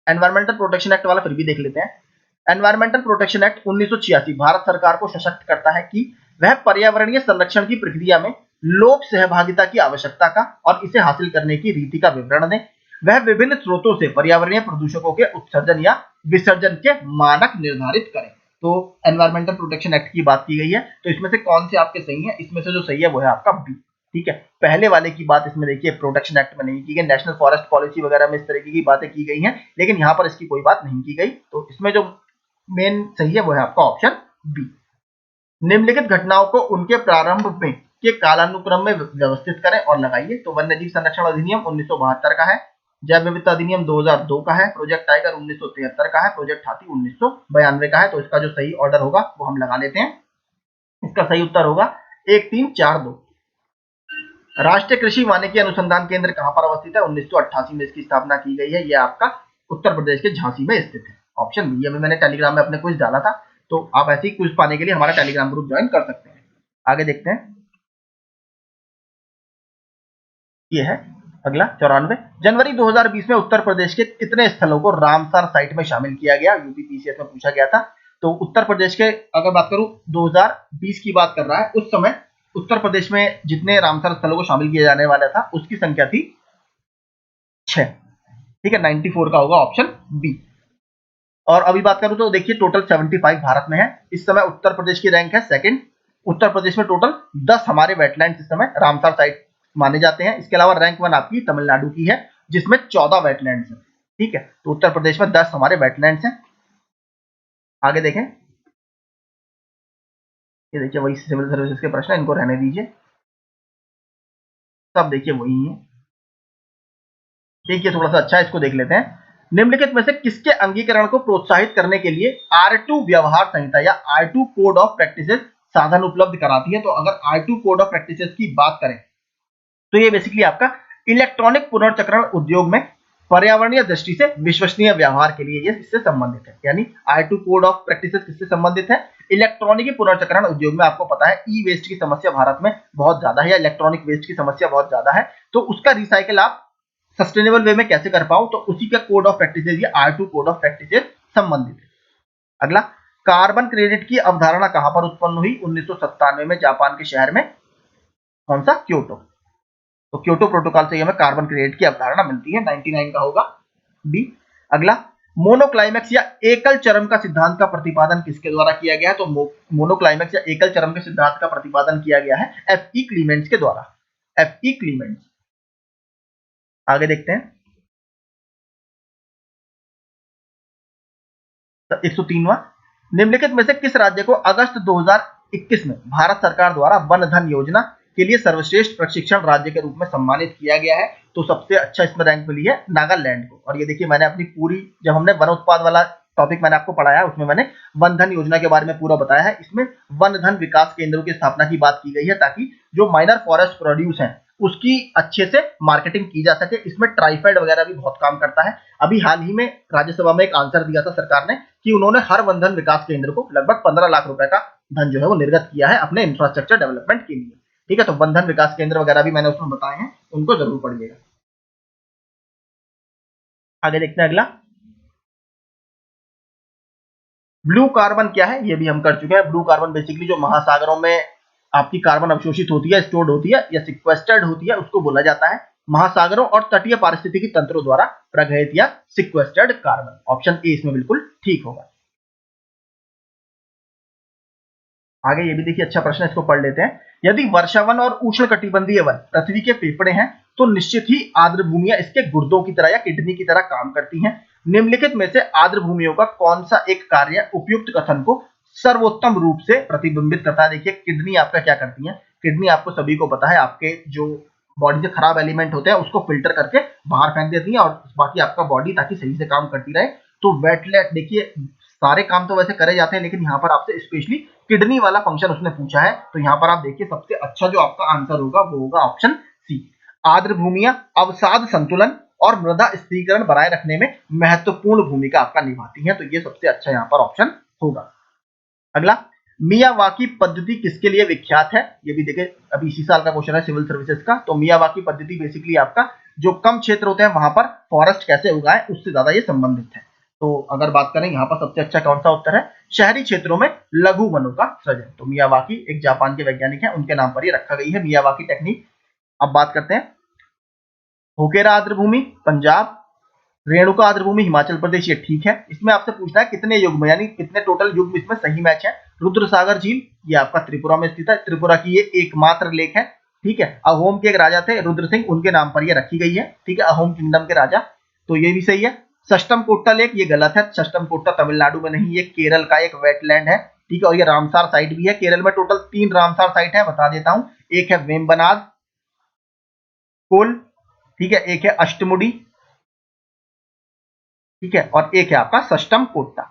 एनवायरमेंटल प्रोटेक्शन एक्ट वाला फिर भी देख लेते हैं। एनवायरमेंटल प्रोटेक्शन एक्ट 1986 भारत सरकार को सशक्त करता है कि वह पर्यावरणीय संरक्षण की प्रक्रिया में लोक सहभागिता की आवश्यकता का और इसे हासिल करने की रीति का विवरण दे। वह विभिन्न स्रोतों से पर्यावरणीय प्रदूषकों के उत्सर्जन या विसर्जन के मानक निर्धारित करे। तो एनवायरमेंटल प्रोटेक्शन एक्ट की बात की गई है, तो इसमें से कौन से आपके सही है? इसमें से जो सही है वो है आपका बी, ठीक है। पहले वाले की बात इसमें देखिए प्रोटेक्शन एक्ट में नहीं की गई, नेशनल फॉरेस्ट पॉलिसी वगैरह में इस तरीके की बातें की गई हैं, लेकिन यहाँ पर इसकी कोई बात नहीं की गई, तो इसमें जो मेन सही है वो है आपका ऑप्शन बी। निम्नलिखित घटनाओं को उनके प्रारंभ में के कालानुक्रम में व्यवस्थित करें और लगाइए। तो वन्य जीव संरक्षण अधिनियम 1972 का है, जैव विविधता अधिनियम 2002 का है, प्रोजेक्ट टाइगर 1973 का है, प्रोजेक्ट हाथी 1992 का है। तो इसका जो सही ऑर्डर होगा वो हम लगा लेते हैं। इसका सही उत्तर होगा 1 3 4 2। राष्ट्रीय कृषि वानिकी अनुसंधान केंद्र कहां पर अवस्थित है? 1988 में इसकी स्थापना की गई है, यह आपका उत्तर प्रदेश के झांसी में स्थित है, ऑप्शन बी। अभी मैंने टेलीग्राम में अपने क्विज डाला था, तो आप ऐसे ही क्विज पाने के लिए हमारा टेलीग्राम ग्रुप ज्वाइन कर सकते हैं। आगे देखते हैं, ये है अगला 94। जनवरी 2020 में उत्तर प्रदेश के कितने स्थलों को रामसर साइट में शामिल किया गया? यूपीपीसीएस में पूछा गया था। तो उत्तर प्रदेश के अगर बात करूं 2020 की बात कर रहा है, उस समय उत्तर प्रदेश में जितने रामसर स्थलों को शामिल किया जाने वाला था उसकी संख्या थी 6, ठीक है। 94 का होगा ऑप्शन बी। और अभी बात करूं तो देखिए टोटल 75 भारत में है इस समय, उत्तर प्रदेश की रैंक है सेकंड। उत्तर प्रदेश में टोटल 10 हमारे वेटलैंड्स इस समय रामसर साइट माने जाते हैं। इसके अलावा रैंक 1 आपकी तमिलनाडु की है जिसमें 14 वेटलैंड्स है, ठीक है। तो उत्तर प्रदेश में 10 हमारे वेटलैंड्स हैं। आगे देखें, ये देखिए वही सिविल सर्विसेज के प्रश्न, इनको रहने दीजिए, सब देखिए वही है। देखिए थोड़ा सा अच्छा है, इसको देख लेते हैं। निम्नलिखित में से किसके अंगीकरण को प्रोत्साहित करने के लिए R2 व्यवहार संहिता या R2 कोड ऑफ प्रैक्टिसेस साधन उपलब्ध कराती है? तो अगर R2 कोड ऑफ प्रैक्टिसेस की बात करें तो ये बेसिकली आपका इलेक्ट्रॉनिक पुनर्चक्रण उद्योग में पर्यावरणीय दृष्टि से विश्वसनीय व्यवहार के लिए ये इससे संबंधित है। यानी R2 कोड ऑफ प्रैक्टिसेस किससे संबंधित है? इलेक्ट्रॉनिक पुनर्चक्रण उद्योग में। आपको पता है ई वेस्ट की समस्या भारत में बहुत ज्यादा है, या इलेक्ट्रॉनिक वेस्ट की समस्या बहुत ज्यादा है, तो उसका रिसाइकल आप सस्टेनेबल वे में कैसे कर पाओ, तो उसी का कोड ऑफ प्रैक्टिसेस या R2 कोड ऑफ प्रैक्टिसेस संबंधित है। अगला, कार्बन क्रेडिट की अवधारणा कहां पर उत्पन्न हुई? 1997 में जापान के शहर में, कौन सा? क्योटो। तो क्योटो प्रोटोकॉल से हमें कार्बन क्रेडिट की अवधारणा मिलती है, 99 का होगा बी। अगला, मोनोक्लाइमेक्स या एकल चरम का सिद्धांत का प्रतिपादन किसके द्वारा किया गया है? तो मोनोक्लाइमेक्स या एकल चरम के सिद्धांत का प्रतिपादन किया गया है F.E. क्लीमेंट्स के द्वारा, F.E. क्लीमेंट्स। आगे देखते हैं, 103वां, निम्नलिखित में से किस राज्य को अगस्त 2021 में भारत सरकार द्वारा वन धन योजना के लिए सर्वश्रेष्ठ प्रशिक्षण राज्य के रूप में सम्मानित किया गया है? तो सबसे अच्छा इसमें रैंक मिली है नागालैंड को। और ये देखिए मैंने अपनी पूरी, जब हमने वन उत्पाद वाला टॉपिक मैंने आपको पढ़ाया उसमें मैंने वन धन योजना के बारे में पूरा बताया है। इसमें वन धन विकास केंद्रों की स्थापना की बात की गई है ताकि जो माइनर फॉरेस्ट प्रोड्यूस है उसकी अच्छे से मार्केटिंग की जा सके। इसमें ट्राइफेड वगैरह भी बहुत काम करता है। अभी हाल ही में राज्यसभा में एक आंसर दिया था सरकार ने कि उन्होंने हर वन धन विकास केंद्र को लगभग 15 लाख रुपए का धन जो है वो निर्गत किया है अपने इंफ्रास्ट्रक्चर डेवलपमेंट के लिए। ठीक है, तो वन धन विकास केंद्र वगैरह भी मैंने उसमें बताए हैं, उनको जरूर पढ़िएगा। आगे देखते हैं अगला, ब्लू कार्बन क्या है, ये भी हम कर चुके हैं। ब्लू कार्बन बेसिकली जो महासागरों में आपकी कार्बन अवशोषित होती है, स्टोर्ड होती है या सिक्वेस्टर्ड होती है, उसको बोला जाता है महासागरों और तटीय पारिस्थितिकी तंत्रों द्वारा प्रगहित या सिक्वेस्टर्ड कार्बन। ऑप्शन ए इसमें बिल्कुल ठीक होगा। आगे ये भी देखिए अच्छा प्रश्न, इसको पढ़ लेते हैं। यदि वर्षावन और उष्णकटिबंधीय वन पृथ्वी के फेफड़े हैं तो निश्चित ही आर्द्र भूमियां इसके गुर्दों की तरह या किडनी की तरह काम करती हैं। निम्नलिखित में से आर्द्र भूमियों का कौन सा एक कार्य उपयुक्त कथन को सर्वोत्तम रूप से प्रतिबिंबित करता है? देखिए किडनी आपका क्या करती है, किडनी आपको सभी को पता है आपके जो बॉडी से खराब एलिमेंट होते हैं उसको फिल्टर करके बाहर फेंक देती है और बाकी आपका बॉडी ताकि सही से काम करती रहे। तो वेटलेट देखिए सारे काम तो वैसे करे जाते हैं लेकिन यहाँ पर आपसे स्पेशली किडनी वाला फंक्शन उसने पूछा है। तो यहाँ पर आप देखिए सबसे अच्छा जो आपका आंसर होगा वो होगा ऑप्शन सी। आर्द्र भूमियां अवसाद संतुलन और मृदा स्थिरीकरण बनाए रखने में महत्वपूर्ण भूमिका आपका निभाती हैं। तो ये सबसे अच्छा यहाँ पर ऑप्शन होगा। अगला, मियावाकी पद्धति किसके लिए विख्यात है? ये भी देखिए अभी इसी साल का क्वेश्चन है सिविल सर्विसेज का। तो मियावाकी पद्धति बेसिकली आपका जो कम क्षेत्र होते हैं वहां पर फॉरेस्ट कैसे उगाए उससे ज्यादा ये संबंधित है। तो अगर बात करें यहाँ पर सबसे अच्छा कौन सा उत्तर है, शहरी क्षेत्रों में लघु वनों का सृजन। तो मियावाकी एक जापान के वैज्ञानिक हैं, उनके नाम पर ये रखा गई है मियावाकी टेक्निक। अब बात करते हैं होकेरा आर्द्र भूमि पंजाब, रेणुका आर्द्र भूमि हिमाचल प्रदेश, ये ठीक है। इसमें आपसे पूछना है कितने युग्म यानी कितने टोटल युग्म इसमें सही मैच है। रुद्र सागर झील ये आपका त्रिपुरा में स्थित है, त्रिपुरा की ये एकमात्र लेक है। ठीक है, अहोम के एक राजा थे रुद्र सिंह, उनके नाम पर ये रखी गई है। ठीक है, अहोम किंगडम के राजा, तो ये भी सही है। सष्टम कोट्टा लेक ये गलत है, सष्टम कोट्टा तमिलनाडु में नहीं, ये केरल का एक वेटलैंड है। ठीक है, और ये रामसार साइट भी है। केरल में टोटल 3 रामसार साइट है, बता देता हूं। एक है वेम्बनाड कोल, ठीक है, एक है अष्टमुडी, ठीक है, और एक है आपका सष्टम कोट्टा।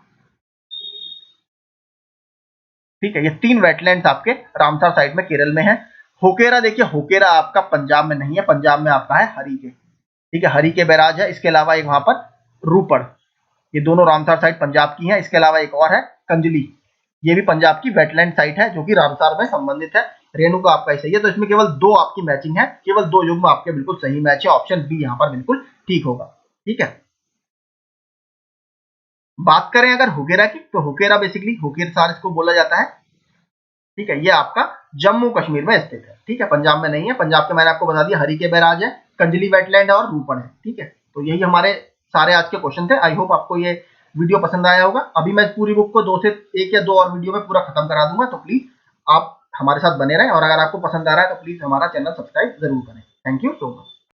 ठीक है, ये 3 वेटलैंड्स आपके रामसार साइट में केरल में है। होकेरा देखिए होकेरा आपका पंजाब में नहीं है, पंजाब में आपका है हरिके। ठीक है, हरिके बैराज है। इसके अलावा एक वहां पर रूपड़, ये दोनों रामसार साइट पंजाब की हैं। इसके अलावा एक और है कंजली, ये भी पंजाब की वेटलैंड साइट है जो कि रामसार में संबंधित है। रेणुका आपका ही सही है। तो इसमें केवल 2 आपकी मैचिंग है, केवल 2 युग्म आपके बिल्कुल सही मैच है। ऑप्शन बी यहाँ पर बिल्कुल ठीक होगा। ठीक है, बात करें अगर हुकेरा की, तो हुकेरा बेसिकली हुकेरसार इसको बोला जाता है। ठीक है, ये आपका जम्मू कश्मीर में स्थित है। ठीक है, पंजाब में नहीं है। पंजाब के मैंने आपको बता दिया हरिके बैराज है, कंजली वेटलैंड है और रूपड़ है। ठीक है, तो यही हमारे सारे आज के क्वेश्चन थे। आई होप आपको ये वीडियो पसंद आया होगा। अभी मैं पूरी बुक को 2 से 1 या 2 और वीडियो में पूरा खत्म करा दूंगा, तो प्लीज आप हमारे साथ बने रहें और अगर आपको पसंद आ रहा है तो प्लीज हमारा चैनल सब्सक्राइब जरूर करें। Thank you so much.